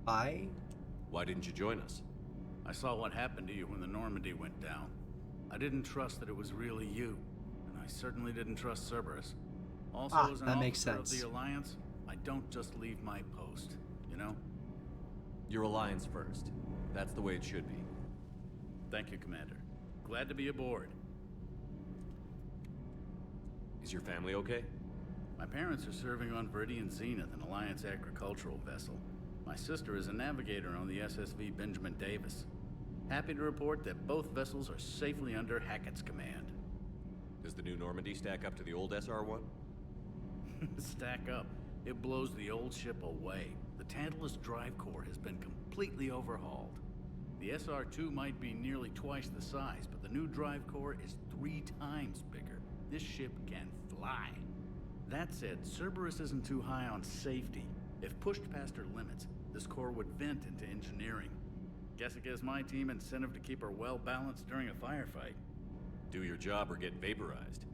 Why didn't you join us? I saw what happened to you when the Normandy went down. I didn't trust that it was really you, and I certainly didn't trust Cerberus. Also, as an officer of the Alliance, I don't just leave my post, you know? Your Alliance first. That's the way it should be. Thank you, Commander. Glad to be aboard. Is your family okay? My parents are serving on Viridian Zenith, an Alliance agricultural vessel. My sister is a navigator on the SSV Benjamin Davis. Happy to report that both vessels are safely under Hackett's command. Does the new Normandy stack up to the old SR-1? Stack up. It blows the old ship away. The Tantalus drive core has been completely overhauled. The SR-2 might be nearly twice the size, but the new drive core is 3 times bigger. This ship can fly. That said, Cerberus isn't too high on safety. If pushed past her limits, this core would vent into engineering. Guess it gives my team incentive to keep her well balanced during a firefight. Do your job or get vaporized.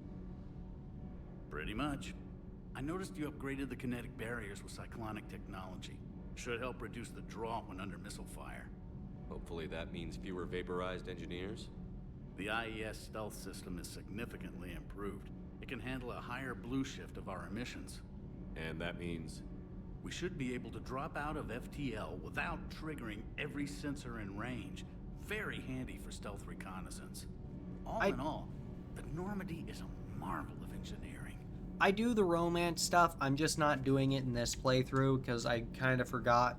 Pretty much. I noticed you upgraded the kinetic barriers with cyclonic technology. Should help reduce the draw when under missile fire. Hopefully that means fewer vaporized engineers? The IES stealth system is significantly improved. It can handle a higher blue shift of our emissions. And that means? We should be able to drop out of FTL without triggering every sensor in range. Very handy for stealth reconnaissance. All in all, the Normandy is a marvel of engineering. I do the romance stuff, I'm just not doing it in this playthrough because I kind of forgot,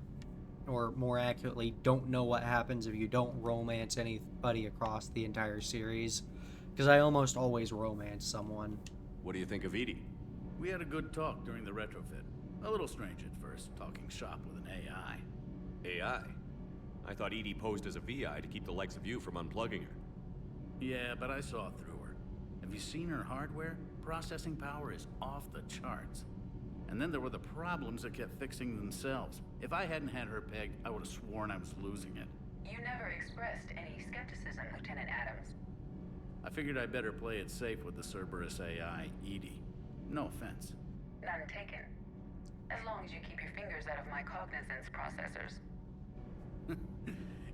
or more accurately, don't know what happens if you don't romance anybody across the entire series. Because I almost always romance someone. What do you think of EDI? We had a good talk during the retrofit. A little strange at first, talking shop with an AI. AI? I thought EDI posed as a VI to keep the likes of you from unplugging her. Yeah, but I saw through her. Have you seen her hardware? Processing power is off the charts. And then there were the problems that kept fixing themselves. If I hadn't had her pegged, I would have sworn I was losing it. You never expressed any skepticism, Lieutenant Adams. I figured I'd better play it safe with the Cerberus AI, EDI. No offense. None taken. As long as you keep your fingers out of my cognizance processors.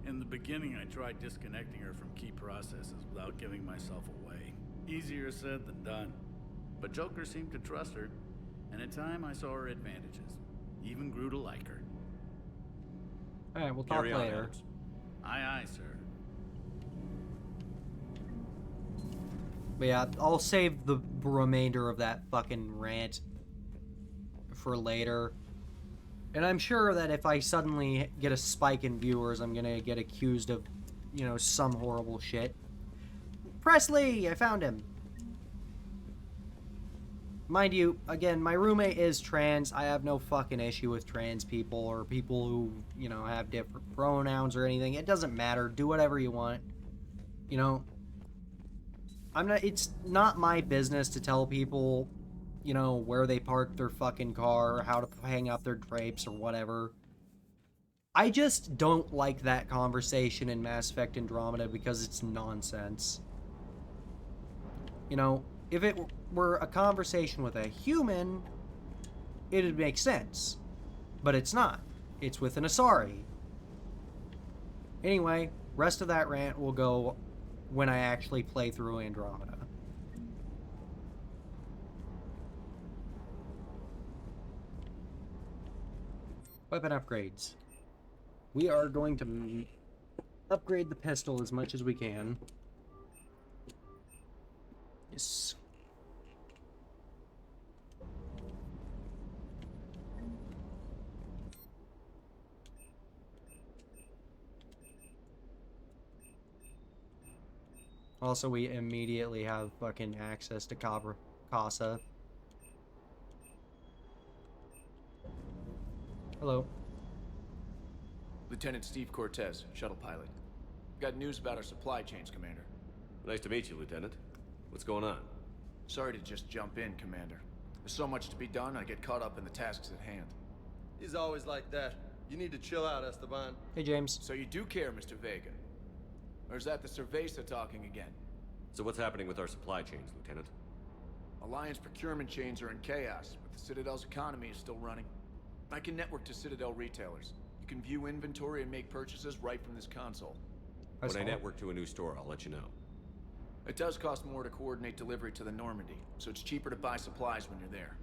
In the beginning, I tried disconnecting her from key processes without giving myself away. Easier said than done. But Joker seemed to trust her, and in time I saw her advantages. Even grew to like her. Alright, we'll talk later. Aye, aye, sir. But yeah, I'll save the remainder of that fucking rant for later. And I'm sure that if I suddenly get a spike in viewers, I'm gonna get accused of, you know, some horrible shit. Presley! I found him! Mind you, again, my roommate is trans. I have no fucking issue with trans people or people who, you know, have different pronouns or anything. It doesn't matter. Do whatever you want. You know, it's not my business to tell people, you know, where they park their fucking car or how to hang up their drapes or whatever. I just don't like that conversation in Mass Effect Andromeda because it's nonsense. You know, if it were a conversation with a human, it'd make sense. But it's not. It's with an Asari. Anyway, rest of that rant will go when I actually play through Andromeda. Weapon upgrades. We are going to upgrade the pistol as much as we can. Yes. Also, we immediately have fucking access to Casa. Hello. Lieutenant Steve Cortez, shuttle pilot. Got news about our supply chains, Commander. Nice to meet you, Lieutenant. What's going on? Sorry to just jump in, Commander. There's so much to be done, I get caught up in the tasks at hand. He's always like that. You need to chill out, Esteban. Hey, James. So you do care, Mr. Vega? Or is that the Cerveza talking again? So what's happening with our supply chains, Lieutenant? Alliance procurement chains are in chaos, but the Citadel's economy is still running. I can network to Citadel retailers. You can view inventory and make purchases right from this console. When I network to a new store, I'll let you know. It does cost more to coordinate delivery to the Normandy, so it's cheaper to buy supplies when you're there.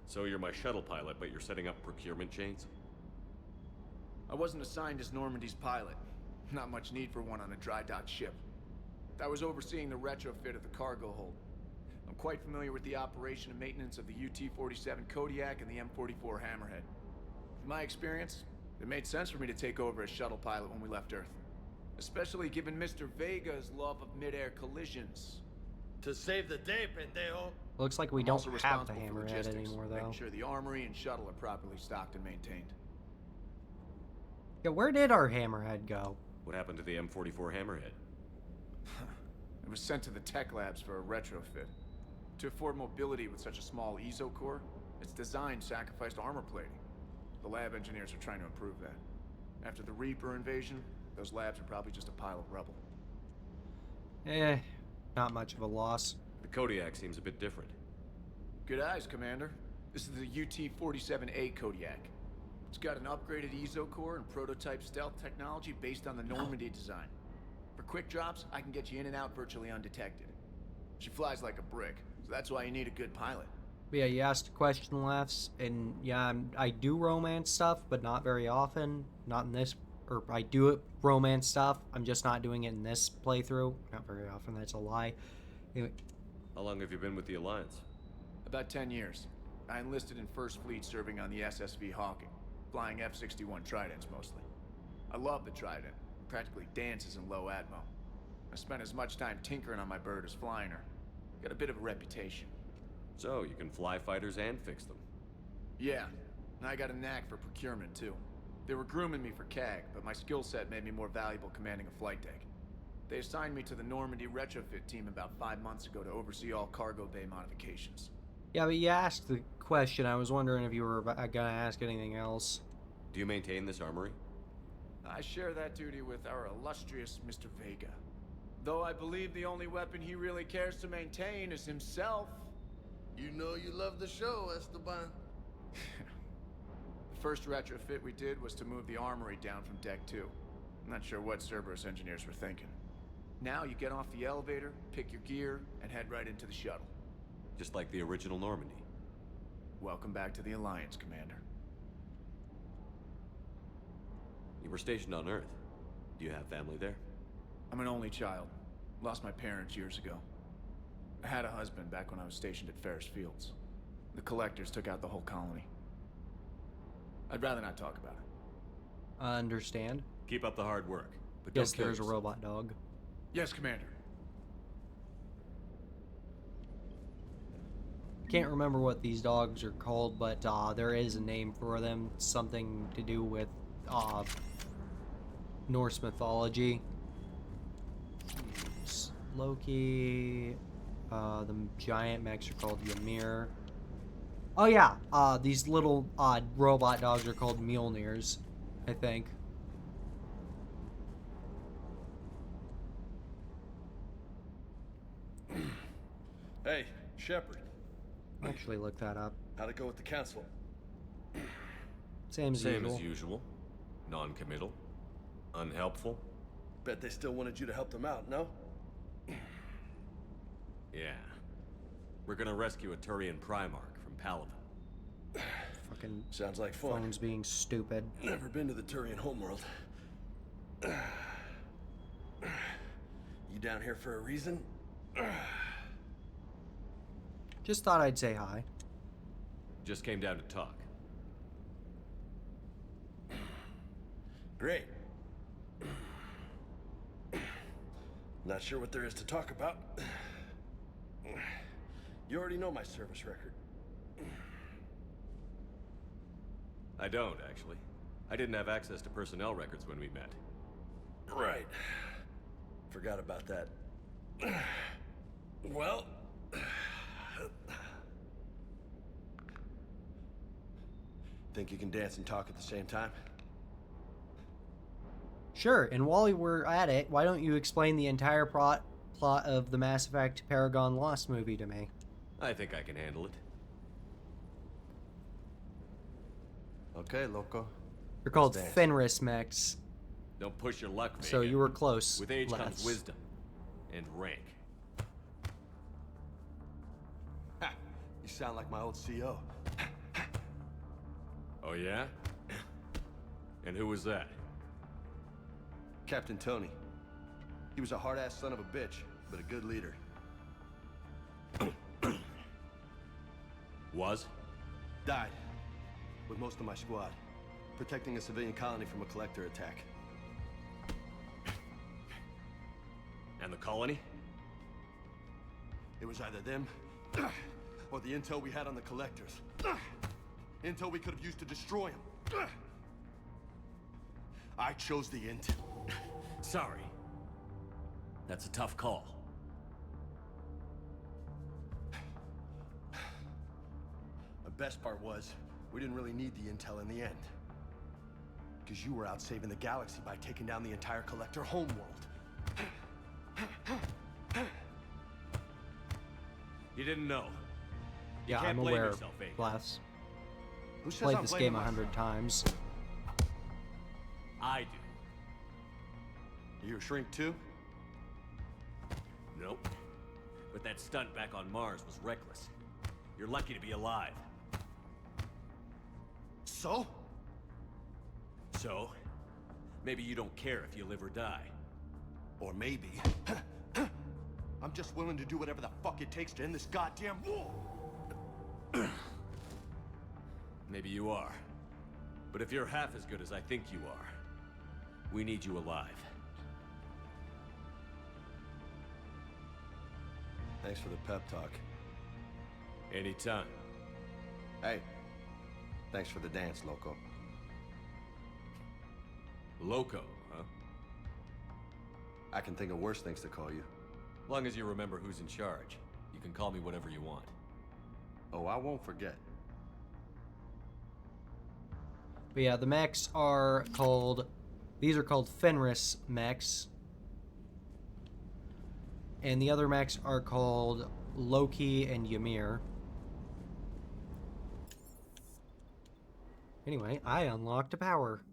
So you're my shuttle pilot, but you're setting up procurement chains? I wasn't assigned as Normandy's pilot. Not much need for one on a dry dock ship. I was overseeing the retrofit of the cargo hold. I'm quite familiar with the operation and maintenance of the UT-47 Kodiak and the M44 Hammerhead. In my experience, it made sense for me to take over as shuttle pilot when we left Earth. Especially given Mr. Vega's love of mid-air collisions. To save the day, pendejo. Looks like we don't have the Hammerhead anymore, though. Making sure the armory and shuttle are properly stocked and maintained. Yeah, where did our Hammerhead go? What happened to the M44 Hammerhead? It was sent to the tech labs for a retrofit. To afford mobility with such a small ESO core, its design sacrificed armor plating. The lab engineers are trying to improve that. After the Reaper invasion, those labs are probably just a pile of rubble. Not much of a loss. The Kodiak seems a bit different. Good eyes, Commander. This is the UT-47A Kodiak. It's got an upgraded ESO core and prototype stealth technology based on the Normandy design. For quick drops, I can get you in and out virtually undetected. She flies like a brick, so that's why you need a good pilot. But yeah, you asked a question, Lefts, and yeah, I do romance stuff, but not very often. Not in this, or I do it romance stuff. I'm just not doing it in this playthrough. Not very often. That's a lie. Anyway. How long have you been with the Alliance? About 10 years. I enlisted in First Fleet serving on the SSV Hawking, flying F-61 Tridents mostly. I love the Trident. Practically dances in low atmo. I spent as much time tinkering on my bird as flying her. Got a bit of a reputation. So, you can fly fighters and fix them? Yeah, and I got a knack for procurement too. They were grooming me for CAG, but my skill set made me more valuable commanding a flight deck. They assigned me to the Normandy retrofit team about 5 months ago to oversee all cargo bay modifications. Yeah, but you asked the question. I was wondering if you were gonna ask anything else. Do you maintain this armory? I share that duty with our illustrious Mr. Vega. Though I believe the only weapon he really cares to maintain is himself. You know you love the show, Esteban. The first retrofit we did was to move the armory down from Deck 2. I'm not sure what Cerberus engineers were thinking. Now you get off the elevator, pick your gear, and head right into the shuttle. Just like the original Normandy. Welcome back to the Alliance, Commander. You were stationed on Earth. Do you have family there? I'm an only child. Lost my parents years ago. I had a husband back when I was stationed at Ferris Fields. The Collectors took out the whole colony. I'd rather not talk about it. I understand. Keep up the hard work. But Yes, don't kill there's a yourself. robot dog. Yes, Commander. Can't remember what these dogs are called, but there is a name for them. Something to do with Norse mythology. Loki. The giant mechs are called Ymir. Oh yeah, these little robot dogs are called Mjolnirs, I think. Hey, Shepard. Actually, look that up. How'd it go with the council? Same as usual. Same as usual. Non-committal. Unhelpful. Bet they still wanted you to help them out, no? Yeah. We're gonna rescue a Turian Primarch from Palaven. Fucking sounds like fun. Phone's being stupid. Never been to the Turian homeworld. You down here for a reason? Just thought I'd say hi. Just came down to talk. Great. Not sure what there is to talk about. You already know my service record. I don't, actually. I didn't have access to personnel records when we met. Right. Forgot about that. Well... Think you can dance and talk at the same time? Sure, and while we're at it, why don't you explain the entire plot of the Mass Effect Paragon Lost movie to me? I think I can handle it. Okay, loco. They're called Fenris mechs. Don't push your luck, Vega. So you were close. With age Les. comes wisdom. And rank. Ha! You sound like my old CO. Oh yeah? And who was that? Captain Tony. He was a hard-ass son of a bitch, but a good leader. Was? Died. With most of my squad. Protecting a civilian colony from a collector attack. And the colony? It was either them, or the intel we had on the collectors. Intel we could have used to destroy them. I chose the intel. Sorry. That's a tough call. The best part was, we didn't really need the intel in the end. Because you were out saving the galaxy by taking down the entire collector homeworld. You didn't know. You Yeah, can't I'm blame aware, yourself, Vega. Blast. Who says Played I'm this blaming game myself? 100 times. I do. You a shrink too? Nope. But that stunt back on Mars was reckless. You're lucky to be alive. So? So? Maybe you don't care if you live or die. Or maybe... I'm just willing to do whatever the fuck it takes to end this goddamn war! Maybe you are. But if you're half as good as I think you are, we need you alive. Thanks for the pep talk. Anytime. Hey, thanks for the dance, loco. Loco, huh? I can think of worse things to call you. Long as you remember who's in charge, you can call me whatever you want. Oh, I won't forget. But yeah, the mechs are called... These are called Fenris mechs. And the other mechs are called Loki and Ymir. Anyway, I unlocked a power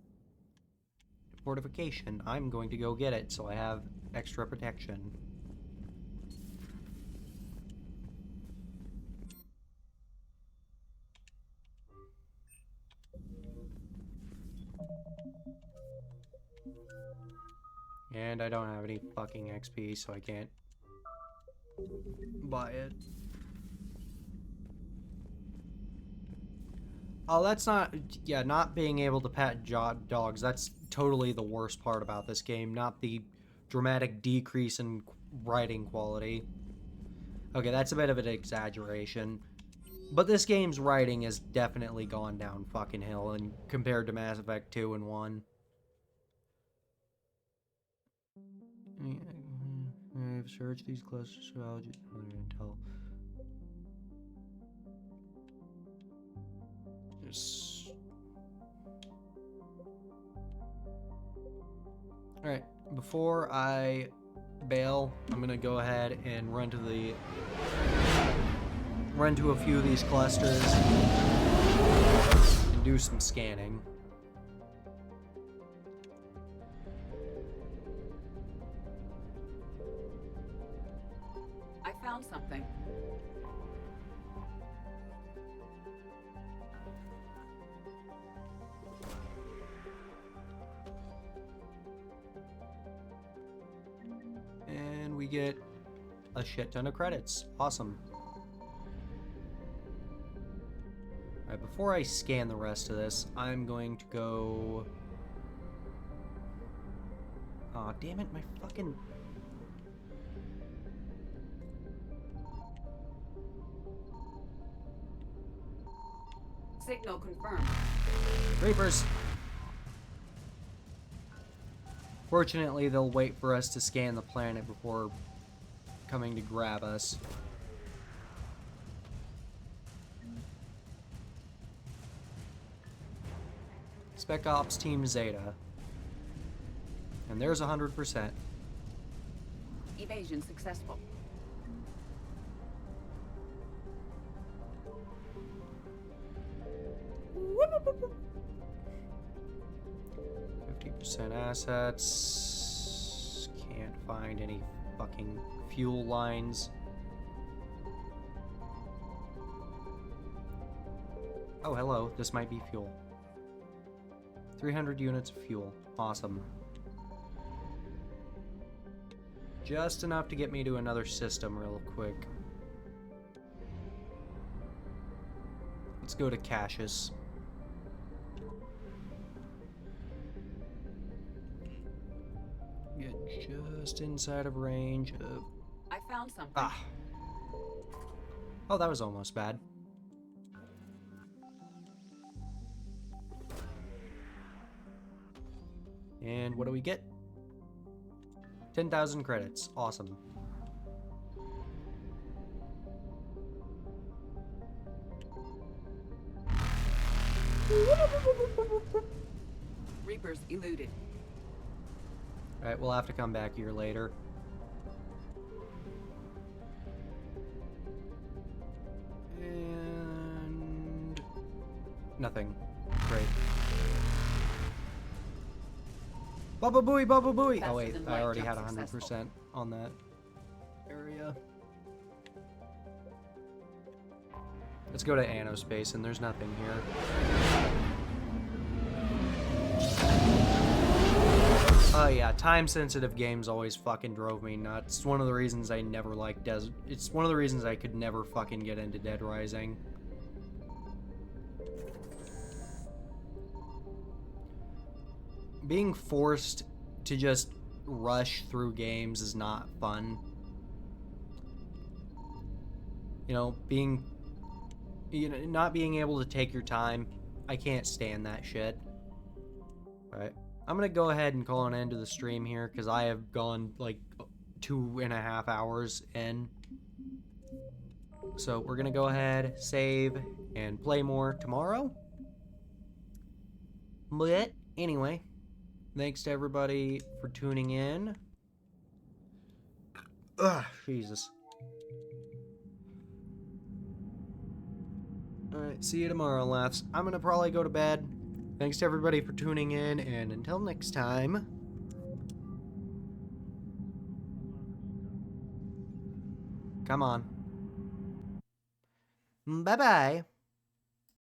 fortification. I'm going to go get it so I have extra protection. And I don't have any fucking XP, so I can't buy it. Oh, that's not... Yeah, not being able to pet dogs. That's totally the worst part about this game. Not the dramatic decrease in writing quality. Okay, that's a bit of an exaggeration. But this game's writing has definitely gone down fucking hill and compared to Mass Effect 2 and 1. I've searched these clusters for intel. Alright, before I bail, I'm gonna go ahead and run to a few of these clusters and do some scanning. I found something. And we get a shit ton of credits. Awesome. Alright, before I scan the rest of this, I'm going to go... Aw, damn it, my fucking... Signal confirmed. Reapers! Fortunately, they'll wait for us to scan the planet before coming to grab us. Spec Ops Team Zeta. And there's 100%. Evasion successful. %, assets. Can't find any fucking fuel lines. Oh, hello. This might be fuel. 300 units of fuel. Awesome. Just enough to get me to another system real quick. Let's go to Cassius. Get just inside of range of... I found something. Ah. Oh, that was almost bad. And what do we get? 10,000 credits. Awesome. Reapers eluded. Alright, we'll have to come back here later. And... nothing. Great. Bubba Booey, Bubba Booey! Oh wait, I already had 100% on that area. Let's go to Anospace, and there's nothing here. Oh yeah, time-sensitive games always fucking drove me nuts. It's one of the reasons I never liked It's one of the reasons I could never fucking get into Dead Rising. Being forced to just rush through games is not fun. You know, not being able to take your time. I can't stand that shit. Alright. I'm gonna go ahead and call an end to the stream here, because I have gone like 2.5 hours in. So we're gonna go ahead, save, and play more tomorrow. But anyway, thanks to everybody for tuning in. Ugh, Jesus. Alright, see you tomorrow, laughs. I'm gonna probably go to bed. Thanks to everybody for tuning in, and until next time... Come on. Bye-bye.